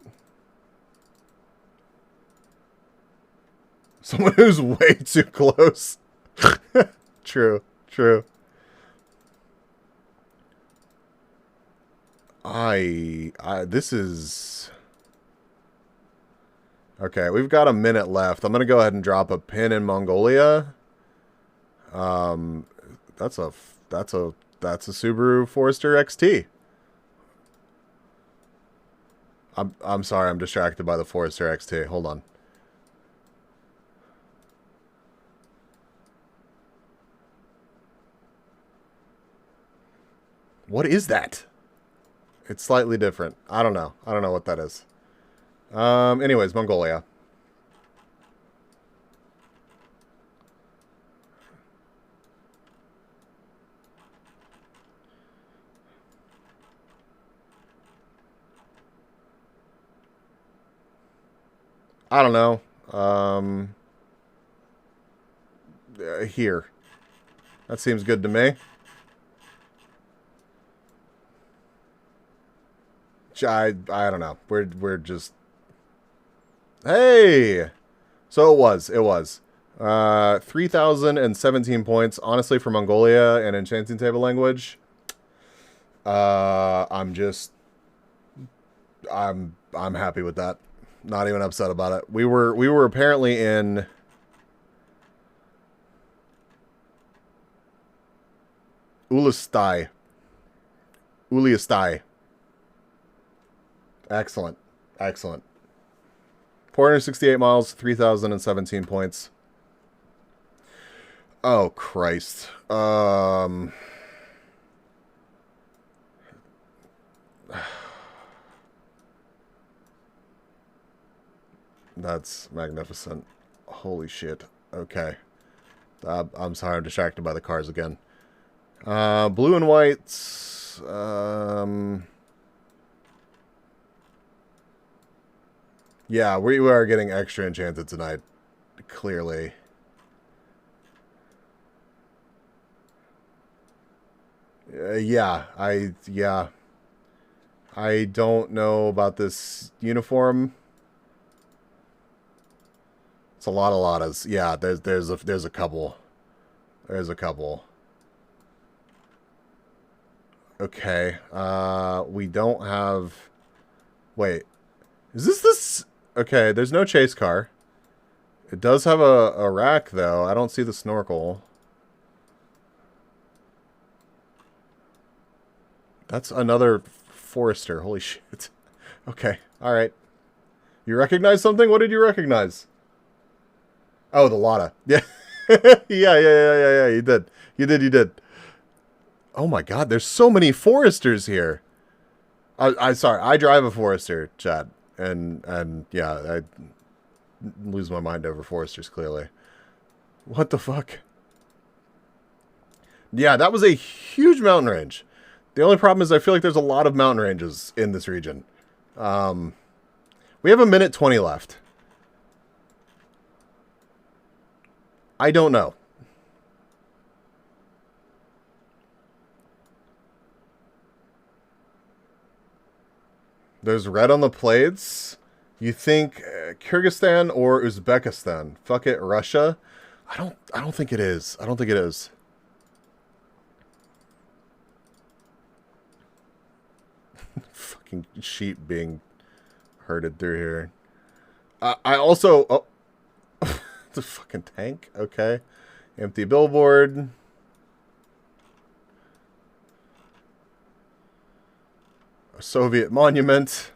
Someone who's way too close. True, true. This is... Okay, we've got a minute left. I'm going to go ahead and drop a pin in Mongolia. That's a Subaru Forester XT. I'm sorry, I'm distracted by the Forester XT. Hold on. What is that? It's slightly different. I don't know. I don't know what that is. Anyways, Mongolia. I don't know. Here. That seems good to me. I don't know. We're just... Hey! So it was. 3,017 points. Honestly, for Mongolia and Enchanting Table language, I'm happy with that. Not even upset about it. We were apparently in Uliastai. Excellent. Excellent. 468 miles, 3,017 points. Oh, Christ. That's magnificent. Holy shit. Okay. I'm sorry, I'm distracted by the cars again. Blue and whites. Yeah, we are getting extra enchanted tonight. Clearly. Yeah. I don't know about this uniform. It's a lot of Ladas. Yeah, there's a couple. There's a couple. Okay. We don't have... Wait. Is this... Okay, there's no chase car. It does have a rack, though. I don't see the snorkel. That's another Forester. Holy shit. Okay, alright. You recognize something? What did you recognize? Oh, the Lada. Yeah. yeah, you did. You did. Oh my god, there's so many Foresters here. I'm sorry, I drive a Forester, Chad. And yeah, I lose my mind over Foresters, clearly. What the fuck? Yeah, that was a huge mountain range. The only problem is I feel like there's a lot of mountain ranges in this region. We have a minute 20 left. I don't know. There's red on the plates. You think Kyrgyzstan or Uzbekistan? Fuck it, Russia. I don't think it is. I don't think it is. Fucking sheep being herded through here. I also... Oh. It's a fucking tank. Okay. Empty billboard. A Soviet monument.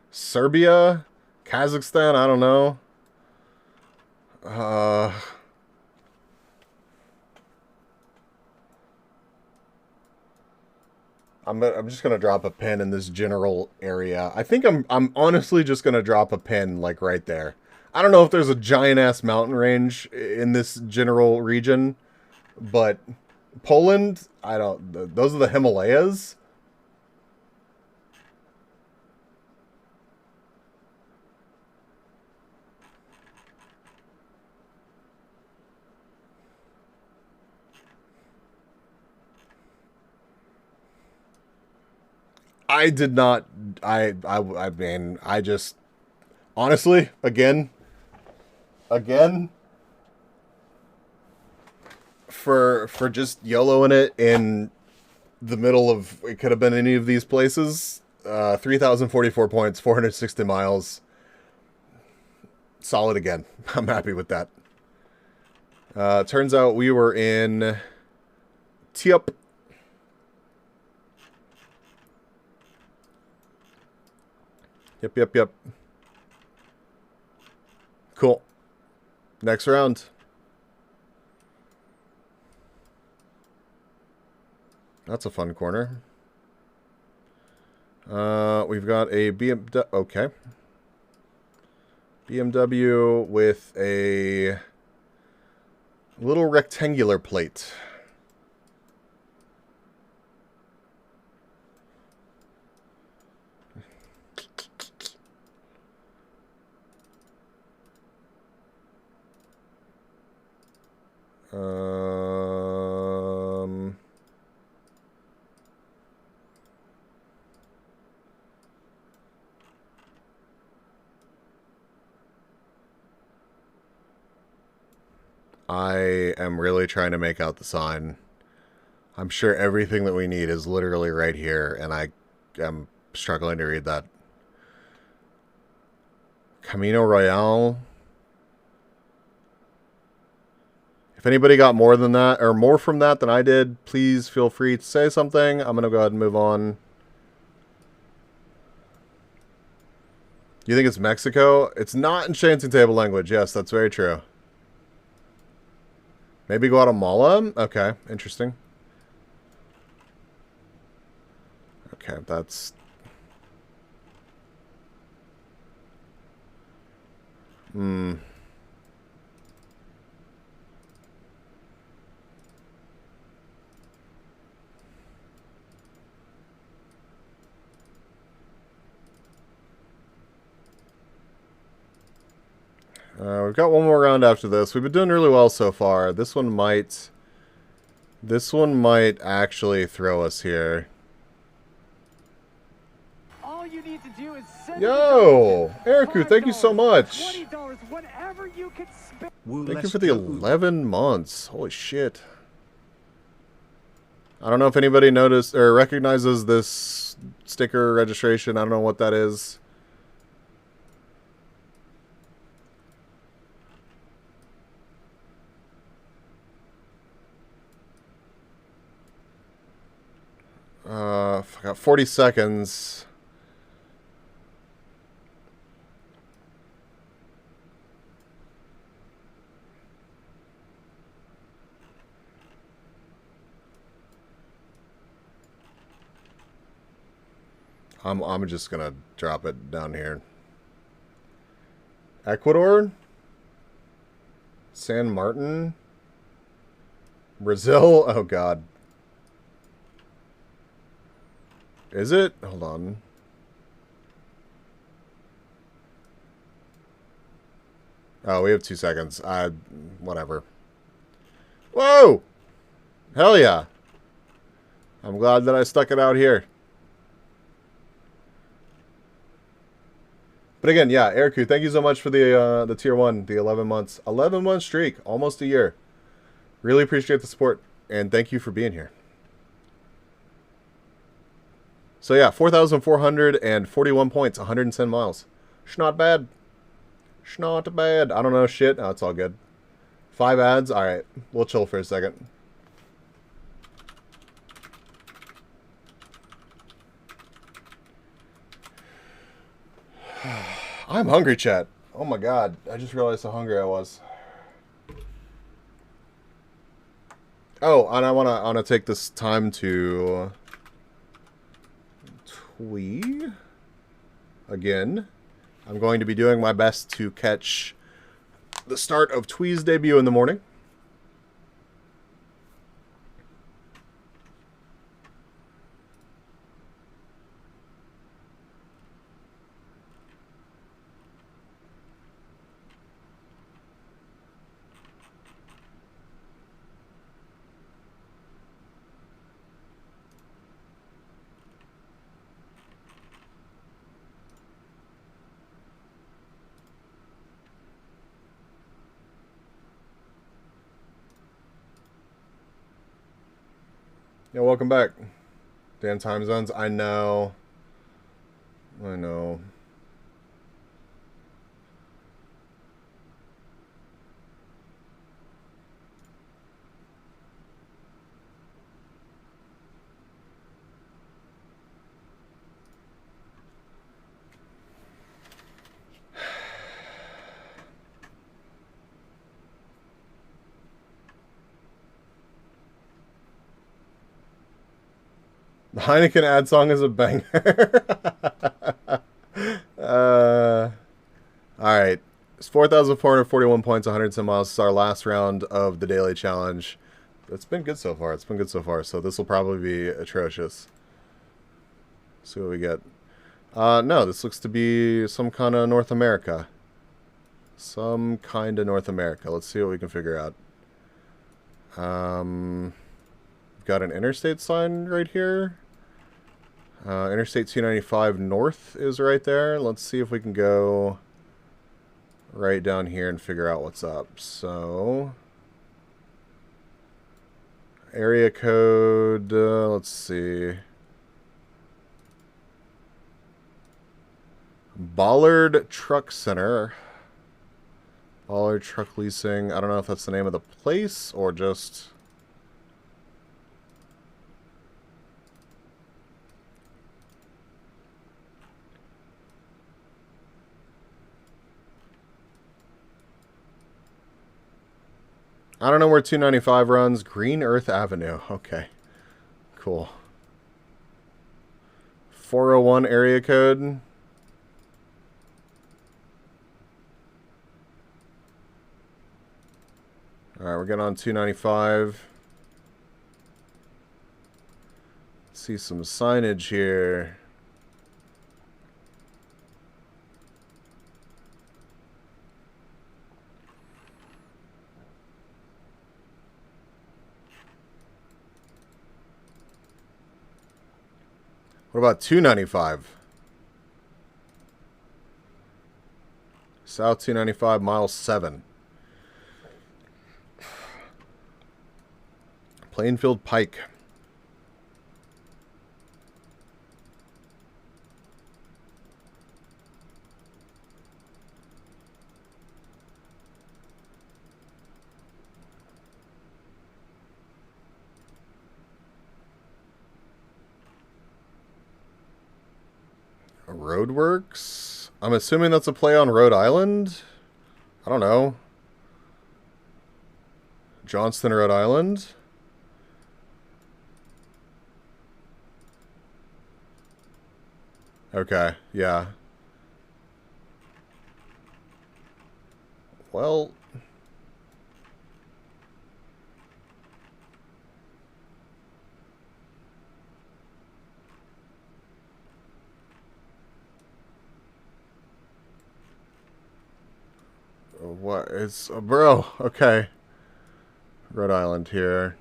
Serbia? Kazakhstan? I don't know. I'm just gonna drop a pin in this general area. I think I'm honestly just gonna drop a pin like right there. I don't know if there's a giant ass mountain range in this general region, but Poland, I don't. Those are the Himalayas. I did not. I mean, I just honestly, again, for just YOLOing it in the middle of, it could have been any of these places. 3,044 points, 460 miles. Solid again. I'm happy with that. Turns out we were in Tiup. Yep. Cool. Next round. That's a fun corner. We've got a BMW. Okay. BMW with a little rectangular plate. I am really trying to make out the sign. I'm sure everything that we need is literally right here, and I am struggling to read that. Camino Royale. If anybody got more than that, or more from that than I did, please feel free to say something. I'm going to go ahead and move on. You think it's Mexico? It's not enchanting table language. Yes, that's very true. Maybe Guatemala? Okay, interesting. Okay, that's... We've got one more round after this. We've been doing really well so far. This one might actually throw us here. All you need to do is send Yo, Eriku, thank you so much. $20, whatever you can spend. Thank you for the 11 months. Holy shit. I don't know if anybody noticed or recognizes this sticker registration. I don't know what that is. I got 40 seconds. I'm just gonna drop it down here. Ecuador? San Martin? Brazil? Oh god. Is it? Hold on. Oh, we have 2 seconds. Whatever. Whoa! Hell yeah. I'm glad that I stuck it out here. But again, yeah, Eriku, thank you so much for the tier 1, the 11 months. 11-month streak, almost a year. Really appreciate the support, and thank you for being here. So yeah, 4,441 points, 110 miles. Not bad. Not bad. I don't know shit. Oh, it's all good. 5 ads. All right, we'll chill for a second. I'm hungry, chat. Oh my god, I just realized how hungry I was. Oh, and I wanna take this time to tweet again. I'm going to be doing my best to catch the start of Twee's debut in the morning. Yeah, welcome back. Damn time zones. I know. I know. The Heineken ad song is a banger. Alright. It's 4,441 points, 100 some miles. It's our last round of the daily challenge. It's been good so far. It's been good so far. So this will probably be atrocious. See what we get. No, this looks to be some kind of North America. Some kind of North America. Let's see what we can figure out. Got an interstate sign right here. Interstate 295 North is right there. Let's see if we can go right down here and figure out what's up. So, area code, let's see. Ballard Truck Center. Ballard Truck Leasing. I don't know if that's the name of the place or just... I don't know where 295 runs. Green Earth Avenue. Okay. Cool. 401 area code. Alright, we're getting on 295. See some signage here. What about 295? South 295, mile 7. Plainfield Pike. Roadworks? I'm assuming that's a play on Rhode Island? I don't know. Johnston, Rhode Island? Okay, yeah. Well... What is... bro, okay. Rhode Island here.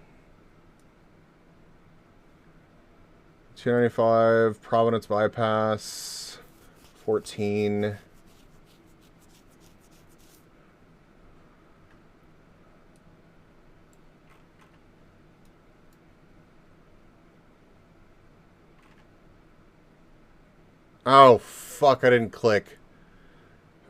295, Providence Bypass, 14. Oh, fuck, I didn't click.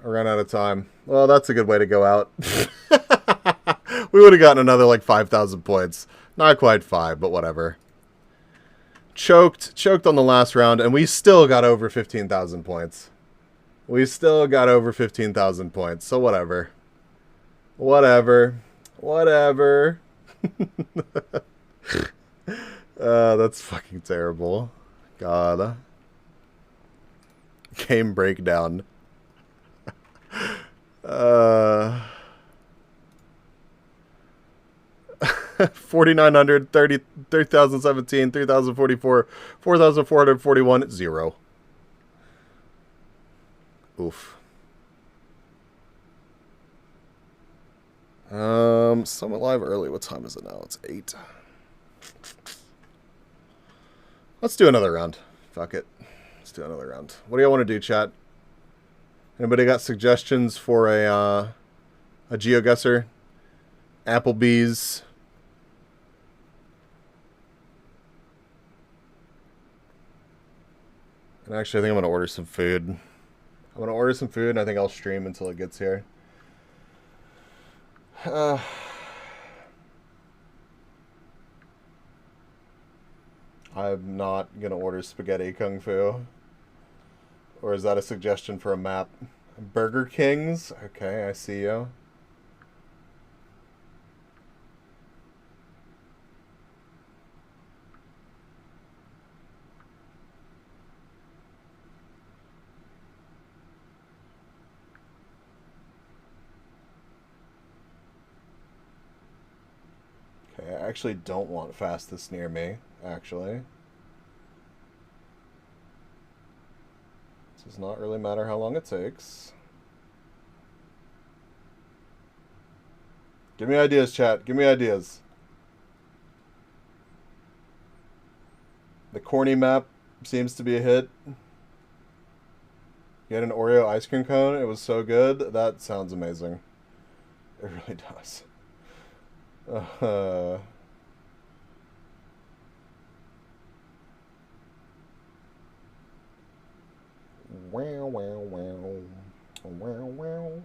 I ran out of time. Well, that's a good way to go out. We would have gotten another, like, 5,000 points. Not quite 5, but whatever. Choked on the last round, and we still got over 15,000 points. We still got over 15,000 points, so whatever. Whatever. That's fucking terrible. God. Game breakdown. 4,900, 30,017, 3,044, 4,441, 0. Oof. Summit Live early. What time is it now? It's 8. Let's do another round. Fuck it. Let's do another round. What do y'all want to do, chat? Anybody got suggestions for a GeoGuesr? Applebee's? And actually, I think I'm gonna order some food. I'm gonna order some food, and I think I'll stream until it gets here. I'm not gonna order spaghetti kung fu. Or is that a suggestion for a map? Burger Kings? Okay, I see you. Okay, I actually don't want fastest near me, actually. Does not really matter how long it takes. Give me ideas, chat. Give me ideas. The corny map seems to be a hit. You had an Oreo ice cream cone. It was so good. That sounds amazing. It really does. Wow, wow, wow. Wow, wow.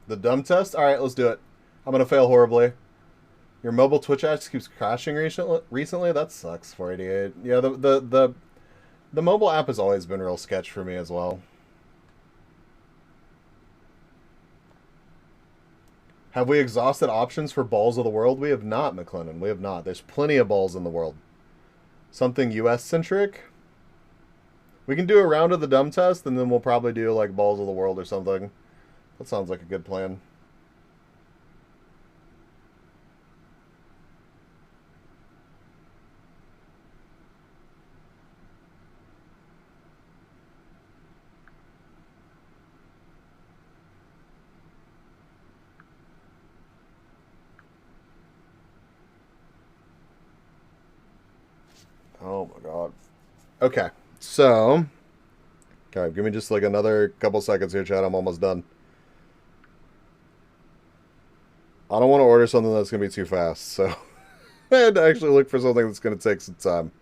The dumb test? Alright, let's do it. I'm gonna fail horribly. Your mobile Twitch ads keeps crashing recently? That sucks, 488. Yeah, the mobile app has always been real sketch for me as well. Have we exhausted options for balls of the world? We have not, McLennan. We have not. There's plenty of balls in the world. Something US-centric? We can do a round of the dumb test, and then we'll probably do, like, balls of the world or something. That sounds like a good plan. Oh my god. Okay, so... Okay, give me just like another couple seconds here, chat. I'm almost done. I don't want to order something that's going to be too fast, so... I had to actually look for something that's going to take some time.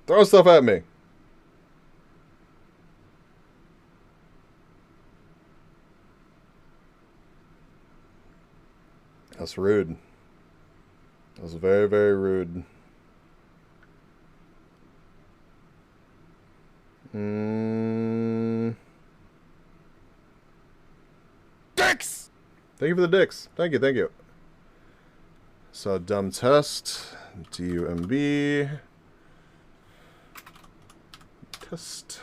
Throw stuff at me. That's rude. That's very, very rude. Dicks! Thank you for the dicks. Thank you, thank you. So, dumb test. DUMB. Test.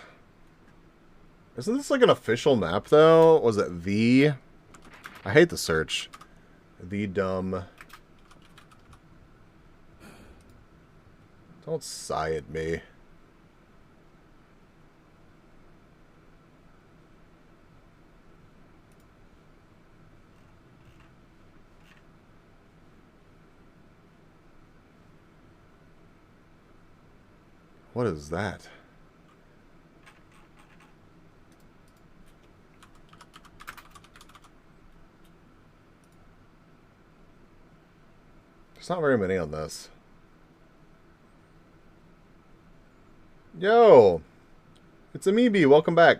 Isn't this like an official map, though? Was it the... I hate the search. The dumb... Don't sigh at me. What is that? There's not very many on this. Yo! It's Amiibi, welcome back.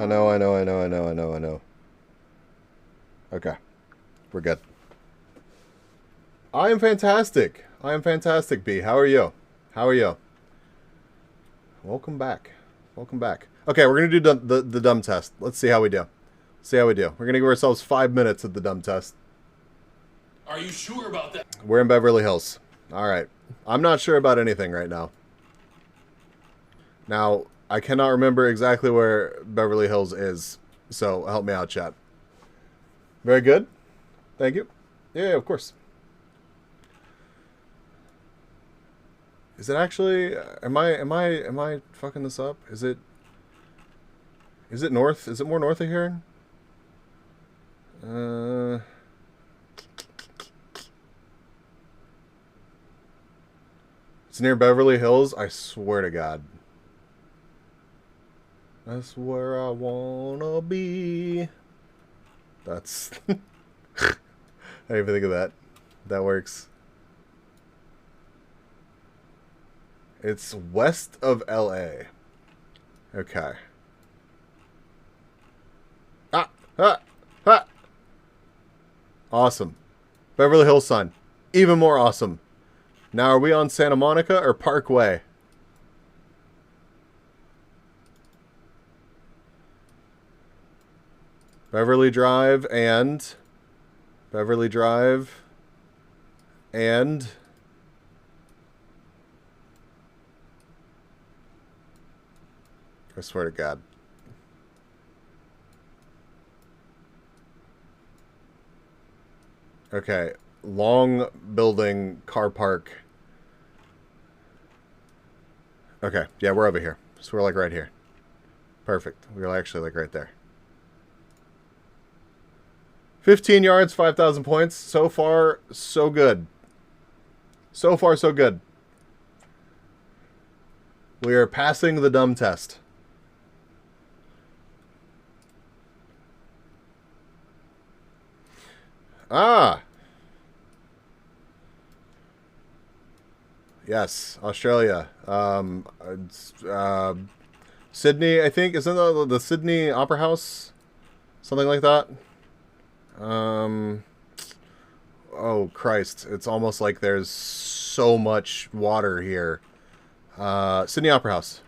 I know. Okay. We're good. I am fantastic, B. How are you? Welcome back. Okay, we're going to do the dumb test. Let's see how we do. We're going to give ourselves 5 minutes of the dumb test. Are you sure about that? We're in Beverly Hills. All right. I'm not sure about anything right now. Now, I cannot remember exactly where Beverly Hills is, so help me out, chat. Very good. Thank you. Yeah, of course. Is it actually? Am I fucking this up? Is it north? Is it more north of here? It's near Beverly Hills. I swear to God. That's where I wanna be. That's. I didn't even think of that. That works. It's west of LA. Okay. Awesome. Beverly Hills sign. Even more awesome. Now, are we on Santa Monica or Parkway? Beverly Drive and... I swear to God. Okay. Long building, car park. Okay. Yeah, we're over here. So we're like right here. Perfect. We're actually like right there. 15 yards, 5,000 points. So far, so good. So far, so good. We are passing the dumb test. Ah! Yes, Australia. Sydney, I think. Isn't the Sydney Opera House? Something like that? Oh, Christ. It's almost like there's so much water here. Sydney Opera House.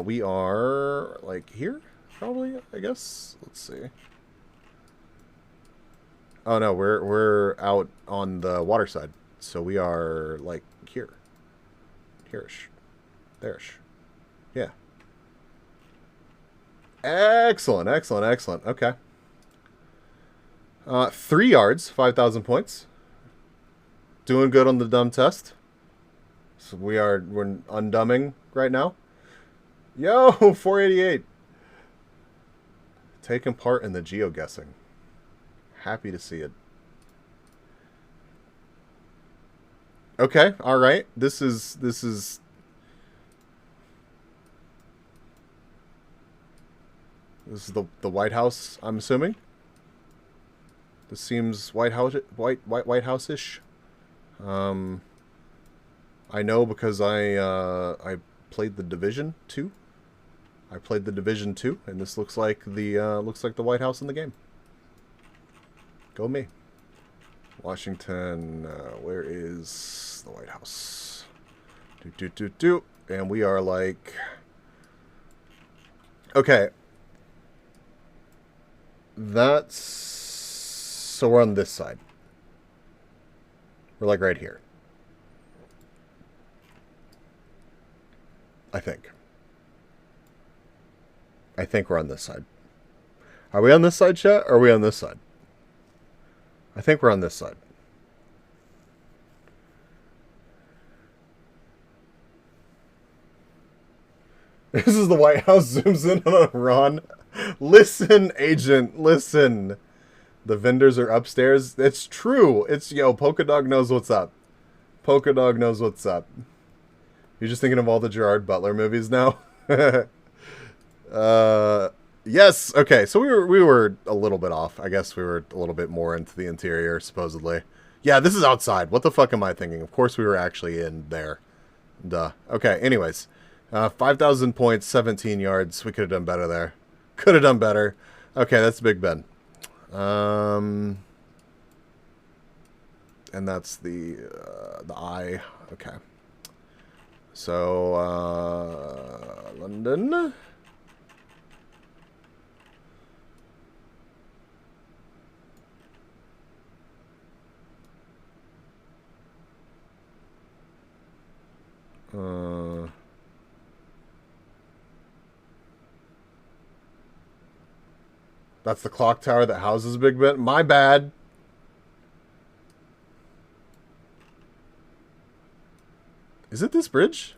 We are, like, here? Probably, I guess. Let's see. Oh, no, we're out on the water side. So we are, like, here. Here-ish. There-ish. Yeah. Excellent, excellent, excellent. Okay. 3 yards, 5,000 points. Doing good on the dumb test. So we're undumbing right now. Yo, 488. Taking part in the GeoGuessing. Happy to see it. Okay, all right. This is the White House, I'm assuming. This seems White House-ish. I know because I played the Division 2. I played the Division 2, and this looks like the White House in the game. Go me. Washington, where is the White House? And we are like... Okay. That's... So we're on this side. We're like right here. I think. I think we're on this side. Are we on this side, chat? Or are we on this side? I think we're on this side. This is the White House. Zooms in on Ron. Listen, agent. Listen. The vendors are upstairs. It's true. It's, yo, Polka Dog knows what's up. Polka Dog knows what's up. You're just thinking of all the Gerard Butler movies now? Yes. Okay. So we were a little bit off. I guess we were a little bit more into the interior, supposedly. Yeah, this is outside. What the fuck am I thinking? Of course we were actually in there. Duh. Okay. Anyways, 5,000 points, 17 yards. We could have done better there. Could have done better. Okay, that's Big Ben. And that's the I. Okay. So, London. That's the clock tower that houses Big Ben. My bad. Is it this bridge?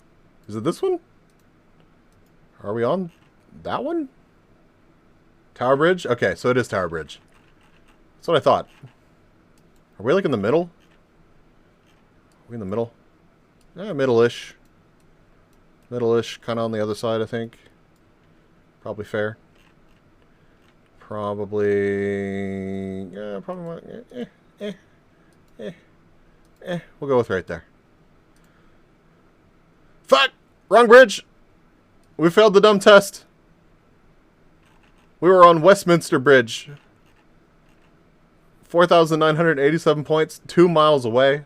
Is it this one? Are we on that one? Tower Bridge? Okay, so it is Tower Bridge. That's what I thought. Are we like in the middle? Are we in the middle? Yeah, middle-ish. Middle-ish, kind of on the other side, I think. Probably fair. Probably... Yeah, probably... We'll go with right there. Fuck! Wrong bridge! We failed the dumb test. We were on Westminster Bridge. 4,987 points, 2 miles away.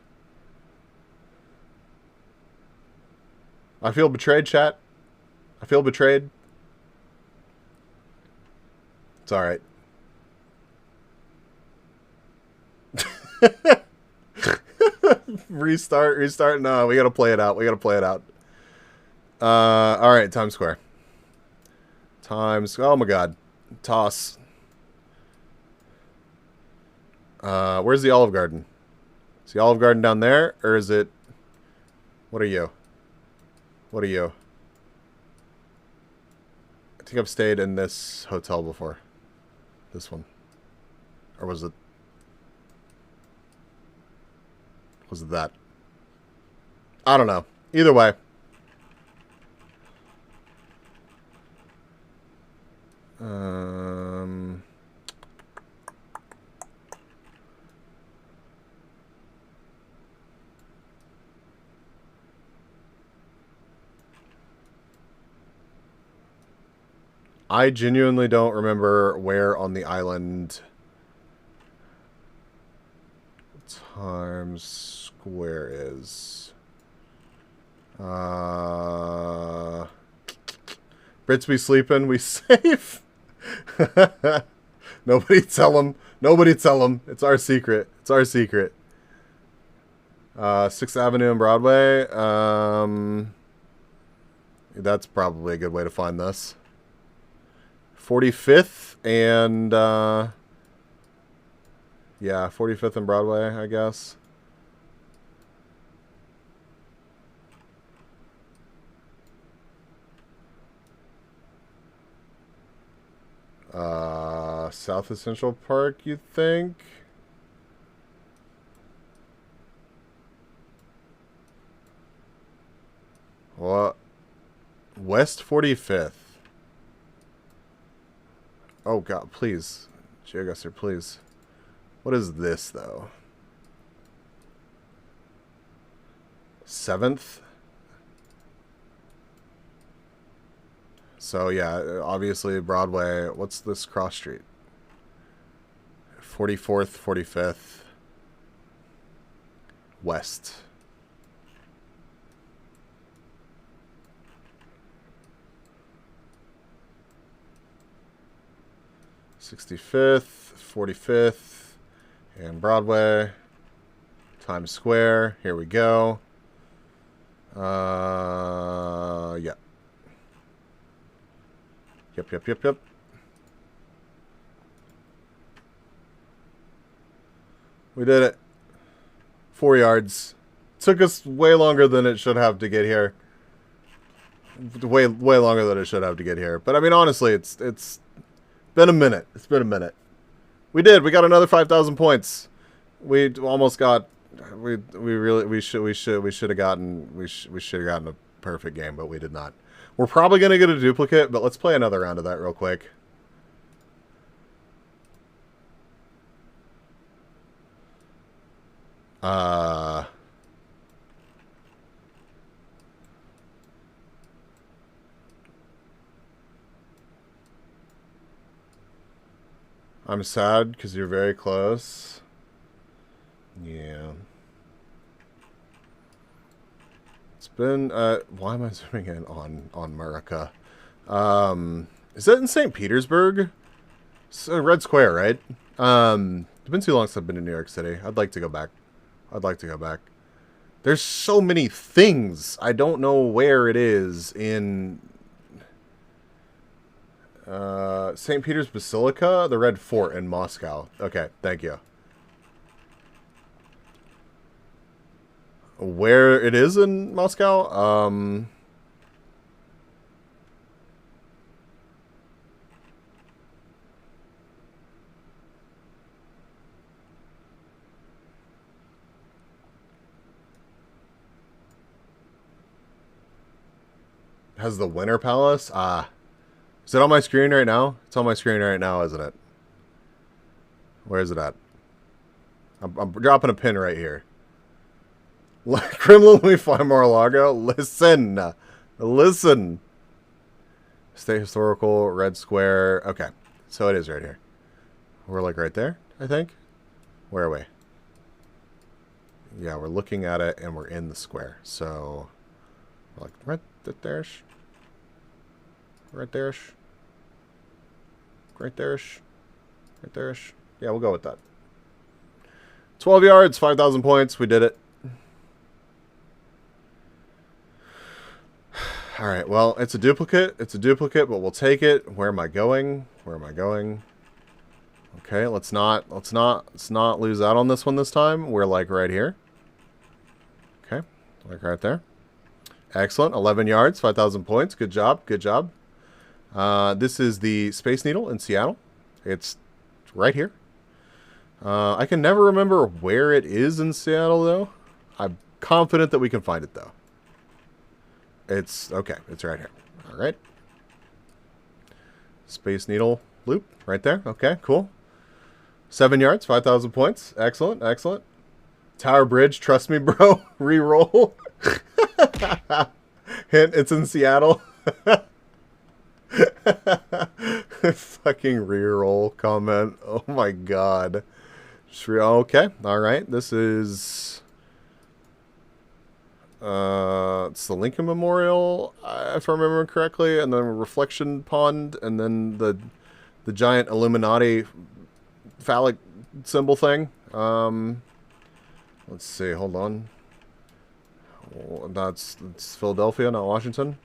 I feel betrayed, chat. I feel betrayed. It's alright. Restart. No, we gotta play it out. Alright, Times Square. Oh my god. Toss. Where's the Olive Garden? Is the Olive Garden down there? Or is it... What are you? I think I've stayed in this hotel before. This one. Or was it... Was it that? I don't know. Either way. I genuinely don't remember where on the island Times Square is. Brits be sleeping, we safe. Nobody tell them. It's our secret. 6th Avenue and Broadway. That's probably a good way to find this. 45th and yeah, 45th and Broadway, I guess. South of Central Park, you think? What? West 45th. Oh god, please. GeoGuesr, please. What is this, though? 7th? So, yeah, obviously Broadway. What's this cross street? 44th, 45th. West. '65th, 45th, and Broadway. Times Square. Here we go. Yeah. Yep. We did it. 4 yards. Took us way longer than it should have to get here. Way longer than it should have to get here. But I mean, honestly, it's been a minute. We did. We got another 5,000 points. We almost got. We should have gotten a perfect game, but we did not. We're probably gonna get a duplicate, but let's play another round of that real quick. I'm sad because you're very close. Yeah. It's been, why am I zooming in on America? Is that in St. Petersburg? It's a Red Square, right? It's been too long since I've been to New York City. I'd like to go back. I'd like to go back. There's so many things. I don't know where it is in St. Peter's Basilica, the Red Fort in Moscow. Okay, thank you. Where it is in Moscow? Has the Winter Palace? Is it on my screen right now? It's on my screen right now, isn't it? Where is it at? I'm dropping a pin right here. Kremlin, we find Mar-a-Lago. Listen. Listen. State Historical, Red Square. Okay. So it is right here. We're like right there, I think. Where are we? Yeah, we're looking at it and we're in the square. So, we're like right there-ish. Right there-ish. Right there-ish. Right there-ish. Yeah, we'll go with that. 12 yards, 5,000 points. We did it. Alright, well, it's a duplicate. It's a duplicate, but we'll take it. Where am I going? Where am I going? Okay, let's not lose out on this one this time. We're like right here. Okay, like right there. Excellent. 11 yards, 5,000 points. Good job. Good job. This is the Space Needle in Seattle. It's right here. I can never remember where it is in Seattle, though. I'm confident that we can find it, though. It's okay. It's right here. All right. Space Needle loop right there. Okay, cool. 7 yards, 5,000 points. Excellent, excellent. Tower Bridge, trust me, bro. Reroll. Hint, it's in Seattle. Fucking reroll comment. Oh my god. Okay, alright. This is... it's the Lincoln Memorial, if I remember correctly, and then Reflection Pond, and then the giant Illuminati phallic symbol thing. Let's see, hold on. Oh, that's Philadelphia, not Washington.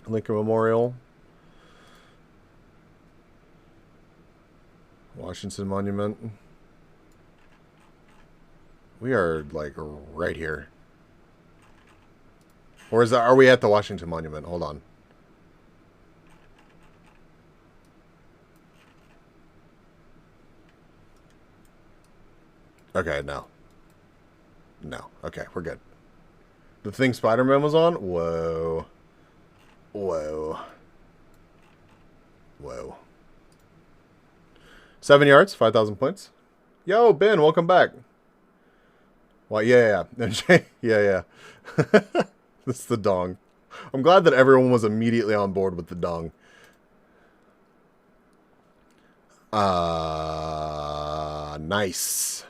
Lincoln Memorial. Washington Monument. We are like right here. Or is that, are we at the Washington Monument? Hold on. Okay, no. No. Okay, we're good. The thing Spider-Man was on? Whoa. Whoa. Whoa. 7 yards, 5,000 points. Yo, Ben, welcome back. Well, yeah. Yeah. This is the dong. I'm glad that everyone was immediately on board with the dong. Nice.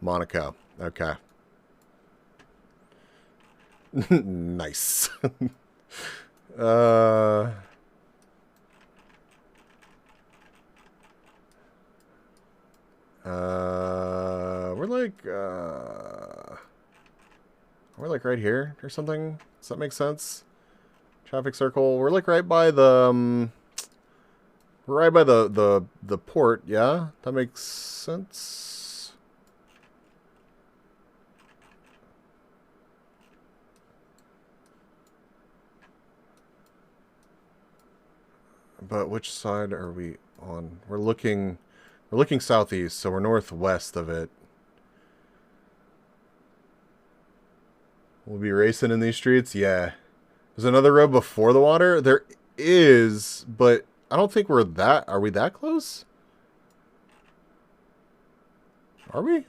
Monaco. Okay. Nice. We're like right here or something. Does that make sense? Traffic circle. We're like right by the we're right by the port, yeah? That makes sense. But which side are we on? We're looking southeast, so we're northwest of it. We'll be racing in these streets? Yeah. There's another road before the water? There is, but I don't think we're that... Are we that close? Are we?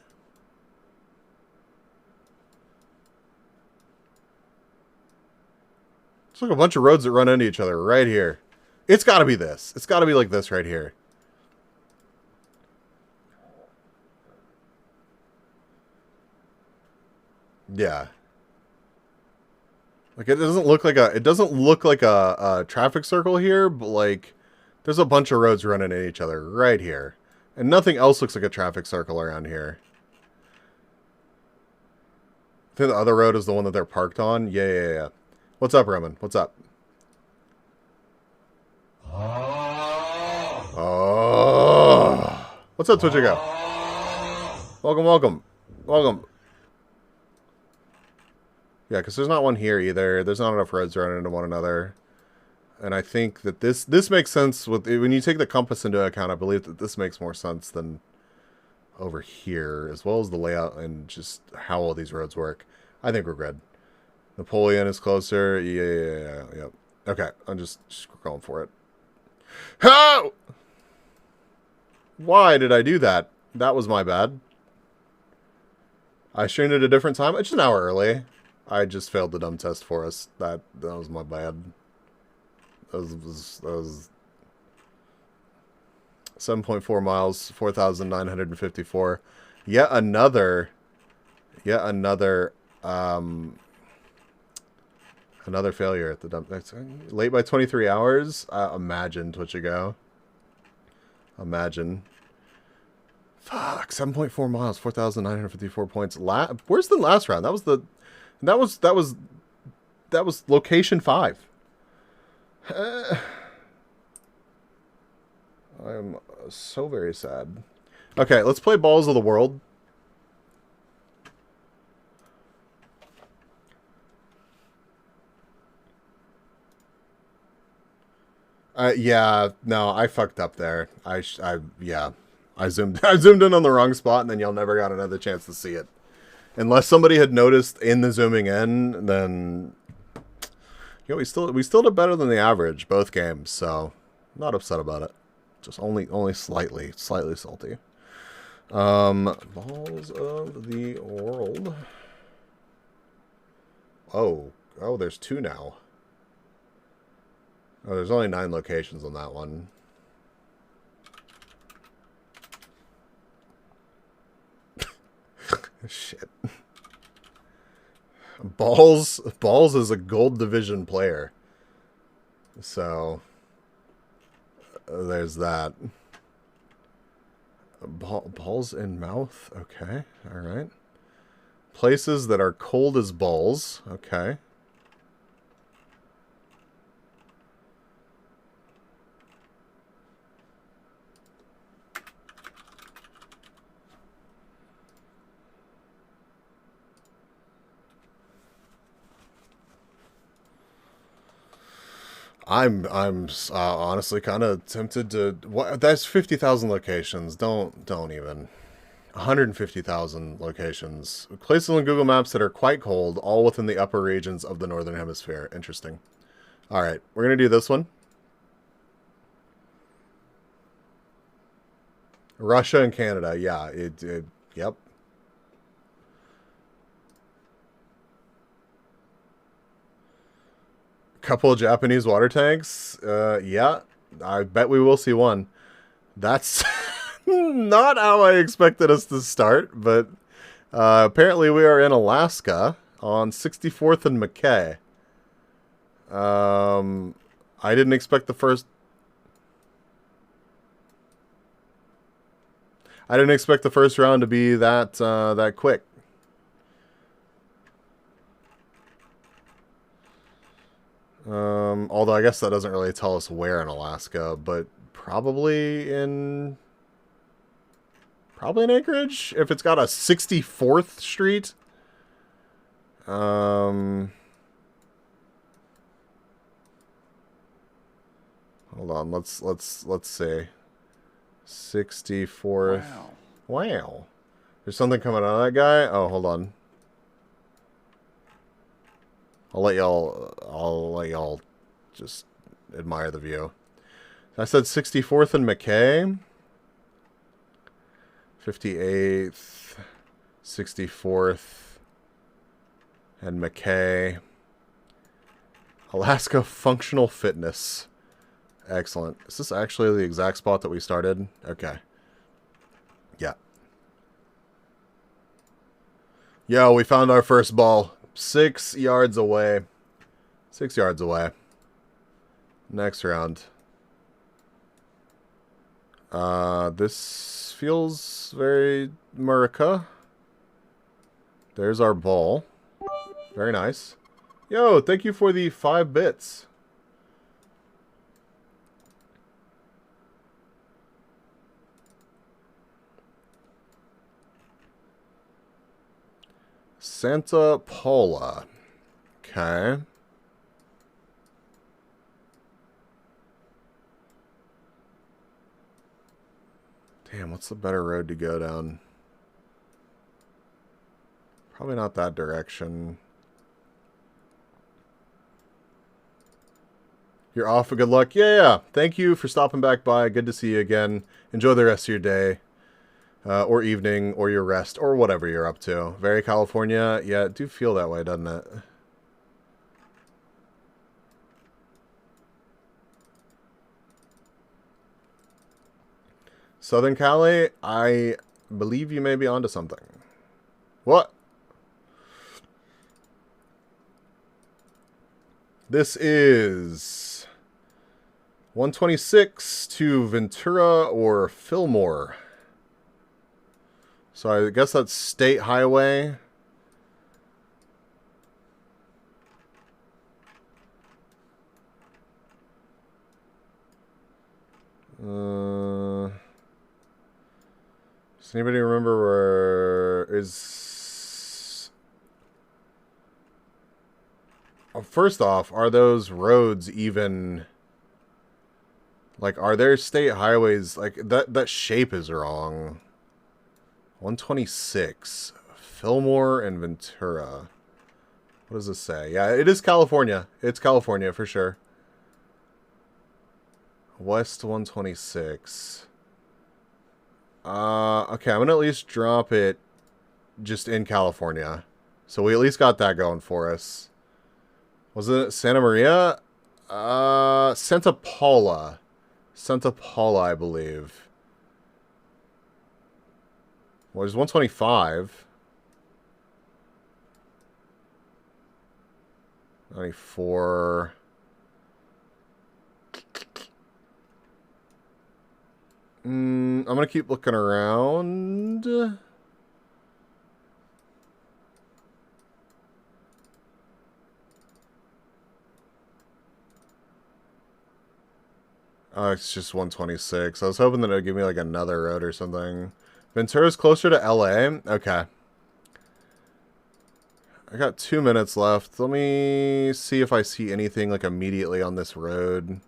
It's like a bunch of roads that run into each other right here. It's got to be this. It's got to be like this right here. Yeah. Like it doesn't look like a traffic circle here, but like there's a bunch of roads running into each other right here. And nothing else looks like a traffic circle around here. I think the other road is the one that they're parked on. Yeah. What's up, Roman? What's up? Oh. What's up, Twitchigo? Welcome. Yeah, because there's not one here either. There's not enough roads running into one another. And I think that this makes sense with when you take the compass into account. I believe that this makes more sense than over here, as well as the layout and just how all these roads work. I think we're good. Napoleon is closer. Yeah. Okay, I'm just going for it. How? Why did I do that? That was my bad. I streamed at a different time. It's an hour early. I just failed the dumb test for us. That was my bad. That was 7.4 miles, 4,954. Yet another failure at the dump. That's late by 23 hours. Imagine, Twitchigo. Imagine. Fuck, 7.4 miles, 4,954 points. Where's the last round? That was location 5. I'm so very sad. Okay, let's play Balls of the World. Yeah, no, I fucked up there. I zoomed in on the wrong spot, and then y'all never got another chance to see it. Unless somebody had noticed in the zooming in, then we still did better than the average both games, so I'm not upset about it. Just only slightly salty. Balls of the World. Oh, there's 2 now. Oh, there's only 9 locations on that one. Shit. Balls is a gold division player. So there's that. Balls in mouth. Okay. All right. Places that are cold as balls. Okay. I'm honestly kind of tempted to. What? That's 50,000 locations. Don't even. 150,000 locations. Places on Google Maps that are quite cold, all within the upper regions of the Northern Hemisphere. Interesting. All right, we're gonna do this one. Russia and Canada. Yeah. Yep. Couple of Japanese water tanks. Yeah, I bet we will see one. That's not how I expected us to start, but apparently we are in Alaska on 64th and McKay. I didn't expect the first. I didn't expect the first round to be that quick. Although I guess that doesn't really tell us where in Alaska, but probably in Anchorage if it's got a 64th Street. Hold on, let's see. 64th. Wow. There's something coming out of that guy. Oh, hold on. I'll let y'all just admire the view. I said 64th and McKay. 58th, 64th, and McKay. Alaska Functional Fitness. Excellent. Is this actually the exact spot that we started? Okay. Yeah. Yo, we found our first ball. 6 yards away. 6 yards away. Next round. This feels very Murica. There's our ball. Very nice. Yo, thank you for the 5 bits. Santa Paula. Okay. Damn, what's the better road to go down? Probably not that direction. You're off. Good luck. Yeah. Thank you for stopping back by. Good to see you again. Enjoy the rest of your day. Or evening, or your rest, or whatever you're up to. Very California. Yeah, it do feel that way, doesn't it? Southern Cali, I believe you may be onto something. What? This is 126 to Ventura or Fillmore. So I guess that's State Highway. Does anybody remember where is... Oh, first off, are those roads even... Like, are there state highways? Like, that shape is wrong. 126. Fillmore and Ventura. What does this say? Yeah, it is California. It's California for sure. West 126. Okay, I'm going to at least drop it just in California. So we at least got that going for us. Was it Santa Maria? Santa Paula. Santa Paula, I believe. Well, there's 125. 94. I'm going to keep looking around. Oh, it's just 126. I was hoping that it would give me like another road or something. Ventura's closer to LA? Okay. I got 2 minutes left. Let me see if I see anything like immediately on this road.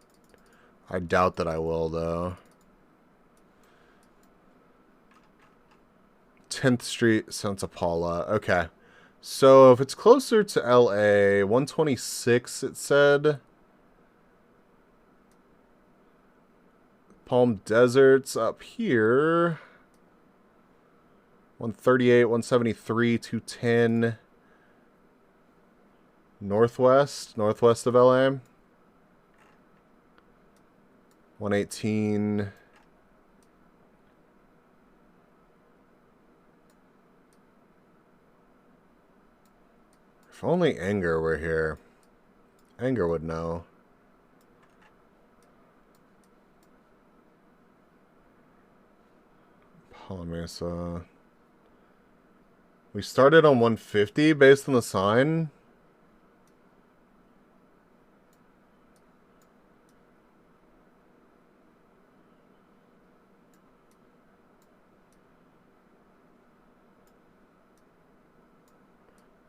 I doubt that I will though. 10th Street, Santa Paula. Okay. So if it's closer to LA, 126 it said. Palm Desert's up here. 138, 173, 210. Northwest of LA. 118. If only Anger were here. Anger would know. Palamesa. We started on 150 based on the sign.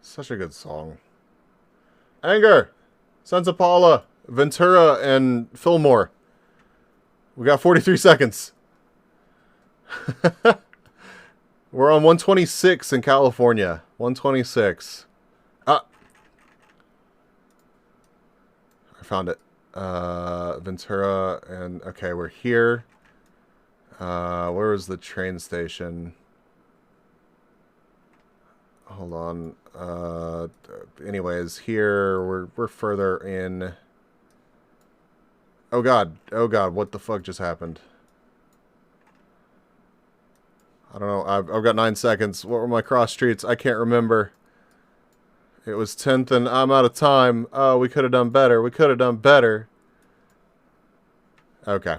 Such a good song. Anger! Santa Paula, Ventura, and Fillmore. We got 43 seconds. We're on 126 in California. 126. Ah! I found it. Ventura and... Okay, we're here. Where was the train station? Hold on. Anyways, here we're further in. Oh god, what the fuck just happened? I don't know. I've got 9 seconds. What were my cross streets? I can't remember. It was 10th and I'm out of time. Oh, we could have done better. We could have done better. Okay.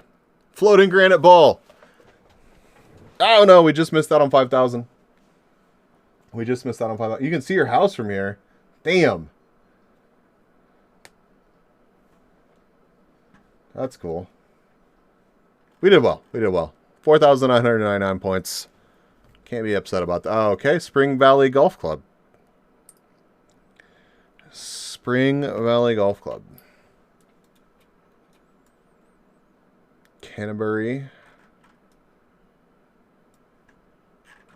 Floating granite ball. Oh no, we just missed out on 5,000. We just missed out on 5,000. You can see your house from here. Damn. That's cool. We did well. We did well. 4,999 points. Can't be upset about that. Oh, okay. Spring Valley Golf Club. Spring Valley Golf Club. Canterbury.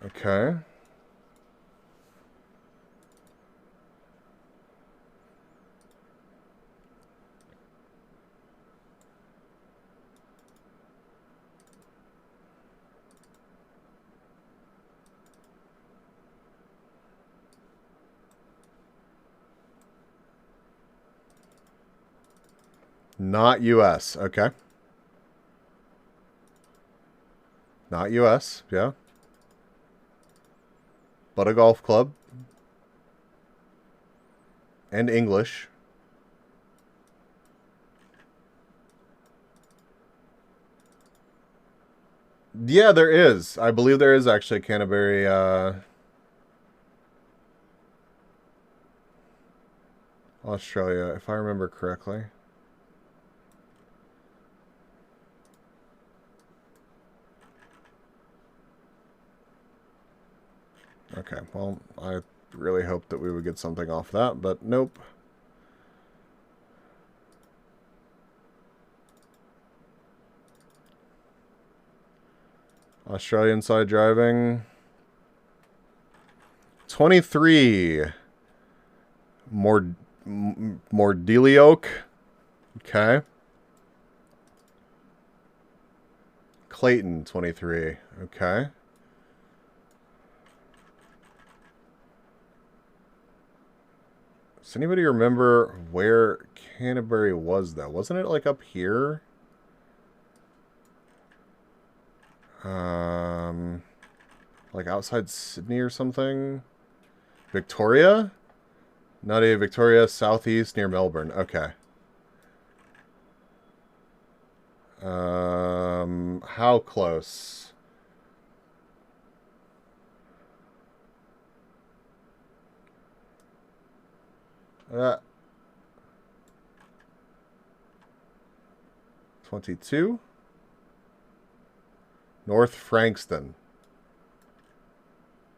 Okay. Not US. Okay. Not US. Yeah. But a golf club. And English. Yeah, there is. I believe there is actually Canterbury. Australia, if I remember correctly. Okay, well, I really hoped that we would get something off that, but nope. Australian side driving. 23. Mordelioque. Okay. Clayton, 23. Okay. Does anybody remember where Canterbury was, though? Wasn't it, like, up here? Like outside Sydney or something? Victoria? Nutty, Victoria, southeast near Melbourne. Okay. How close? Uh, 22? North Frankston.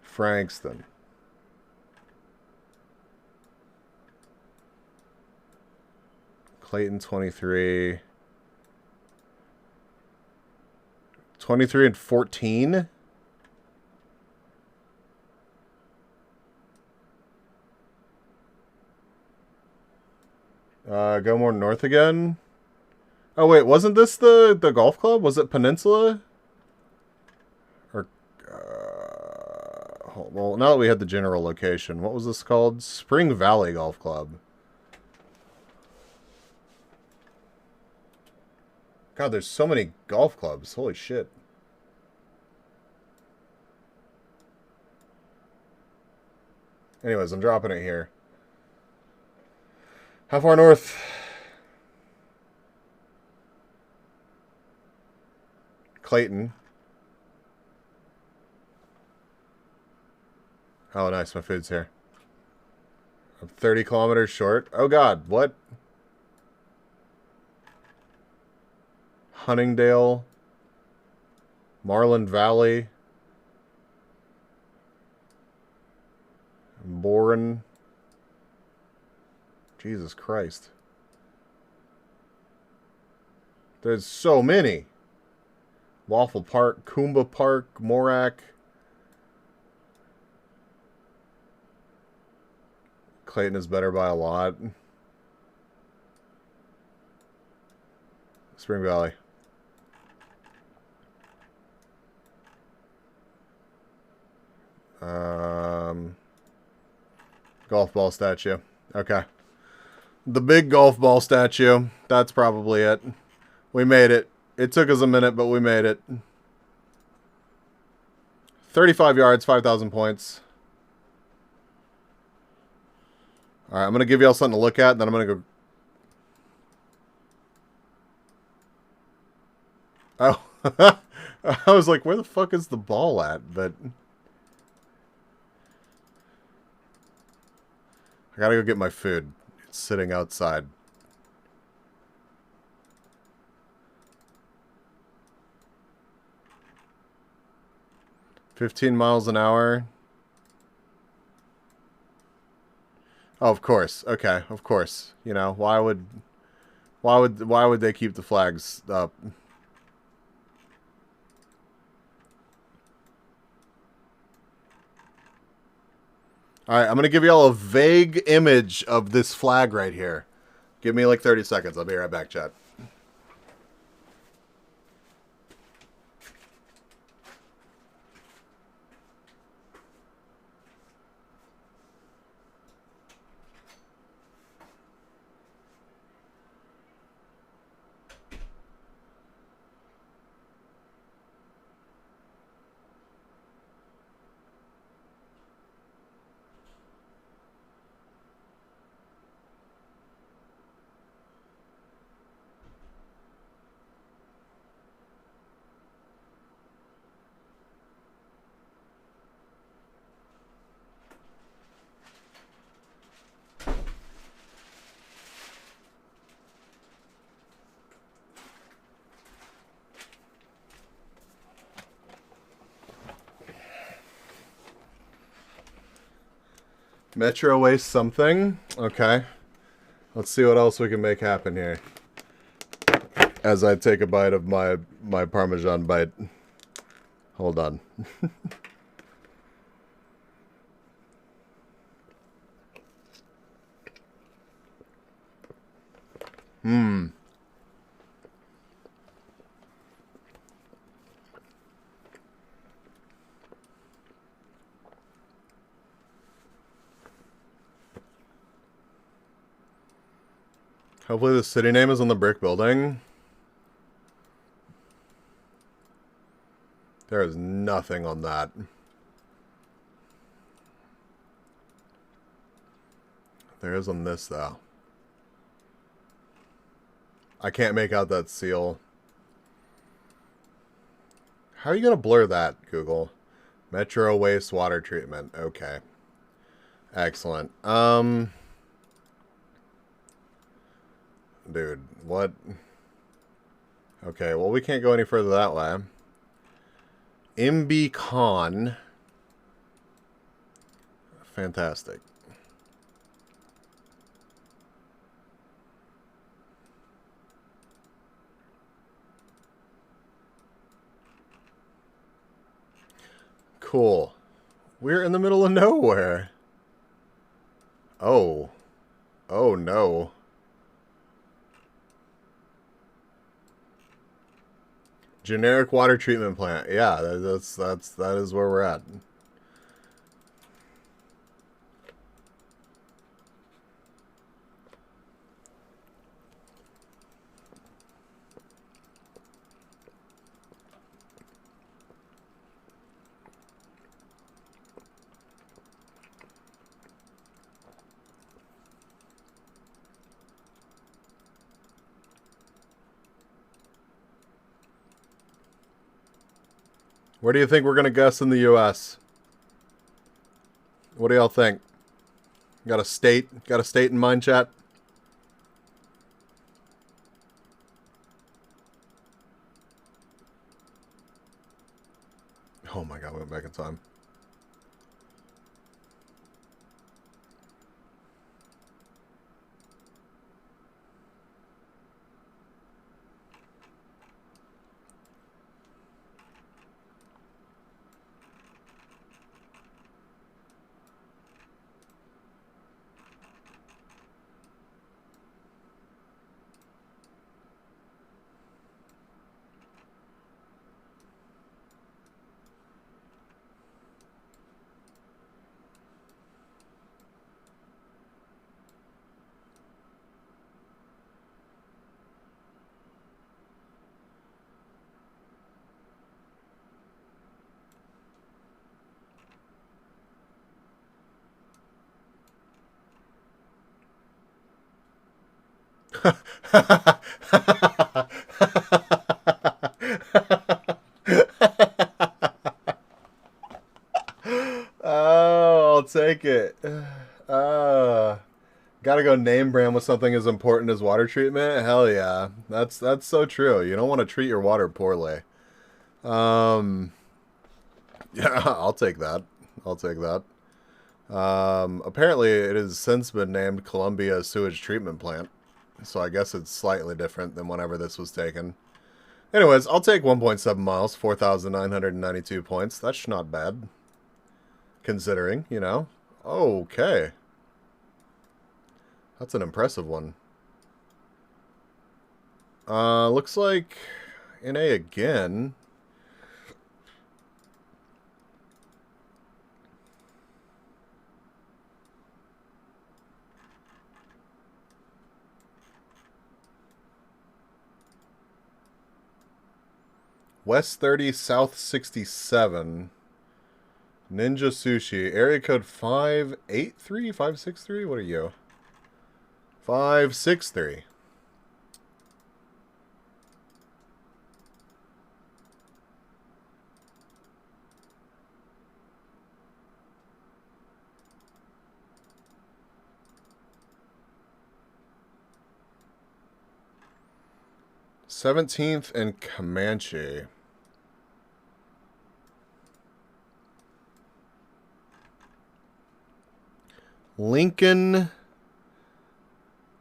Frankston. Clayton, 23. 23 and 14? Go more north again? Oh, wait, wasn't this the golf club? Was it Peninsula? Or, well, now that we had the general location, what was this called? Spring Valley Golf Club. God, there's so many golf clubs. Holy shit. Anyways, I'm dropping it here. How far north? Clayton. Oh, nice. My food's here. I'm 30 kilometers short. Oh, God. What? Huntingdale. Marlin Valley. Boren. Jesus Christ. There's so many. Waffle Park, Coomba Park, Morak. Clayton is better by a lot. Spring Valley. Golf ball statue. Okay. The big golf ball statue. That's probably it. We made it. It took us a minute, but we made it. 35 yards, 5,000 points. All right, I'm going to give y'all something to look at, and then I'm going to go... Oh. I was like, where the fuck is the ball at? But... I gotta go get my food. It's sitting outside. $15 miles an hour. Oh, of course. Okay, of course. You know, why would they keep the flags up? Alright, I'm going to give y'all a vague image of this flag right here. Give me like 30 seconds. I'll be right back, chat. Metro waste something. Okay. Let's see what else we can make happen here. As I take a bite of my Parmesan bite. Hold on. Hmm. Hopefully the city name is on the brick building. There is nothing on that. There is on this, though. I can't make out that seal. How are you going to blur that, Google? Metro waste water treatment. Okay. Excellent. Dude, what? Okay, well, we can't go any further that way. MB Con. Fantastic. Cool. We're in the middle of nowhere. Oh. Oh, no. Generic water treatment plant. Yeah, that is where we're at. Where do you think we're going to guess in the U.S.? What do y'all think? Got a state in mind, chat? Oh my god, we went back in time. Oh, I'll take it. Gotta go name brand with something as important as water treatment? Hell yeah. That's so true. You don't want to treat your water poorly. Yeah, I'll take that. I'll take that. Apparently it has since been named Columbia Sewage Treatment Plant. So I guess it's slightly different than whenever this was taken. Anyways, I'll take 1.7 miles, 4,992 points. That's not bad. Considering, you know. Okay. That's an impressive one. Looks like in A again. West 30, South 67. Ninja Sushi. Area code 583? 563? What are you? 563. th and Comanche. Lincoln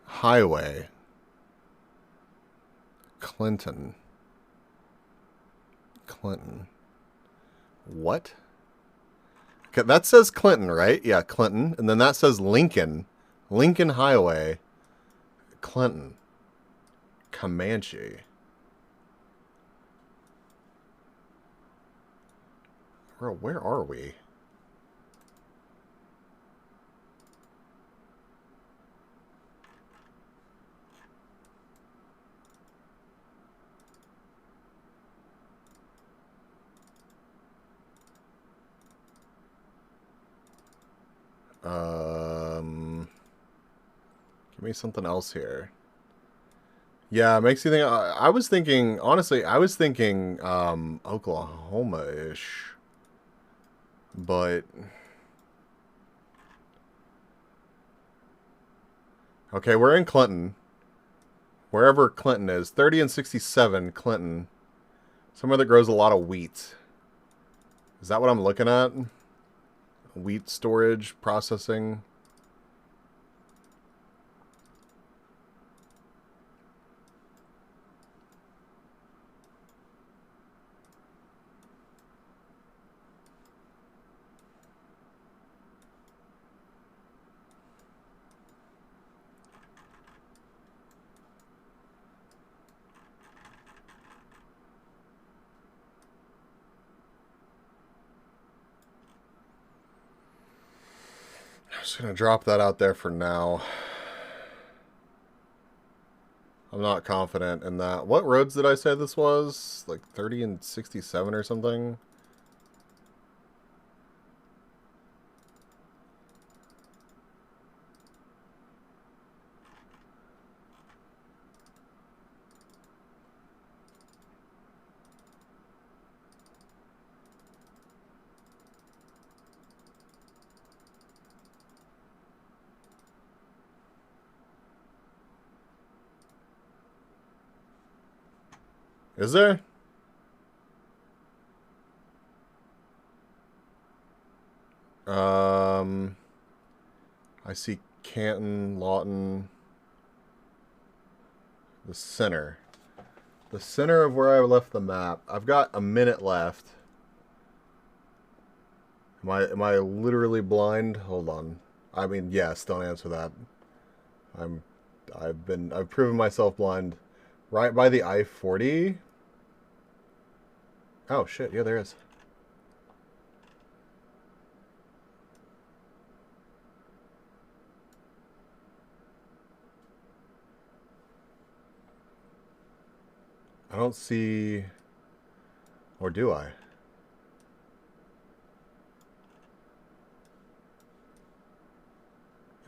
Highway. Clinton. What? Okay, that says Clinton, right? Yeah, Clinton. And then that says Lincoln. Lincoln Highway. Clinton. Comanche. Bro, where are we? Give me something else here. Yeah, it makes you think. I was thinking, honestly, I was thinking Oklahoma-ish. But okay, we're in Clinton. Wherever Clinton is. 30 and 67, Clinton. Somewhere that grows a lot of wheat. Is that what I'm looking at? Wheat storage, processing. I'm just going to drop that out there for now. I'm not confident in that. What roads did I say this was? Like 30 and 67 or something? Is there? I see Canton, Lawton, the center. The center of where I left the map. I've got a minute left. Am I literally blind? Hold on. I mean, yes, don't answer that. I've proven myself blind. Right by the I-40. Oh shit, yeah, there is. I don't see... Or do I?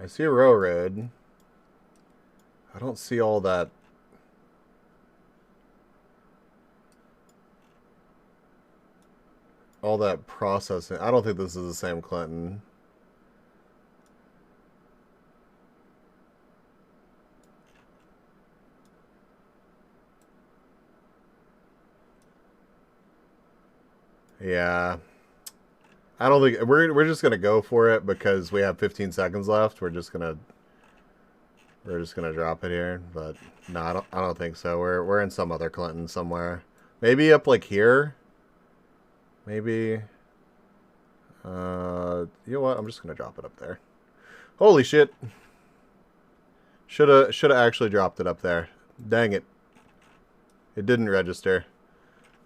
I see a railroad. I don't see all that all that processing. I don't think this is the same Clinton. Yeah. I don't think we're just gonna go for it because we have 15 seconds left. We're just gonna drop it here. But no, I don't think so. We're in some other Clinton somewhere. Maybe up like here. Maybe. You know what? I'm just gonna drop it up there. Holy shit! Shoulda actually dropped it up there. Dang it! It didn't register.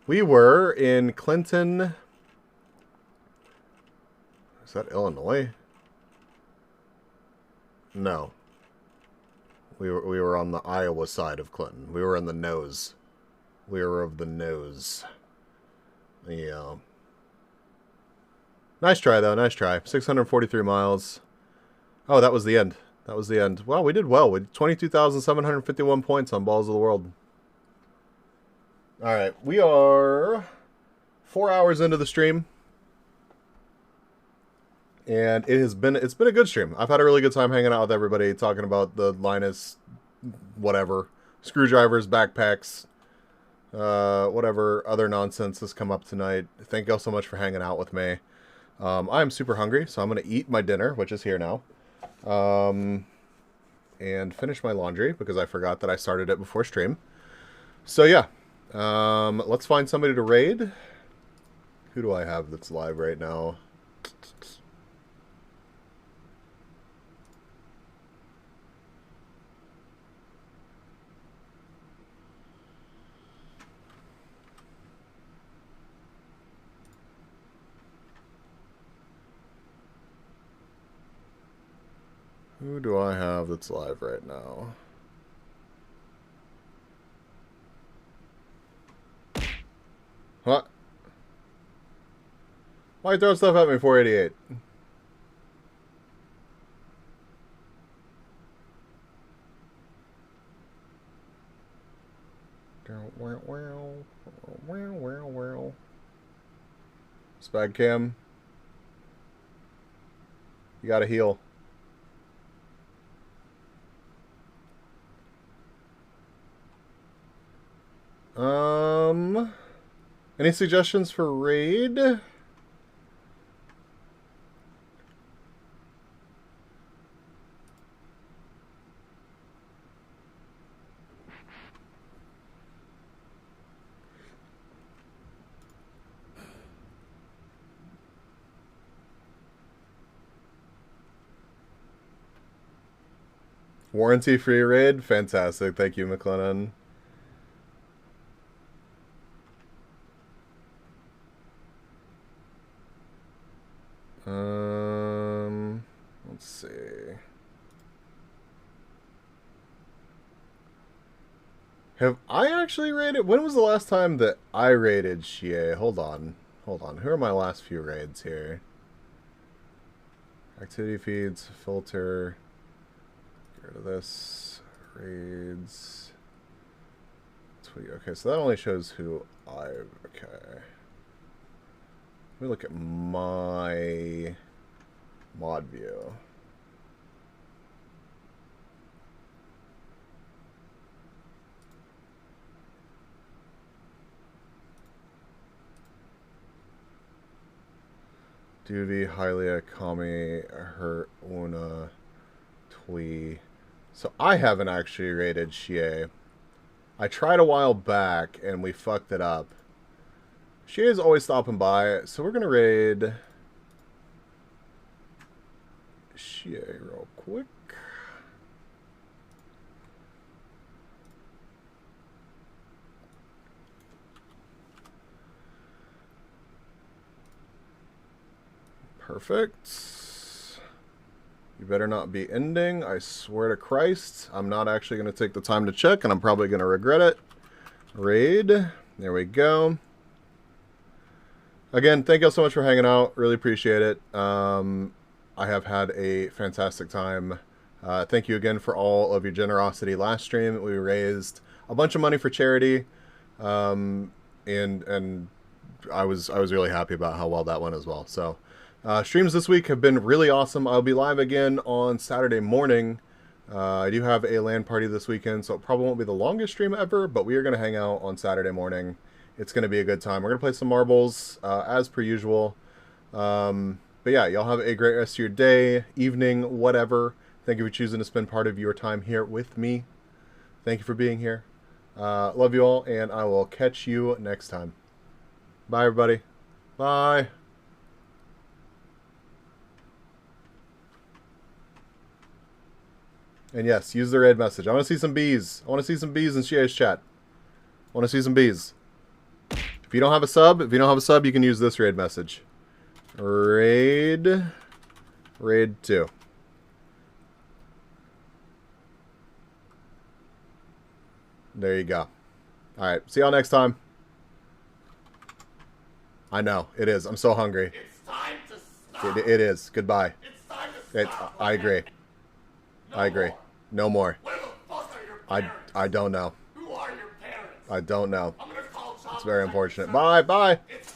We were in Clinton. Is that Illinois? No. We were on the Iowa side of Clinton. We were in the nose. We were of the nose. Yeah. Nice try, though. Nice try. 643 miles. Oh, that was the end. That was the end. Wow, we did well. We did 22,751 points on Balls of the World. All right. We are 4 hours into the stream. And it's been a good stream. I've had a really good time hanging out with everybody, talking about the Linus, whatever, screwdrivers, backpacks, whatever other nonsense has come up tonight. Thank you all so much for hanging out with me. I'm super hungry, so I'm going to eat my dinner, which is here now, and finish my laundry because I forgot that I started it before stream. So yeah, let's find somebody to raid. Who do I have that's live right now? Who do I have that's live right now? What? Why throw stuff at me, 488? Spag cam. You gotta heal. Any suggestions for raid? Warranty-free raid? Fantastic. Thank you, McLennan. Let's see. Have I actually raided? When was the last time that I raided Xie? Hold on. Hold on. Who are my last few raids here? Activity feeds, filter. Get rid of this. Raids. Tweet. Okay, so that only shows who I've... Okay. Let me look at my mod view. Duty, Hylia, Kami, Hurt, Una, Twee. So I haven't actually raided Xie. I tried a while back and we fucked it up. Xie is always stopping by, so we're gonna raid Xie real quick. Perfect. You better not be ending. I swear to Christ. I'm not actually going to take the time to check, and I'm probably going to regret it. Raid. There we go. Again, thank you all so much for hanging out. Really appreciate it. I have had a fantastic time. Thank you again for all of your generosity. Last stream, we raised a bunch of money for charity. And I was really happy about how well that went as well. So streams this week have been really awesome. I'll be live again on Saturday morning. I do have a LAN party this weekend, so it probably won't be the longest stream ever, but we are going to hang out on Saturday morning. It's going to be a good time. We're going to play some marbles as per usual. But yeah, y'all have a great rest of your day, evening, whatever. Thank you for choosing to spend part of your time here with me. Thank you for being here. Love you all, and I will catch you next time. Bye, everybody. Bye. And yes, use the raid message. I want to see some bees. I want to see some bees in Shia's chat. I want to see some bees. If you don't have a sub, you can use this raid message. Raid 2. There you go. Alright, see y'all next time. I know, it is. I'm so hungry. It's time to stop. It is. Goodbye. It's time to stop. I agree. I agree. No more. Where the fuck are your parents? I don't know. Who are your parents? I don't know. I'm gonna call It's very unfortunate. Bye. Bye. It's